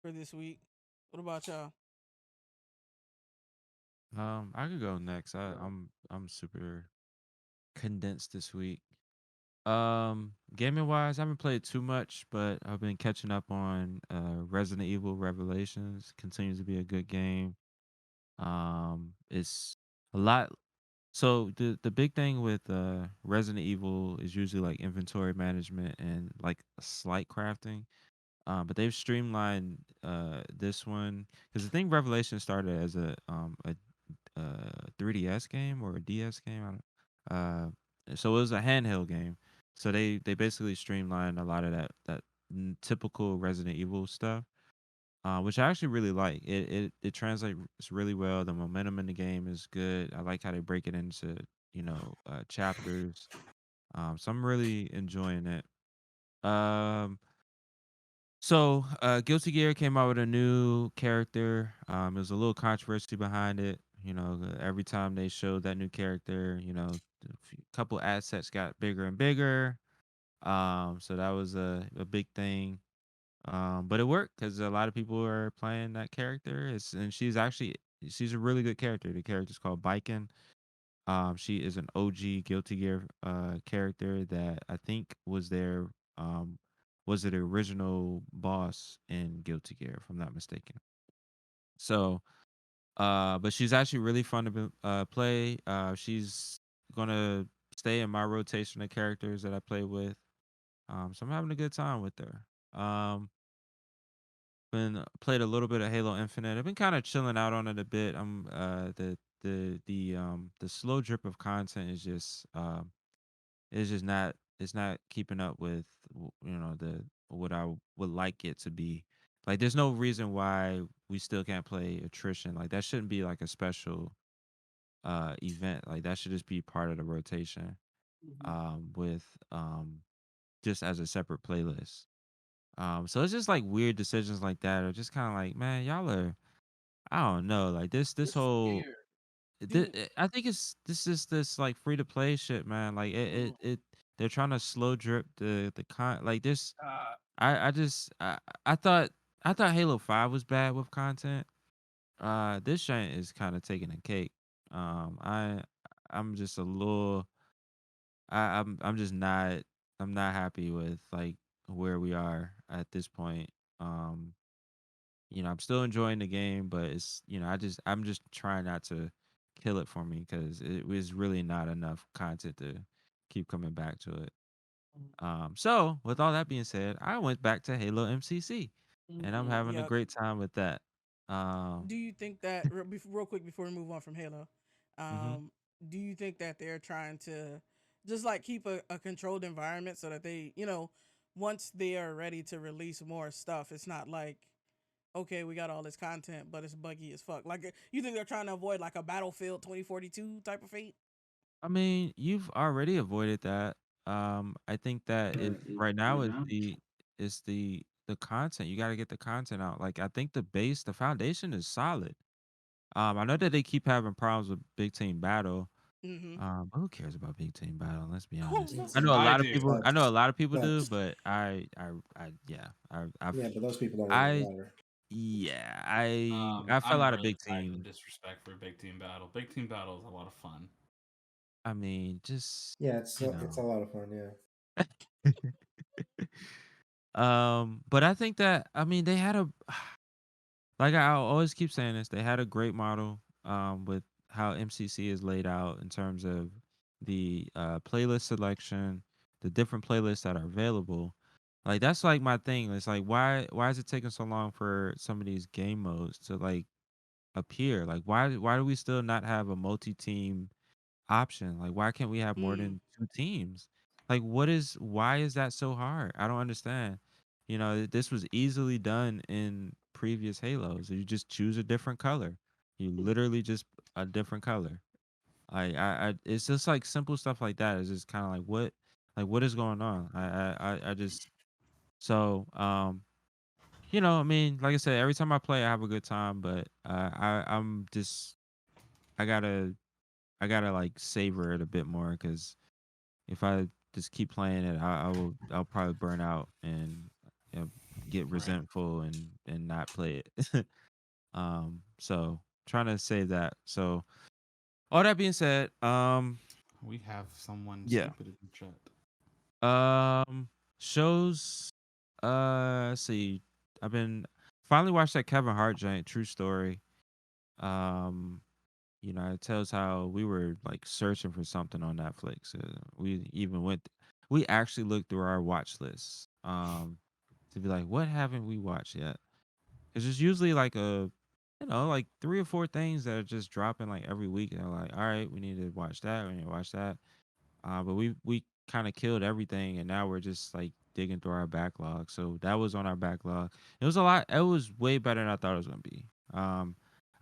for this week. What about y'all? I could go next. I'm super condensed this week. Gaming wise, I haven't played too much, but I've been catching up on Resident Evil Revelations. Continues to be a good game. It's a lot So the big thing with Resident Evil is usually like inventory management and like slight crafting. But they've streamlined this one because the thing Revelation started as a 3DS game or a DS game. So it was a handheld game. So they basically streamlined a lot of that typical Resident Evil stuff, which I actually really like. It translates really well. The momentum in the game is good. I like how they break it into chapters. So I'm really enjoying it. Um, Guilty Gear came out with a new character. There's a little controversy behind it. Every time they showed that new character, a couple assets got bigger and bigger. So that was a big thing. But it worked because a lot of people are playing that character. And she's a really good character. The character's called Biken. She is an OG Guilty Gear character that I think um was the original boss in Guilty Gear, if I'm not mistaken. So but she's actually really fun to play. She's gonna stay in my rotation of characters that I play with. So I'm having a good time with her. Been played a little bit of Halo Infinite. I've been kind of chilling out on it a bit. I'm the slow drip of content is just not it's not keeping up with the what I would like it to be. Like there's no reason why we still can't play attrition. Like that shouldn't be like a special event. Like that should just be part of the rotation with just as a separate playlist. So it's just like weird decisions like that are just kind of like, man, y'all are I don't know, like this It's whole weird. Dude, I think this like free to play shit, man. Like they're trying to slow drip the like this. uh, I just I thought Halo 5 was bad with content. This giant is kind of taking a cake. I'm just a little I'm just not I'm not happy with like where we are at this point. Um I'm still enjoying the game, but it's I'm just trying not to kill it for me because it was really not enough content to keep coming back to it. So with all that being said, I went back to Halo MCC, and I'm having a Yep. great time with that. Do you think that real quick before we move on from Halo, Mhm. um, do you think that they're trying to just like keep a controlled environment so that they, once they are ready to release more stuff, it's not like okay, we got all this content, but it's buggy as fuck. Like you think they're trying to avoid like a Battlefield 2042 type of fate? I mean, you've already avoided that. I think that it right now is the content. You got to get the content out. Like I think the foundation is solid. I know that they keep having problems with Big Team Battle. Mm-hmm. But who cares about Big Team Battle? Let's be Oh honest. no. It's I know a I lot of do. people. I know a lot of people do, That's but yeah, yeah, but those people don't even I matter. yeah, I fell I'm out of really Big tired of the Team. disrespect for Big Team Battle. Big Team Battle is a lot of fun. I mean, just Yeah, you it's a know. lot of fun. Yeah. But I think that I mean they had a like I always keep saying this. They had a great model with how MCC is laid out in terms of the playlist selection, the different playlists that are available. Like that's like my thing. It's like why is it taking so long for some of these game modes to like appear? Like why do we still not have a multi-team option? Like why can't we have more Mm. than two teams? Like why is that so hard? I don't understand. This was easily done in previous Halos. You just choose a different color. You literally just a different color. I it's just like simple stuff like that. It's just kind of like what is going on? I just so I mean, like I said, every time I play, I have a good time. But I'm just I gotta I gotta like savor it a bit more because if I just keep playing it, I'll probably burn out and get right. resentful and not play it. So trying to save that. So all that being said, We have someone yeah. stupid in the chat. Shows. Let's see. I've been finally watched that Kevin Hart joint, True Story. Um, it tells how we were like searching for something on Netflix. We actually looked through our watch lists to be like, what haven't we watched yet? Because there's usually like like 3 or 4 things that are just dropping like every week. And they're like, all right, we need to watch that. We need to watch that. But we kind of killed everything, and now we're just like digging through our backlog. So that was on our backlog. It was a lot. It was way better than I thought it was gonna be.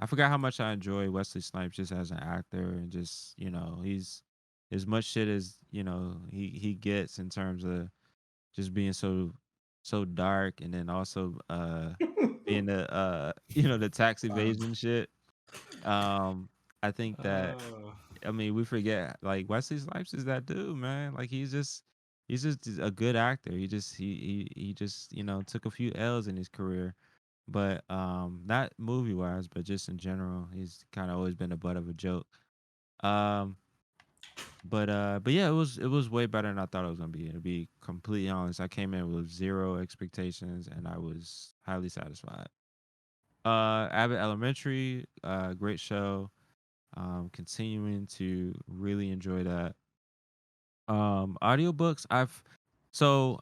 I forgot how much I enjoy Wesley Snipes just as an actor, and just he's as much shit as he gets in terms of just being so dark, and then also being the the tax evasion shit. Um, I think that I mean, we forget like Wesley Snipes is that dude, man. Like he's just a good actor. He just took a few L's in his career, but not movie wise, but just in general, he's kind of always been the butt of a joke. Um, but yeah, it was way better than I thought it was gonna be. To be completely honest, I came in with zero expectations, and I was highly satisfied. Abbott Elementary, great show. Continuing to really enjoy that. Audiobooks,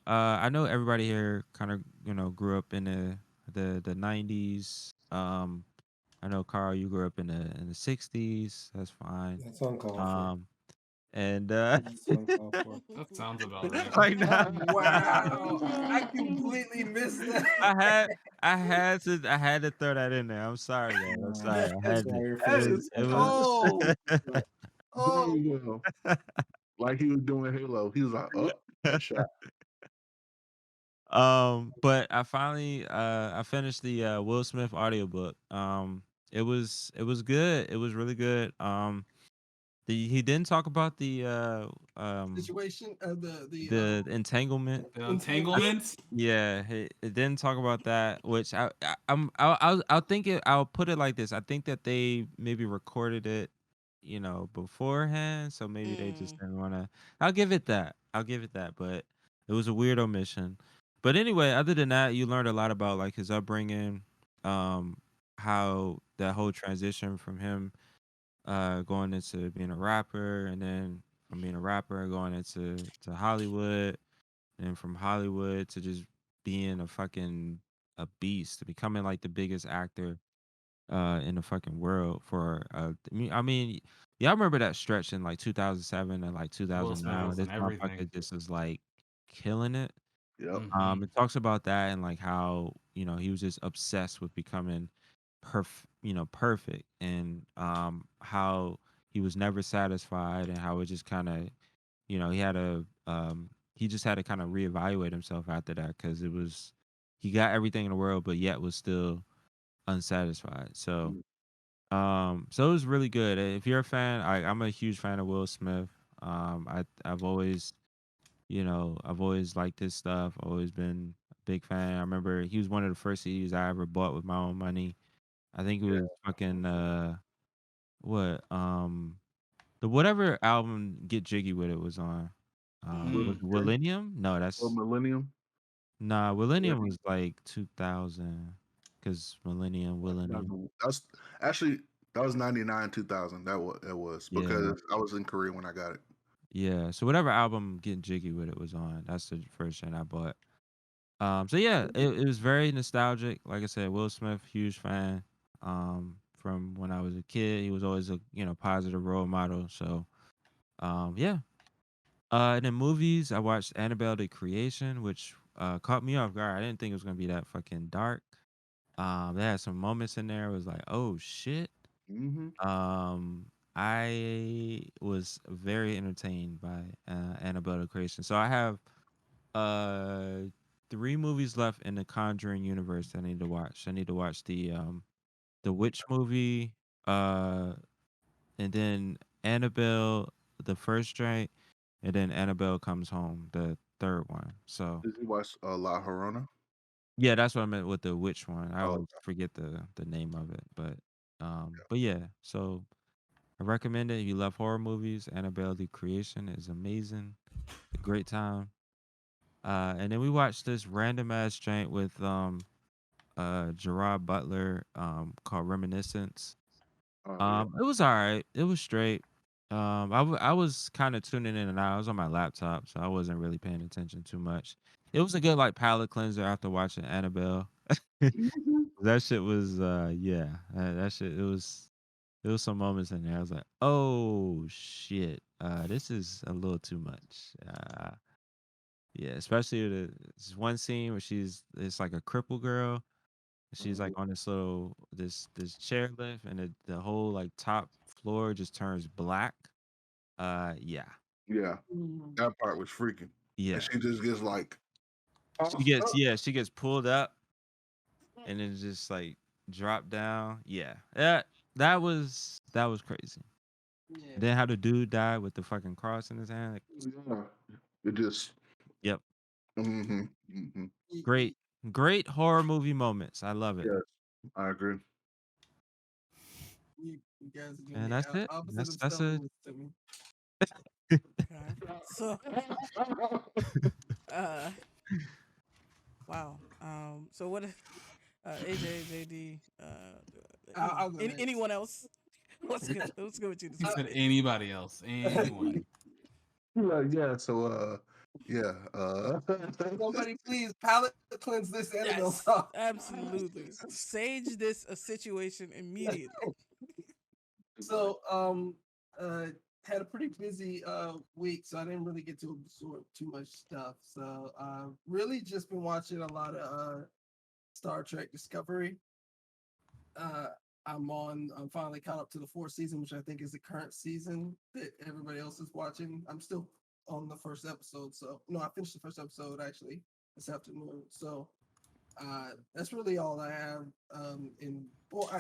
I know everybody here kind of grew up in the 90s. I know Carl, you grew up in the 60s. That's fine. That's uncalled for. Um, and That's uncalled for. That sounds about right. like nah, Wow, I completely missed that. I had I had to throw that in there. I'm sorry, guys. I'm sorry. I had to. Sorry It for was it Oh, was. oh, There you go. Like he was doing Halo. He was like, oh, a shot. But I finished the Will Smith audiobook. It was good. It was really good. He didn't talk about situation. the entanglement. The entanglement. Yeah, it didn't talk about that, which I'll think I'll put it like this. I think that they maybe recorded it, beforehand, so maybe they just Mm. didn't want to. I'll give it that. I'll give it that, but it was a weird omission. But anyway, other than that, you learned a lot about like his upbringing, um, how that whole transition from him going into being a rapper, and then from being a rapper going into Hollywood, and from Hollywood to just being a beast, to becoming like the biggest actor in the fucking world for I mean y'all remember that stretch in like 2007 and like Will Smith 2009 when was this in everything. motherfucker just was like killing it. Yep. It talks about that, and like how he was just obsessed with becoming perfect, and how he was never satisfied, and how it just kind of he had he just had to kind of reevaluate himself after that, because he got everything in the world but yet was still unsatisfied. So so it was really good. If you're a fan, I'm a huge fan of Will Smith. I've always liked his stuff. Always been a big fan. I remember he was one of the first CDs I ever bought with my own money. I think it Yeah. was fucking what the whatever album Get Jiggy With It was on. Was it Okay. Millennium? No, Well, that's Millennium. nah. Yeah. Millennium was like 2000, because Millennium. That's actually that was 99, 2000. That was Yeah. because I was in Korea when I got it. Yeah. So whatever album Getting Jiggy With It was on, that's the first thing I bought. So yeah, it was very nostalgic. Like I said, Will Smith, huge fan. From when I was a kid, he was always a positive role model. So yeah. And then movies, I watched Annabelle the Creation, which caught me off guard. I didn't think it was gonna be that fucking dark. They had some moments in there. It was like, oh shit. Mm-hmm. I was very entertained by Annabelle the Creation. So I have uh 3 movies left in the Conjuring universe I need to watch. I need to watch the Witch movie, uh, and then Annabelle the first joint, and then Annabelle Comes Home, the third one. So Did you watch La Llorona? yeah, that's what I meant with the Witch one. I Oh, always forget the name of it, but yeah. So I recommend it if you love horror movies. Annabelle the Creation is amazing. A great time. And then we watched this random ass joint with Gerard Butler called Reminiscence. Oh, yeah. It was all right. It was straight. I was kind of tuning in and out. I was on my laptop, so I wasn't really paying attention too much. It was a good like palate cleanser after watching Annabelle. Mhm. That shit was yeah. That shit it was some moments in there. I was like, oh shit, this is a little too much. Yeah, especially this one scene where it's like a cripple girl. She's like on this chairlift, and the whole like top floor just turns black. Yeah, Yeah, Mm. that part was freaking. yeah. And she just gets like, She gets pulled up, and then just like drop down. Yeah, that was crazy. Yeah. And then how the dude died with the fucking cross in his hand. Like, yeah. It just, yep, mm-hmm, mm-hmm. great horror movie moments. I love it. Yes, I agree. You guys are doing And the that's it. opposite of That's Star a Wars to me. Okay. So, uh, wow. So what if AJ, JD, I'll go next. anyone else? What's good? What's good with you this He said week? anybody else, anyone. Yeah, so yeah, Somebody please palate cleanse this Annabelle Yes, talk. absolutely. Sage this a situation immediately. So had a pretty busy week, so I didn't really get to absorb too much stuff. So really just been watching a lot of Star Trek Discovery. I'm finally caught up to the fourth season, which I think is the current season that everybody else is watching. I'm still on the first episode, so no, I finished the first episode actually this afternoon. So that's really all I have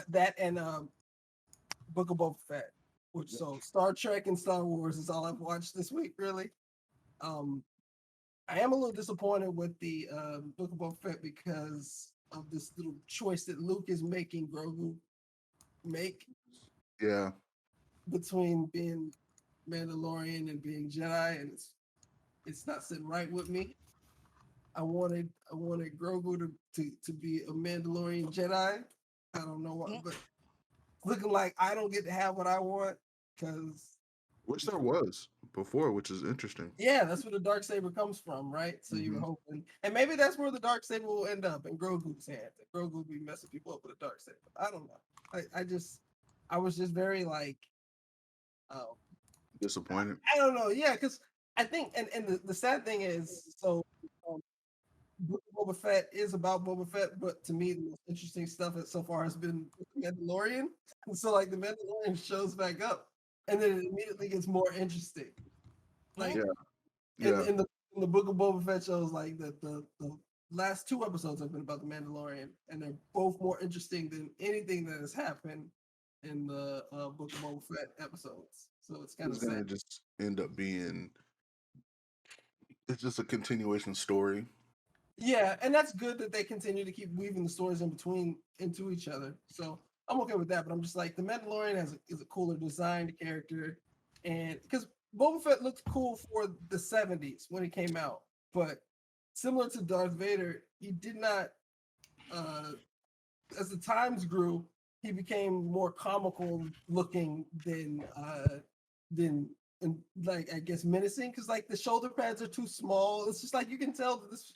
that and Book of Boba Fett, which so Star Trek and Star Wars is all I've watched this week, really. I am a little disappointed with the Book of Boba Fett because of this little choice that Luke is making Grogu make yeah, between being Mandalorian and being Jedi, and it's not sitting right with me. I wanted Grogu to be a Mandalorian Jedi. I don't know what, but looking like I don't get to have what I want because which there was before, which is interesting. yeah, that's where the dark saber comes from, right? So you were hoping, and maybe that's where the dark saber will end up in Grogu's hand. Grogu will be messing people up with a dark saber. I don't know. I was just very like, Disappointed. I don't know. Yeah, because I think, and the sad thing is, so um, Book of Boba Fett is about Boba Fett, but to me, the most interesting stuff so far has been the Mandalorian. And so, like, the Mandalorian shows back up, and then it immediately gets more interesting. Like, Yeah, in, yeah, in the Book of Boba Fett shows, like the last two episodes have been about the Mandalorian, and they're both more interesting than anything that has happened in the Book of Boba Fett episodes. So it's kind it's of gonna sad. just end up being. It's just a continuation story. Yeah, and that's good that they continue to keep weaving the stories in between into each other. So I'm okay with that. But I'm just like the Mandalorian is a cooler designed character, and because Boba Fett looked cool for the 70s when he came out, but similar to Darth Vader, he did not. As the times grew, he became more comical looking than and like I guess menacing because like the shoulder pads are too small. It's just like you can tell that this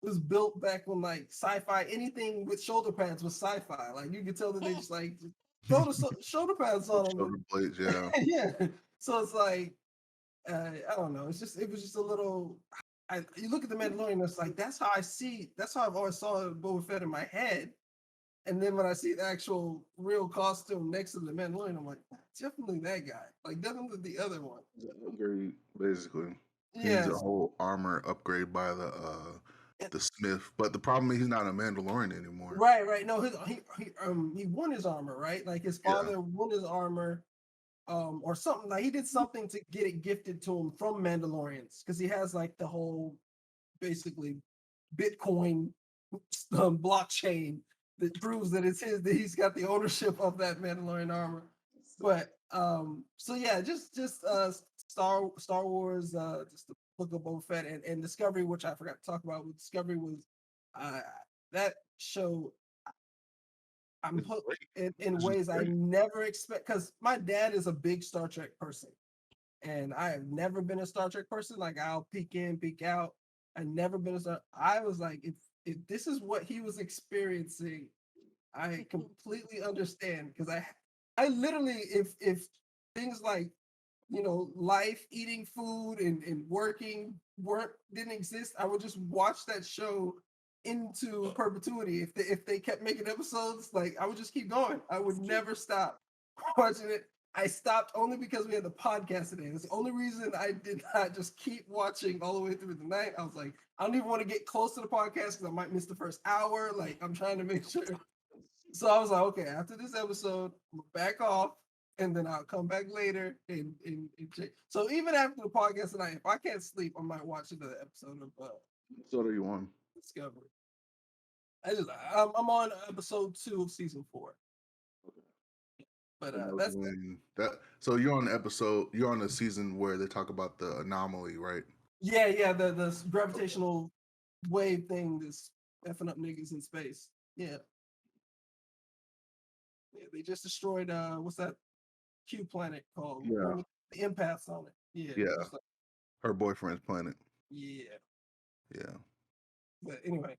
was built back when like sci-fi anything with shoulder pads was sci-fi. Like you could tell that they just like throw the shoulder pads on them. Shoulder blades, yeah. Yeah. So it's like I don't know. It was just a little. You look at the Mandalorian, it's like that's how I've always saw Boba Fett in my head. And then when I see the actual real costume next to the Mandalorian, I'm like, definitely that guy. Like definitely the other one. It's an upgrade, basically. He needs a Yes. whole armor upgrade by the Smith, but the problem is he's not a Mandalorian anymore. Right. No, he won his armor, right? Like his Yeah. father won his armor, or something. Like he did something to get it gifted to him from Mandalorians because he has like the whole basically Bitcoin blockchain that proves that it's his, that he's got the ownership of that Mandalorian armor. But so yeah, just Star Wars, just the Book of Boba Fett and Discovery, which I forgot to talk about. With Discovery was that show. I'm It's hooked great. in It's just ways I great. never expect. Because my dad is a big Star Trek person, and I have never been a Star Trek person. Like I'll peek in, peek out. I never been a Star. I was like, if this is what he was experiencing, I completely understand because I literally if things like life, eating food and working didn't exist, I would just watch that show into perpetuity. If they kept making episodes, like I would just keep going. I would never stop watching it. I stopped only because we had the podcast today. That's the only reason I did not just keep watching all the way through the night. I was like, I don't even want to get close to the podcast because I might miss the first hour. Like I'm trying to make sure. So I was like, okay, after this episode, I'm gonna back off, and then I'll come back later and check. So even after the podcast tonight, if I can't sleep, I might watch another episode of So do you want? Discovery. I'm on episode 2 of season 4. But that's So you're on the episode. You're on the season where they talk about the anomaly, right? yeah, the gravitational wave thing that's effing up niggas in space. Yeah. Yeah, they just destroyed what's that Q planet called? Yeah. One with the empaths on it. Yeah. Yeah. just like- Her boyfriend's planet. yeah. Yeah. But anyway,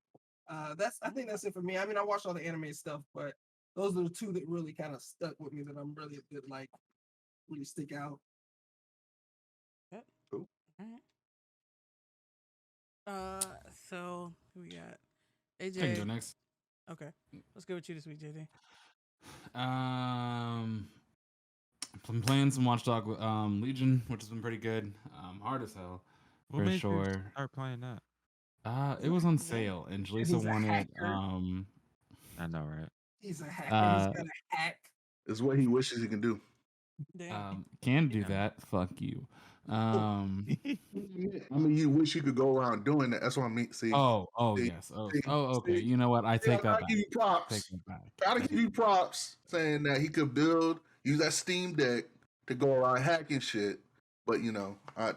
I think that's it for me. I mean, I watched all the anime stuff, but those are the two that really kind of stuck with me that I'm really that like really stick out. Cool. All right. So who we got? I can go AJ. next. Okay, let's go with you this week, JD. I'm playing some Watchdog Legion, which has been pretty good. Hard as hell, What for made you sure. start playing that? It was on sale, and Jaleesa He's a won it. hacker. I know, right? He's a hacker. He's got a hack. It's what he wishes he can do. Damn. Can do that. Fuck you. I mean, you wish you could go around doing that. That's what I mean. See. See, Yes. see, Okay. see, You know what? I see, take that I back. give you props. Take that back. Gotta give you props saying that he could use that Steam Deck to go around hacking shit. But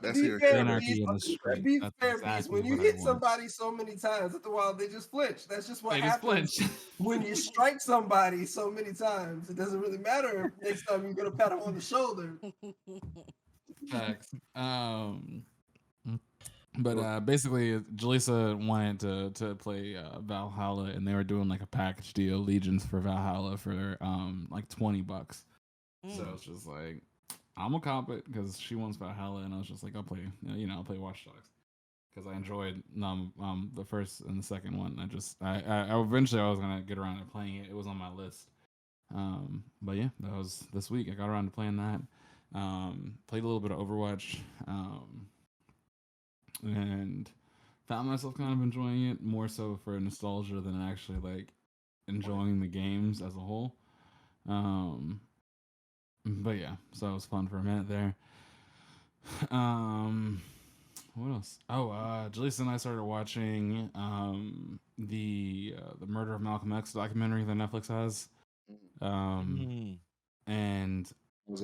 that's here. Anarchy in the street. Be That's fair, exactly when you what I hit want. somebody so many times, after a while they just flinch. That's just what They just happens flinch. when you strike somebody so many times. It doesn't really matter if next time you're gonna pat them on the shoulder. Facts. But basically, Jaleesa wanted to play Valhalla, and they were doing like a package deal, Legions for Valhalla for like $20. So it's just like, I'm gonna comp it because she wants Valhalla, and I was just like, I'll play Watch Dogs because I enjoyed the first and the second one. I eventually I was gonna get around to playing it. It was on my list. But yeah, that was this week. I got around to playing that. Played a little bit of Overwatch. And found myself kind of enjoying it more so for nostalgia than actually like enjoying the games as a whole. But yeah, so it was fun for a minute there. What else? Jaleesa and I started watching the Murder of Malcolm X documentary that Netflix has. And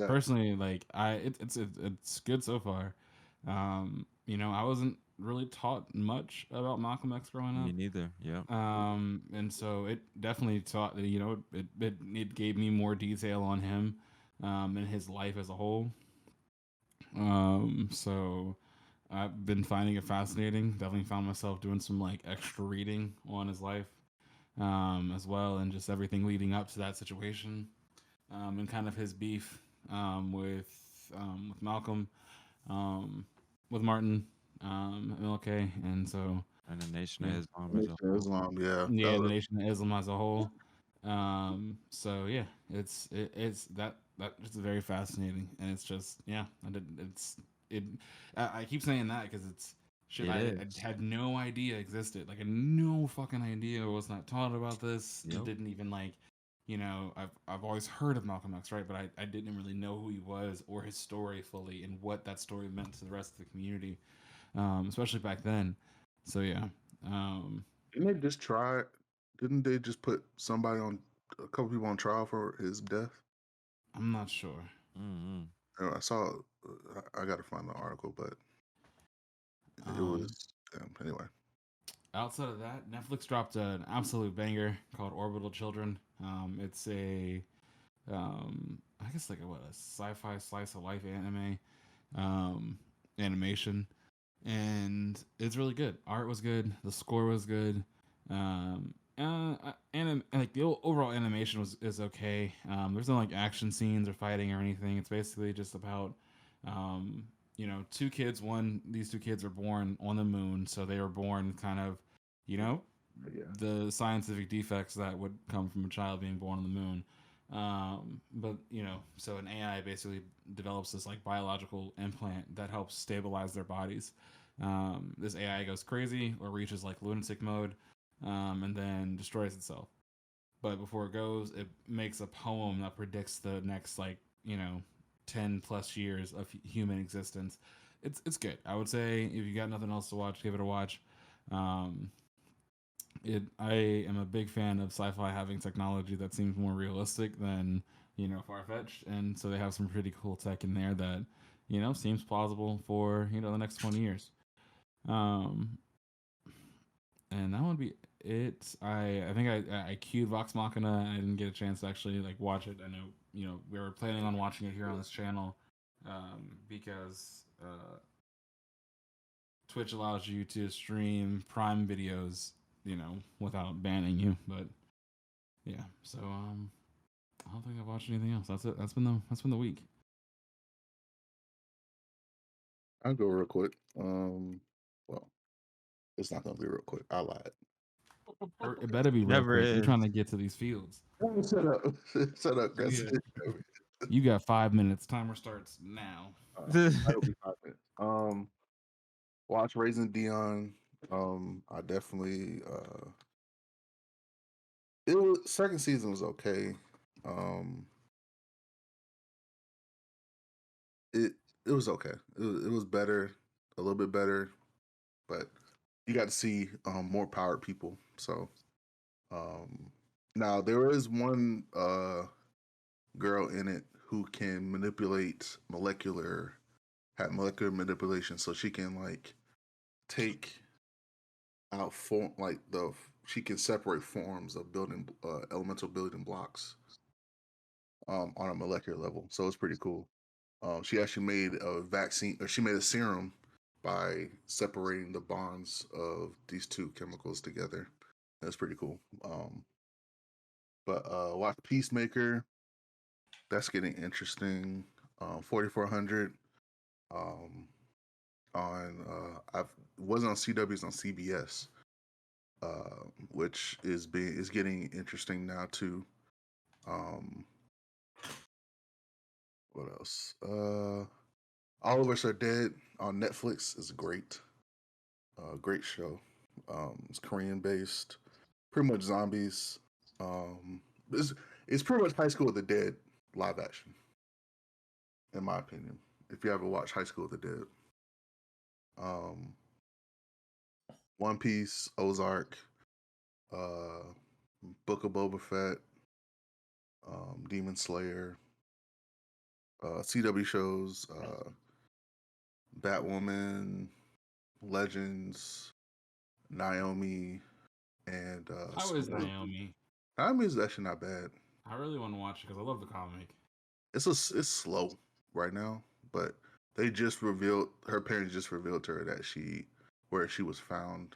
personally, like it's good so far. I wasn't really taught much about Malcolm X growing up. Me neither. Yeah. And so it definitely taught that it gave me more detail on him, and his life as a whole. So I've been finding it fascinating. Definitely found myself doing some like extra reading on his life, as well, and just everything leading up to that situation, and kind of his beef with Malcolm, with Martin, MLK, and so And the Nation of Islam as a Nation of whole. Islam, yeah. the Nation of Islam as a whole. So yeah, it's it's very fascinating, and it's just I keep saying that because it's shit I had no idea existed. Like I had no fucking idea. I was not taught about this. Yep. Didn't even I've always heard of Malcolm X, right? But I didn't really know who he was or his story fully and what that story meant to the rest of the community, especially back then. So yeah. Didn't they just put a couple people on trial for his death? I'm not sure. I saw. I got to find the article, but it was anyway. outside of that, Netflix dropped an absolute banger called Orbital Children. It's a, I guess like a sci-fi slice of life animation, and it's really good. Art was good, the score was good, and like the overall animation is okay. There's no like action scenes or fighting or anything. It's basically just about, two kids. These two kids are born on the moon, so they were born kind of, the scientific defects that would come from a child being born on the moon. But so an AI basically develops this like biological implant that helps stabilize their bodies. This AI goes crazy or reaches like lunatic mode, and then destroys itself. But before it goes, it makes a poem that predicts the next 10 plus years of human existence. It's good. I would say if you got nothing else to watch, give it a watch. I am a big fan of sci-fi having technology that seems more realistic than far-fetched, and so they have some pretty cool tech in there that seems plausible for the next 20 years. And that would be it. I think I queued Vox Machina. I didn't get a chance to actually watch it. I know we were planning on watching it here on this channel, because Twitch allows you to stream Prime videos without banning you. But yeah, so I don't think I've watched anything else. That's it. That's been the week. I'll go real quick. Well, it's not gonna be real quick. I lied. It better be real Never quick. You're is. trying to get to these fields. Shut up. Shut up, guys. You got 5 minutes. Timer starts now. That'll be 5 minutes. Watch Raising Dion. I definitely second season was okay. It was okay. It was better, a little bit better, but you got to see more powered people. So now there is one girl in it who can have molecular manipulation, so she can take out she can separate forms of building elemental building blocks on a molecular level. So it's pretty cool. She actually made a vaccine, or she made a serum by separating the bonds of these two chemicals together. That's pretty cool. But watch Peacemaker. That's getting interesting. 4400 wasn't on CW, it's on CBS, which is getting interesting now too. What else? All of Us Are Dead on Netflix is great. Great show. It's Korean based, pretty much zombies. It's pretty much High School of the Dead live action, in my opinion. If you ever watch High School of the Dead. One Piece, Ozark, Book of Boba Fett, Demon Slayer, CW shows, Batwoman, Legends, Naomi, and How is Naomi? Naomi's actually not bad. I really want to watch it because I love the comic. It's slow right now, but they just revealed, her parents just revealed to her that where she was found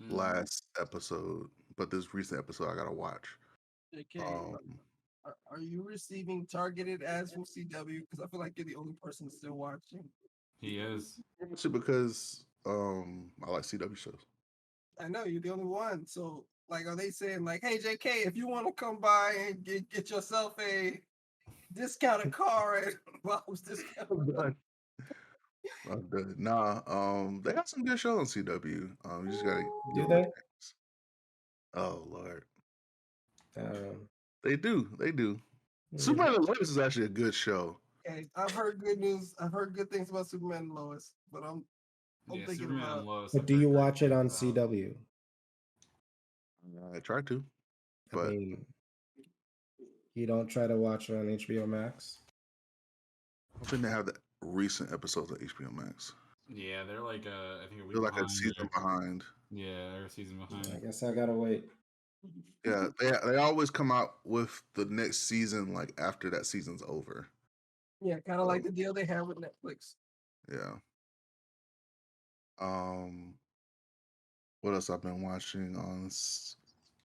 last episode, but this recent episode I gotta watch. JK, are you receiving targeted ads from CW? Because I feel like you're the only person still watching. He is. Because I like CW shows. I know you're the only one. So are they saying hey JK, if you want to come by and get yourself a discounted car at Bob's Discount? I'm done. Nah, they got some good shows on CW. You just gotta Do they? Oh Lord. They do. Superman and Lois is actually a good show. Okay, I've heard good news. I've heard good things about Superman and Lois, but I'm thinking Superman about. and Lois. But do you watch it on CW? I try to, but I mean, you don't try to watch it on HBO Max? I think they have the recent episodes of HBO Max. Yeah, they're I think they're like a season behind. Yeah, they're a season behind. I guess I gotta wait. Yeah, they always come out with the next season like after that season's over. Yeah, kind of like the deal they have with Netflix. Yeah. What else I've been watching on?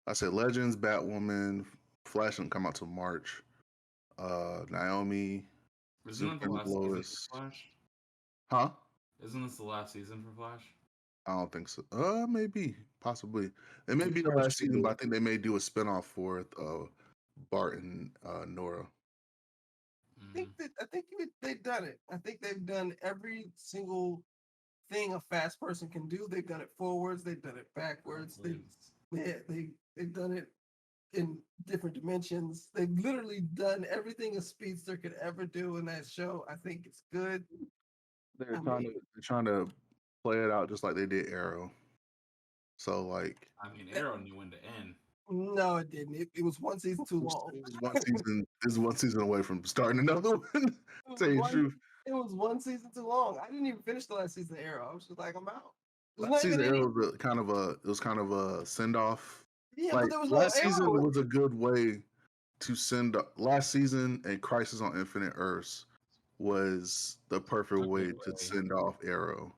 I said Legends, Batwoman, Flash didn't come out till March. Naomi, Isn't that the Superman last season Lois. for Flash? Huh? Isn't this the last season for Flash? I don't think so. Maybe, possibly. It may be the March last could season, be. but I think they may do a spinoff for it. Bart and Nora. I think they've done it. I think they've done every single thing a fast person can do. They've done it forwards. They've done it backwards. They've done it in different dimensions. They've literally done everything a speedster could ever do in that show. I think it's good. They're trying to play it out just like they did Arrow. So like, I mean, Arrow knew when to end. No, it didn't. It was one season too long. This is one season away from starting another one. Tell you the truth. It was one season too long. I didn't even finish the last season of Arrow. I was just like, I'm out. Last season Arrow was kind of a send off. Yeah, like, but there was last no season Arrow. was a good way to send last season and Crisis on Infinite Earths was the perfect way to send off Arrow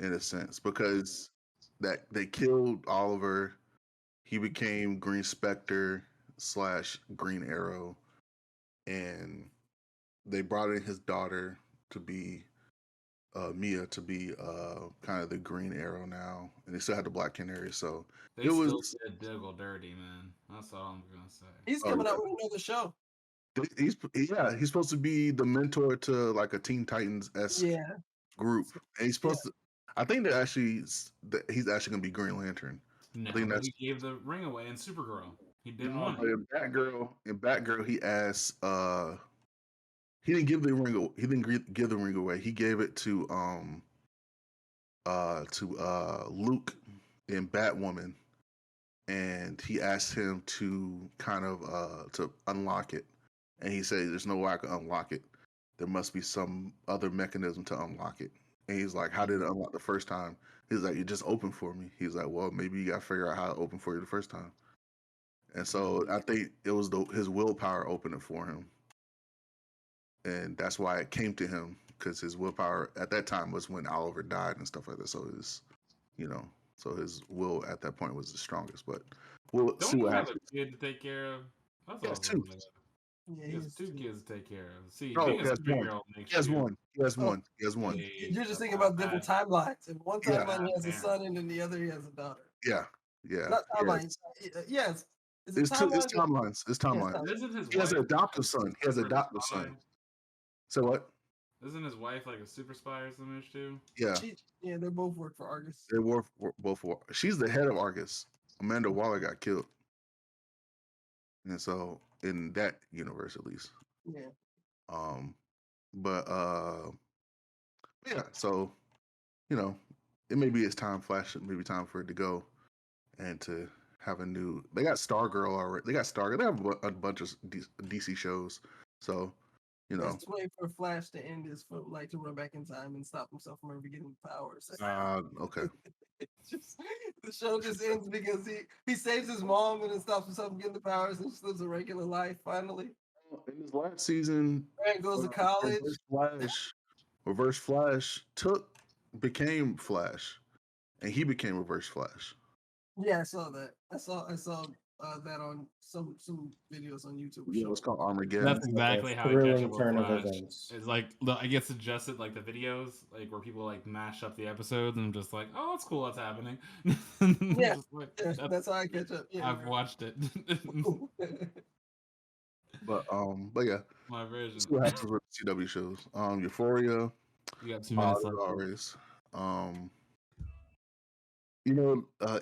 in a sense, because that they killed Oliver, he became Green Spectre / Green Arrow, and they brought in his daughter to be Mia to be kind of the Green Arrow now, and they still had the Black Canary. So They it still was did Diggle dirty, man. That's all I'm gonna say. He's coming out with another show. He's supposed to be the mentor to like a Teen Titans esque group, and he's supposed to. I think he's actually gonna be Green Lantern. No, I think he gave the ring away in Supergirl. He didn't want but it. in Batgirl, he asked. He didn't give the ring. He didn't give the ring away. He gave it to Luke in Batwoman, and he asked him to kind of to unlock it, and he said, "There's no way I can unlock it. There must be some other mechanism to unlock it." And he's like, "How did it unlock the first time?" He's like, "It just opened for me." He's like, "Well, maybe you got to figure out how to open for you the first time." And so I think it was his willpower opened it for him, and that's why it came to him, because his willpower at that time was when Oliver died and stuff like that. So his, so his will at that point was the strongest. But we'll see Don't what you have happens. a kid to take care of? That's He has awesome. two. He has two kids to take care of. See, No, being he a has one. superhero makes He has you one. He has one. He has one. You're just thinking about different timelines. In one Yeah. timeline, he has a son, and in the other, he has a daughter. Yeah. Not timelines. Yes. Is it It's timelines. It's timelines. Isn't his He has an wife adoptive son. He has an adoptive son. So what? Isn't his wife like a super spy or something too? Yeah. Yeah, they both work for Argus. They work both for. She's the head of Argus. Amanda Waller got killed, and so in that universe, at least. Yeah. But yeah. So, it may be it's time. Flash. It may be time for it to go, and to have a new. They got Stargirl already. They got Stargirl. They have a bunch of DC shows. So, Best way for Flash to end is for to run back in time and stop himself from ever getting powers. Okay. The show just ends because he saves his mom and then stops himself from getting the powers and just lives a regular life finally. In his last season, Grant goes to college. Reverse Flash became Flash, and he became Reverse Flash. Yeah, I saw that. I saw that on some videos on YouTube. Yeah, it's called Armageddon. That's exactly how I catch up with Flash. It's like I get suggested like the videos like where people like mash up the episodes, and I'm just like, oh, that's cool, that's happening. Yeah, that's how I catch up. Yeah, I've watched it. But yeah, my version. See what happens with CW shows. Euphoria. You got 2 minutes left. Always.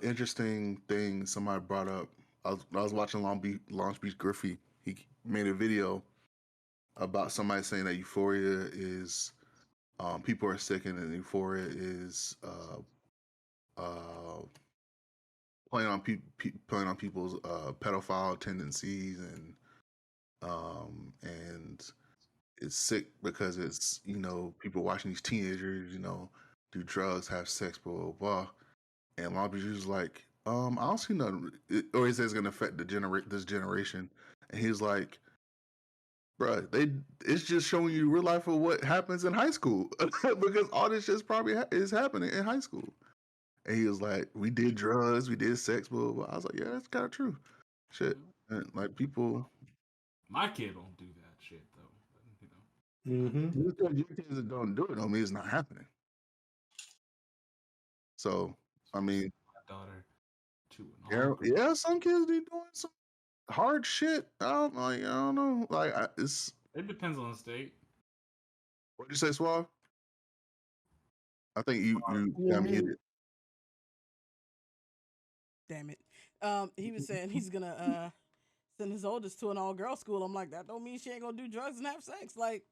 Interesting thing somebody brought up. I was watching Long Beach Griffey. He made a video about somebody saying that Euphoria is people are sick, and Euphoria is playing on people's pedophile tendencies, and it's sick because it's people watching these teenagers do drugs, have sex, blah blah blah. And Long Beach was like, I don't see nothing, or he says it's gonna affect this generation, and he's like, bruh, it's just showing you real life of what happens in high school because all this shit probably is happening in high school. And he was like, we did drugs, we did sex, blah, blah, blah. I was like, yeah, that's kind of true. Shit, and like people. My kid don't do that shit though. You know. Mm-hmm. Just because your kids that don't do it don't mean it's not happening. So I mean, My daughter too. And all yeah, some kids be doing some hard shit. I don't know. Like it's. It depends on the state. What'd you say, Suave? I think you Yeah, got me. muted. Damn it. He was saying he's gonna send his oldest to an all-girl school. I'm like, that don't mean she ain't gonna do drugs and have sex. Like,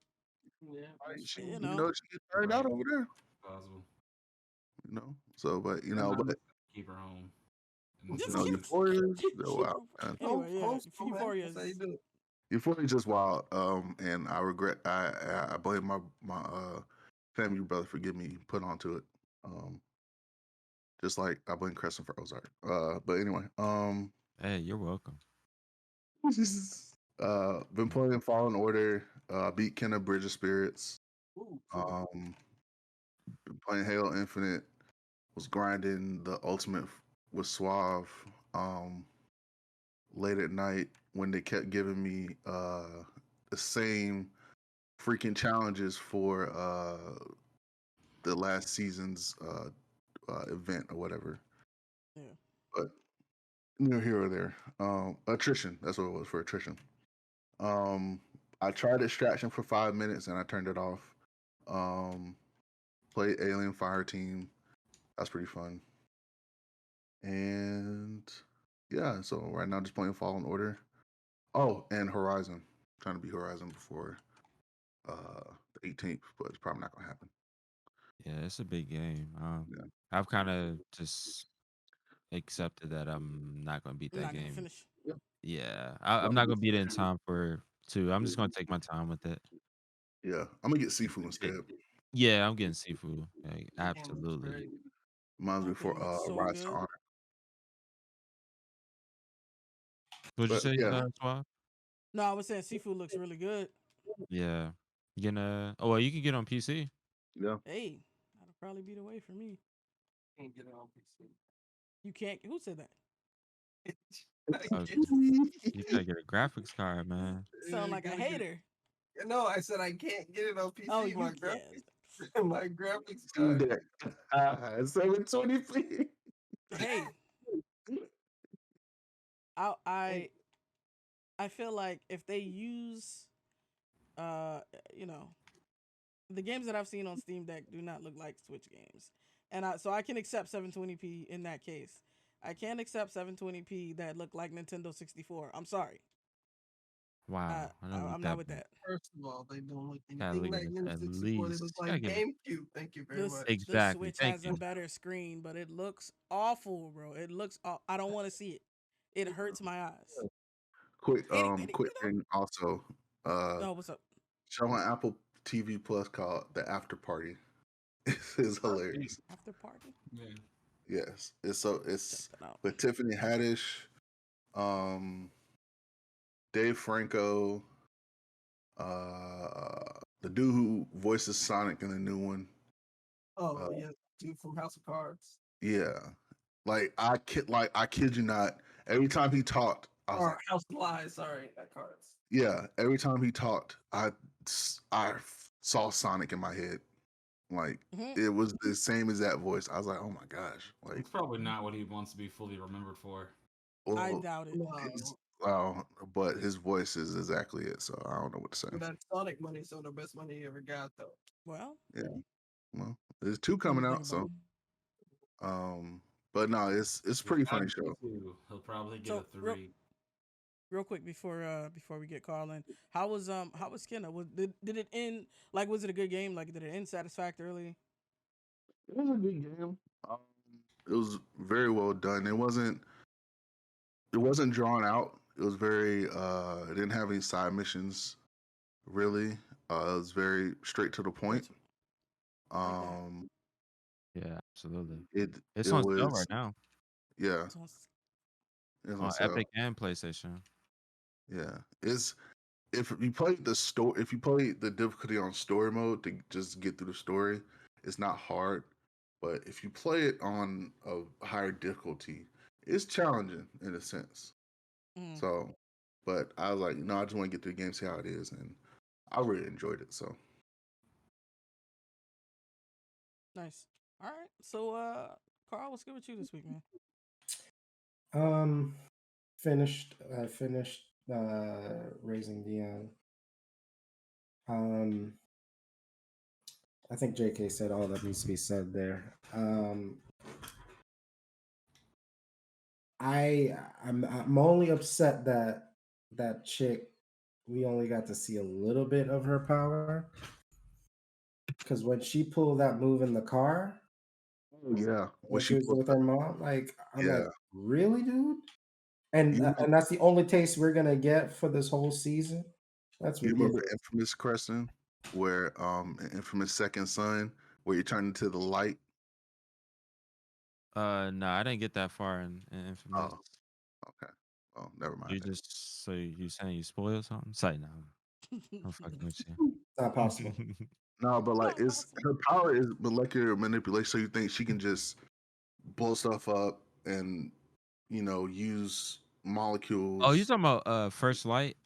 Yeah, She, you you know. know, she get turned out over there. Possible. You know, so but Keep her home. Just you know, keep- Euphoria's wild, man. Anyway, yeah, Homeschool, man. Euphoria That's how you is. do it. Euphoria's just wild. And I regret. I blame my family brother for getting me put onto it. Just like I blame Crescent for Ozark. But anyway, Hey, you're welcome. been playing Fallen Order. Beat Kenna Bridge of Spirits. Ooh, Been playing Halo Infinite. Was grinding the Ultimate with Suave. Late at night when they kept giving me the same freaking challenges for the last season's event or whatever. Yeah. But near here or there. Attrition. That's what it was, for attrition. I tried Extraction for 5 minutes and I turned it off. Played Alien Fireteam. That's pretty fun. And yeah, so right now just playing Fallen Order. Oh, and Horizon. Trying to beat Horizon before the 18th, but it's probably not gonna happen. Yeah, it's a big game. Yeah. I've kind of just accepted that I'm not gonna beat I'm that not gonna game. finish. Yeah, I'm not gonna beat it in time for 2. I'm just gonna take my time with it. Yeah, I'm gonna get Sifu instead. Yeah, I'm getting Sifu. Like, damn, that's absolutely. great. Reminds me That for game looks so Rise to good. Honor. What'd you But say, yeah, Swab? No, I was saying seafood looks really good. Yeah. You gonna? Oh, well, you can get on PC. yeah. Hey, that'll probably be the way for me. Can't get it on PC. You can't. Who said that? Oh, you gotta get a graphics card, man. Sound like a Gotta get- hater. No, I said I can't get it on PC. Oh, you my can. graphics, my graphics Steam card. Deck. 720p. Hey, I feel like if they use, you know, the games that I've seen on Steam Deck do not look like Switch games, and so I can accept 720p in that case. I can't accept 720p that look like Nintendo 64. I'm sorry. Wow, I don't I'm that not with big. that. First of all, they don't look Gotta anything look like at Nintendo at 64. They least. look You like gotta give it- GameCube. Thank you very This much. Exactly. the Switch Thank has you. a better screen, but it looks awful, bro. It looks. I don't want to see it. It hurts my eyes. Quick, Anyway, quick thing also. Oh, what's up? Show on Apple TV Plus called The After Party. It's hilarious. After party. Yeah. Yes, it's Check that out. with Tiffany Haddish, Dave Franco, the dude who voices Sonic in the new one. Oh yeah, dude from House of Cards. Yeah, I kid you not. Every time he talked, I was Or like, House of Lies. Sorry, not Cards. yeah. Every time he talked, I saw Sonic in my head. Like Mhm. it was the same as that voice. I was like, oh my gosh. Like, It's probably not what he wants to be fully remembered for. I well, doubt it. No, but his voice is exactly it. So I don't know what to say. that Sonic money, some of the best money he ever got though. Well, Yeah. Well, there's 2 come to coming think out, so about it. but no, it's pretty funny show. He'll probably get So, a 3. real quick before we get Carlin, how was Skinner? Did it end like, was it a good game? Like, did it end satisfactorily? It was a good game. It was very well done. It wasn't drawn out. It was very it didn't have any side missions really. It was very straight to the point. Yeah, absolutely. It It's it on sale was right now yeah, It's on it's on on sale. Epic and PlayStation. Yeah, it's if you play if you play the difficulty on story mode to just get through the story, it's not hard. But if you play it on a higher difficulty, it's challenging in a sense. Mm, So, but I was like, no, I just want to get through the game, see how it is, and I really enjoyed it. So, nice. All right. So, Carl, what's good with you this week, man? Finished. I finished Raising Dion. I think JK said all that needs to be said there. I'm only upset that that chick, we only got to see a little bit of her power, because when she pulled that move in the car, oh yeah, when she was with her mom, like I'm like, yeah, really, dude? And you and that's the only taste we're gonna get for this whole season. That's you remember ridiculous. Infamous Crescent, where in Infamous Second Son, where you turn into the light. No, I didn't get that far in Infamous. Oh, okay. Oh, never mind. You then. just so you saying you spoiled something? Say no. I'm fucking with you. It's not possible. No, but like Not it's possible. her power is molecular manipulation. So you think she can just blow stuff up and use molecules? Oh, you talking about First Light?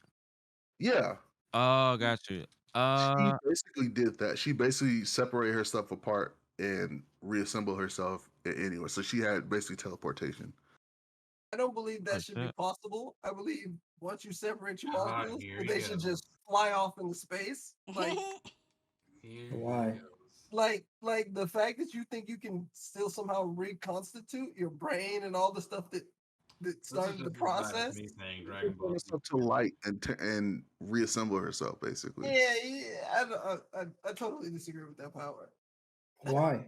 Yeah, Oh, got you. she basically did that. She basically separated herself apart and reassembled herself anyway. So she had basically teleportation. I don't believe Oh that should be shit. possible. I believe once you separate your God, molecules, here he they should goes. just fly off into space. Like, Here Why? he goes. like the fact that you think you can still somehow reconstitute your brain and all the stuff that This is started the just as bad as process. me saying She Dragon brought Ball. herself to light and reassemble herself basically. Yeah, I totally disagree with that power. Why?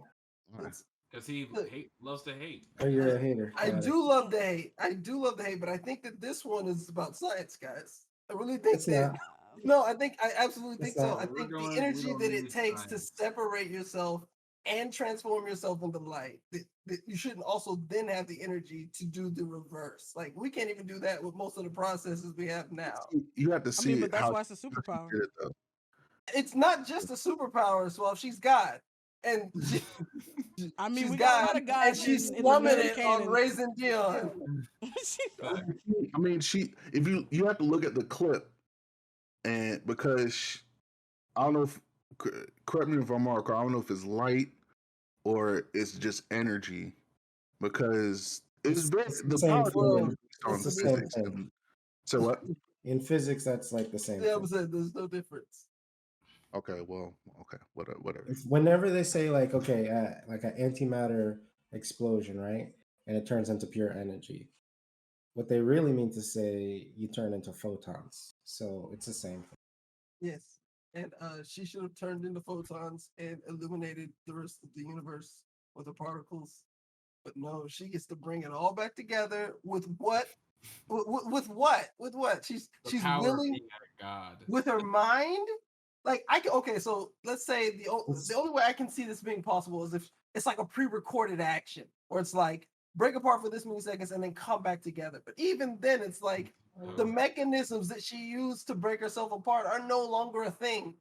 It's, Because he Look. loves to hate. Oh, you're a hater. I Got it. do love the hate. I do love the hate, but I think that this one is about science, guys. I really think It's that. not. No, I absolutely think It's so. not. I We're think going- the we energy don't that it need takes to science. separate yourself and transform yourself into light, that you shouldn't also then have the energy to do the reverse. Like, we can't even do that with most of the processes we have now. You have to I see mean, it but that's how why it's a she superpower. did it though. It's not just a superpower, Swell. She's God. And I mean, she's we got a lot God, of gods and she's in the slumming nerd it on canon. Raising Dion. I mean, if you have to look at the clip, and because I don't know if correct me if I'm wrong, I don't know if it's light or it's just energy, because it's very It's the the same power Well, is based on It's the the same physics. thing. So what? In physics, that's like the same yeah, thing. I'm saying there's no difference. Okay, well, okay, whatever. Whenever they say like, okay, like an antimatter explosion, right, and it turns into pure energy, what they really mean to say, you turn into photons. So it's the same thing. Yes. And she should have turned into photons and illuminated the rest of the universe with the particles. But no, she gets to bring it all back together with what? With what? With what? She's Power of willing being a god. with her mind. Like I can okay, so let's say the only way I can see this being possible is if it's like a pre-recorded action, where it's like break apart for this many seconds and then come back together. But even then, it's like the mechanisms that she used to break herself apart are no longer a thing.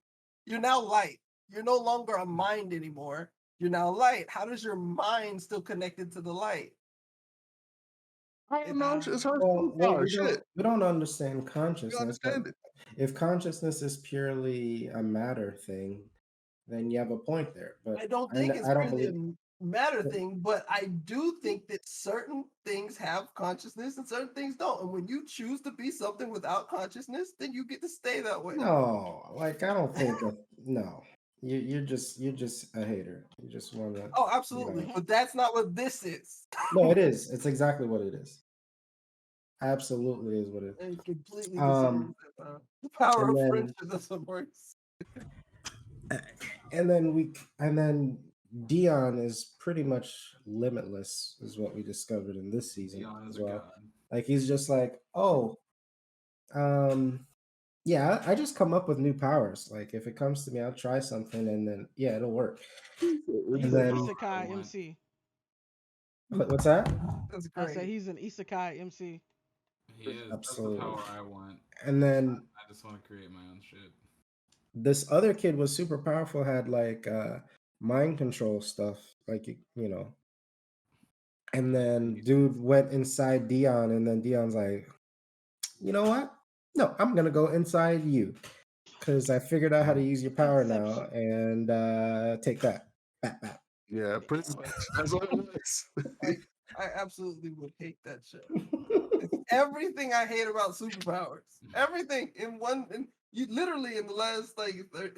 You're now light. You're no longer a mind anymore. You're now light. How does your mind still connected to the light? I don't know. It's her Well, superpower. Shit, we don't understand you consciousness, but understand it. if consciousness is purely a matter thing, then you have a point there. But I don't think it's I don't really believe. a matter thing, but I do think that certain things have consciousness and certain things don't. And when you choose to be something without consciousness, then you get to stay that way. No, like I don't think. No, you're just a hater. You just want to. Oh, absolutely. But that's not what this is. No, it is. It's exactly what it is. Absolutely is what it I is. completely disagree with that power. The power and of then- friendship doesn't work. And then Dion is pretty much limitless, is what we discovered in this season Dion is as a well. god. Like he's just like, oh, yeah, I just come up with new powers. Like if it comes to me, I'll try something, and then yeah, it'll work. He's And an then isekai MC. What's that? That's I said great. he's an isekai MC. He is. That's the Absolutely. power I want. And then I just want to create my own shit. this other kid was super powerful, had like mind control stuff, like you know. And then dude went inside Dion, and then Dion's like, you know what? No, I'm gonna go inside you. Because I figured out how to use your power now, and take that. Bat. Yeah, pretty much. That's what it was. Like, I absolutely would hate that shit. It's everything I hate about superpowers. Everything in one. And you literally in the last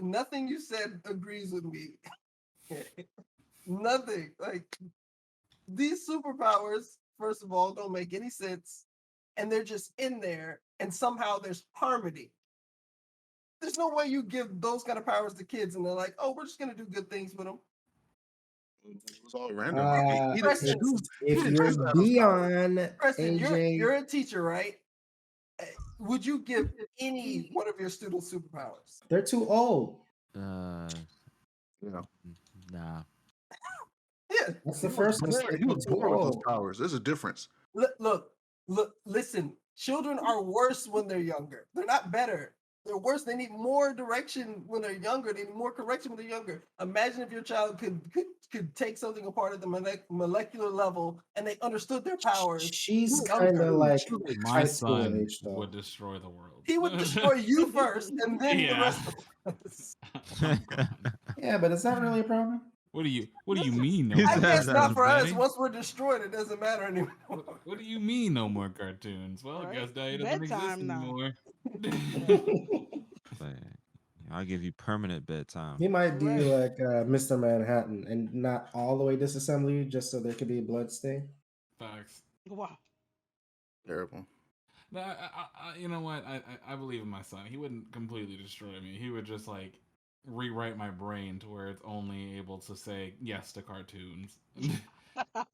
nothing you said agrees with me. Nothing. Like these superpowers, first of all, don't make any sense, and they're just in there, and somehow there's harmony. There's no way you give those kind of powers to kids, and they're like, "Oh, we're just gonna do good things with them." It was all random. Preston, if you're Dion, Preston, AJ, you're a teacher, right? Would you give any one of your students superpowers? they're too old. Yeah. Nah. Yeah, That's the first mistake. He was They're too born with those old. powers. There's a difference. Look, listen. Children are worse when they're younger. They're not better. They're worse. They need more direction when they're younger. They need more correction when they're younger. Imagine if your child could take something apart at the molecular level and they understood their powers. She's kind of like My high school son age, though. would destroy the world. He would destroy you first, and then the rest of us. Yeah, but is that really a problem? What do you mean? No He more I guess not for us. cartoons, Once we're destroyed, it doesn't matter anymore. Daddy? What do you mean no more cartoons? Well, I Right? guess Daddy doesn't exist Bedtime now. anymore. Like, I'll give you permanent bedtime. He might do Right. like Mr. Manhattan and not all the way disassemble you just so there could be a blood stain. Facts. Wow. Terrible. No, you know what? I believe in my son. He wouldn't completely destroy me. He would just like rewrite my brain to where it's only able to say yes to cartoons.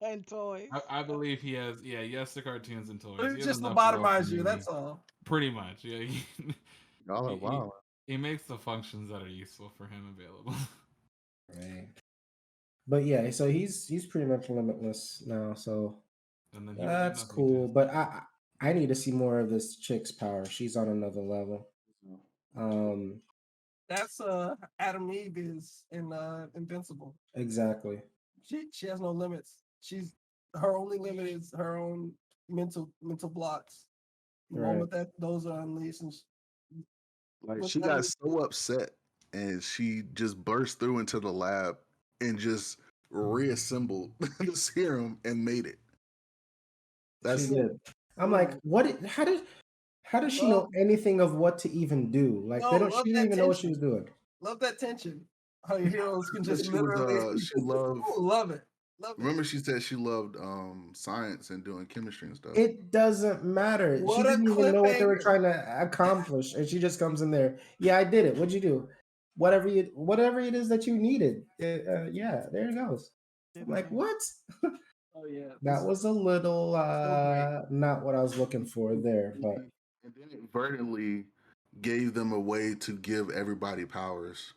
And toys. I believe he has, yes to cartoons and toys. He It's has just enough love lobotomize for you. me. That's all. Pretty much, yeah. Oh, wow. He makes the functions that are useful for him available. Right. But yeah, so he's pretty much limitless now, so And then he would do that's nothing cool. to- But I need to see more of this chick's power. She's on another level. That's Adam Eve is in Invincible. Exactly. She has no limits. Her only limit is her own mental blocks. The Right. moment that those are unleashed, and Like What's she that got with- so upset and she just burst through into the lab and just reassembled the serum and made it. That's She did. I'm like, how does she know anything of what to even do? Like No, she love didn't that even know what she tension. was doing. love that tension. How your heroes can just she was, literally she loved. Ooh, love it. Love it. Remember, she said she loved science and doing chemistry and stuff. It doesn't matter. What She a didn't even know what they were cliffhanger. trying to accomplish, and she just comes in there. Yeah, I did it. What'd you do? Whatever it is that you needed. Yeah, there it goes. I'm like, what? Oh yeah. That was a little not what I was looking for there, but And then it inadvertently gave them a way to give everybody powers.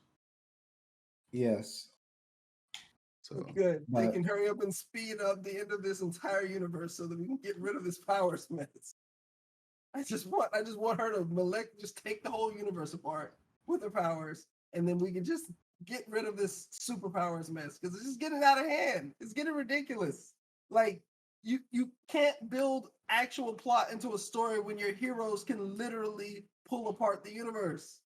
yes. So Good. They But- can hurry up and speed up the end of this entire universe so that we can get rid of this powers mess. I just want her to just take the whole universe apart with her powers, and then we can just get rid of this superpowers mess because it's just getting out of hand. It's getting ridiculous. Like you can't build actual plot into a story when your heroes can literally pull apart the universe.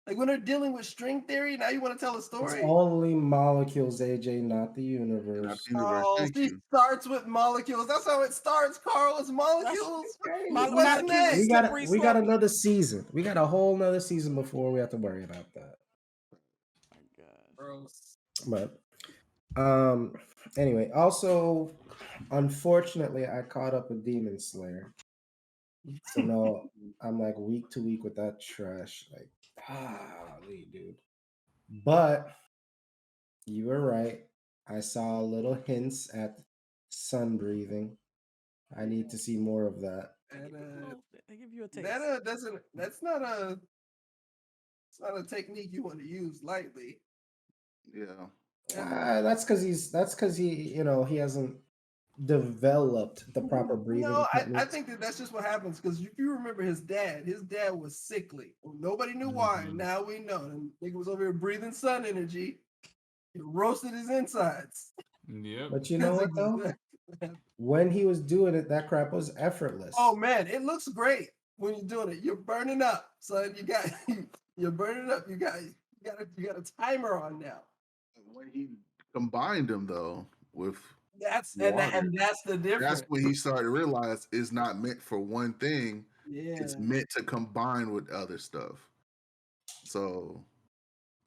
Like when they're dealing with string theory, now you want to tell a It's story. only molecules, AJ, not the universe. Not the universe. Oh, Thank she you. starts with molecules. That's how it starts, Carl. It's molecules. What's molecules. next? We got Slippery we got slope. another season. We got a whole nother season before we have to worry about that. My gosh. Gross. But anyway, also unfortunately I caught up with Demon Slayer. So no, I'm like week to week with that trash. Like, dude. But you were right. I saw little hints at sun breathing. I need to see more of that. They give you a taste. That's not a technique you want to use lightly. Yeah. That's because he hasn't developed the proper breathing No, I techniques. think that's just what happens because if you remember his dad was sickly. Nobody knew why. Now we know. And nigga was over here breathing sun energy. It roasted his insides. Yep. But you know what though? When he was doing it, that crap was effortless. Oh man, it looks great when you're doing it. You're burning up, son. You're burning up. You got a timer on now. When he combined them though with That's water, and that's the difference. that's when he started to realize it's not meant for one thing. Yeah. It's meant to combine with other stuff. So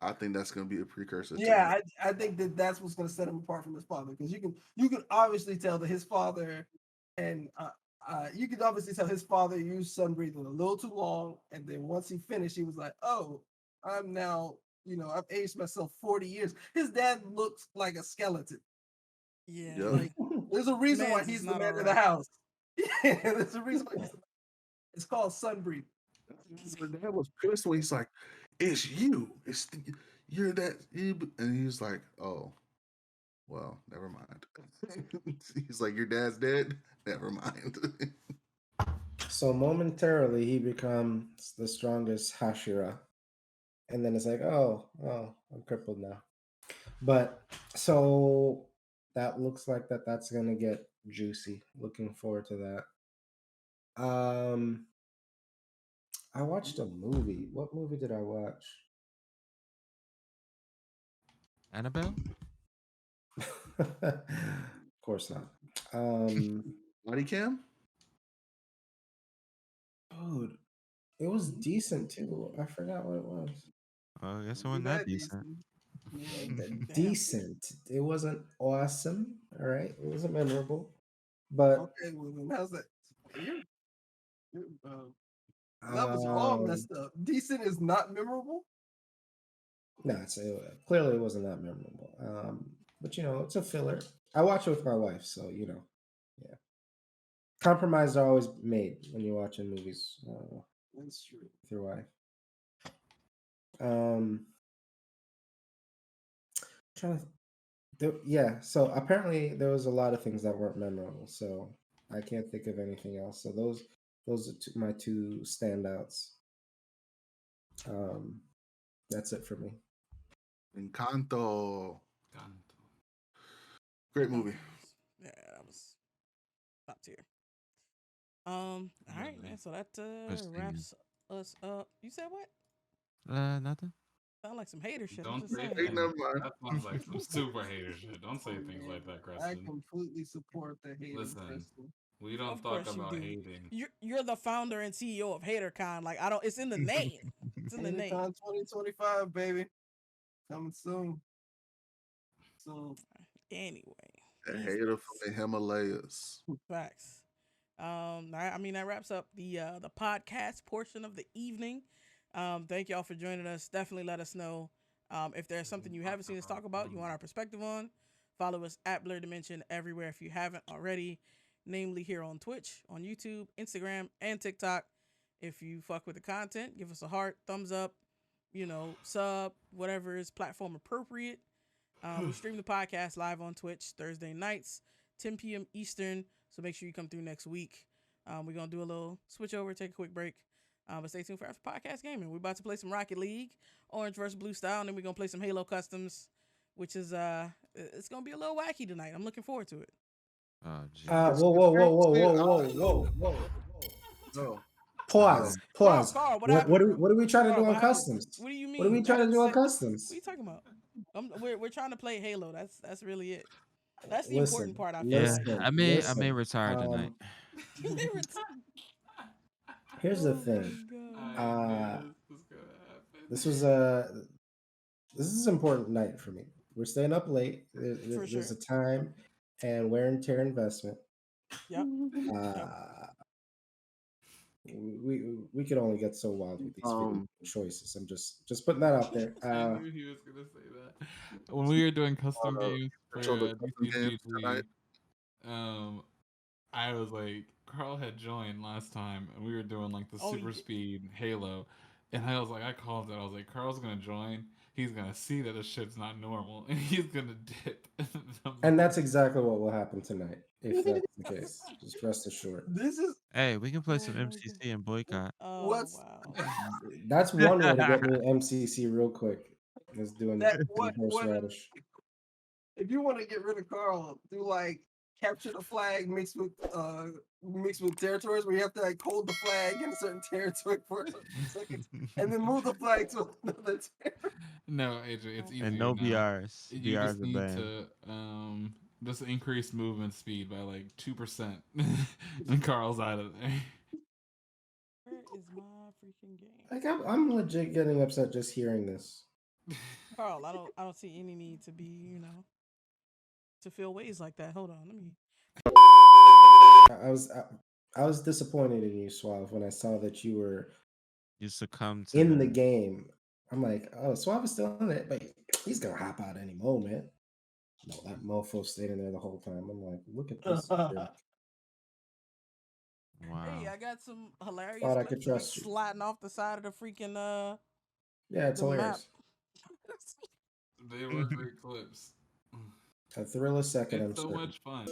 I think that's going to be a precursor. Yeah, I think that's what's going to set him apart from his father because you can obviously tell that his father and you can obviously tell his father used sun breathing a little too long, and then once he finished, he was like, "Oh, I'm now I've aged myself 40 years." His dad looks like a skeleton. Yeah, Yep. like There's a reason why man's he's is the not man of the alright. house. Yeah, there's a reason why it's called sun breathing. My dad was pissed when he's like, "It's you. You're that." And he's like, "Oh, well, never mind." He's like, "Your dad's dead. Never mind." So momentarily he becomes the strongest Hashira. And then it's like, oh, I'm crippled now. But so that looks like that's gonna get juicy. Looking forward to that. I watched a movie. What movie did I watch? Annabelle? Of course not. Body cam? Dude, it was decent too. I forgot what it was. Oh, I guess it wasn't that decent. Decent. It wasn't awesome. All right, it wasn't memorable, but Okay, well then how's that? Levels are all messed up. Decent is not memorable. no, clearly it wasn't that memorable. But it's a filler. I watch it with my wife, so yeah. Compromises are always made when you're watching movies That's true. with your wife. So apparently there was a lot of things that weren't memorable, so I can't think of anything else. So those are my two standouts. That's it for me. Encanto. Great movie. Yeah, that was top tier. All right, man. So that wraps us up. You said what? Nothing. Sound like some hater shit. Don't say Hey, never mind. that sounds like some super hater shit. Don't say things like that, I Creston. completely support the hater. Listen, we don't Of talk course you about do. hating. You're the founder and CEO of HaterCon. Like I don't. It's in the name. It's in the name. HaterCon 2025, baby, coming soon. So Anyway, A hater from the Himalayas. facts. I mean that wraps up the podcast portion of the evening. Thank y'all for joining us. Definitely let us know if there's something you haven't seen us talk about, you want our perspective on. Follow us at Blerdimension everywhere if you haven't already, namely here on Twitch, on YouTube, Instagram, and TikTok. If you fuck with the content, give us a heart, thumbs up, sub, whatever is platform appropriate. We stream the podcast live on Twitch Thursday nights, 10 p.m. Eastern. So make sure you come through next week. We're going to do a little switch over, take a quick break. But stay tuned for After Podcast Gaming. We're about to play some Rocket League, Orange versus Blue style, and then we're going to play some Halo Customs, which is, it's going to be a little wacky tonight. I'm looking forward to it. Oh, geez. Whoa. No. Pause. Carl, What are we trying to do on Carl, customs? What do you mean? What are we trying to do on customs? What are you talking about? We're trying to play Halo. That's really it. That's the Listen, important part. I feel Yeah, like. I may retire tonight. You may retire. Here's the Oh thing. my God. This is an important night for me. We're staying up late. There's a time and wear and tear investment. Yep. We could only get so wild with these video choices. I'm just putting that out there. I knew he was gonna say that. When we were doing custom games for DCGP, I was like, Carl had joined last time, and we were doing like the super speed Halo, And I called it. I was like, Carl's gonna join. He's gonna see that this shit's not normal, and he's gonna dip. And that's exactly what will happen tonight, if that's the case. Just rest assured. This is Hey, we can play some Oh my MCC and boycott. Oh what's wow. That's one way to get me MCC real quick. Is doing that some horseradish. if you want to get rid of Carl, do like capture the flag mixed with territories where you have to like hold the flag in a certain territory for a certain seconds and then move the flag to another territory. No, AJ, it's easier And no now. BRs. You BRs just are need banned. to just increase movement speed by like 2%, and Carl's out of there. Where is my freaking game? Like I'm legit getting upset just hearing this. Carl, I don't see any need to be, to feel ways like that. Hold on, let me. I was disappointed in you, Suave, when I saw that you were You succumb to in the game. I'm like, oh, Suave is still in it, but he's gonna hop out any moment. No, that mofo stayed in there the whole time. I'm like, look at this jerk. Wow. Hey, I got some hilarious Thought I could clips, like trust you. sliding off the side of the freaking Yeah, it's the map. hilarious. They were great clips. A thrill a second, I'm It's so certain. much fun.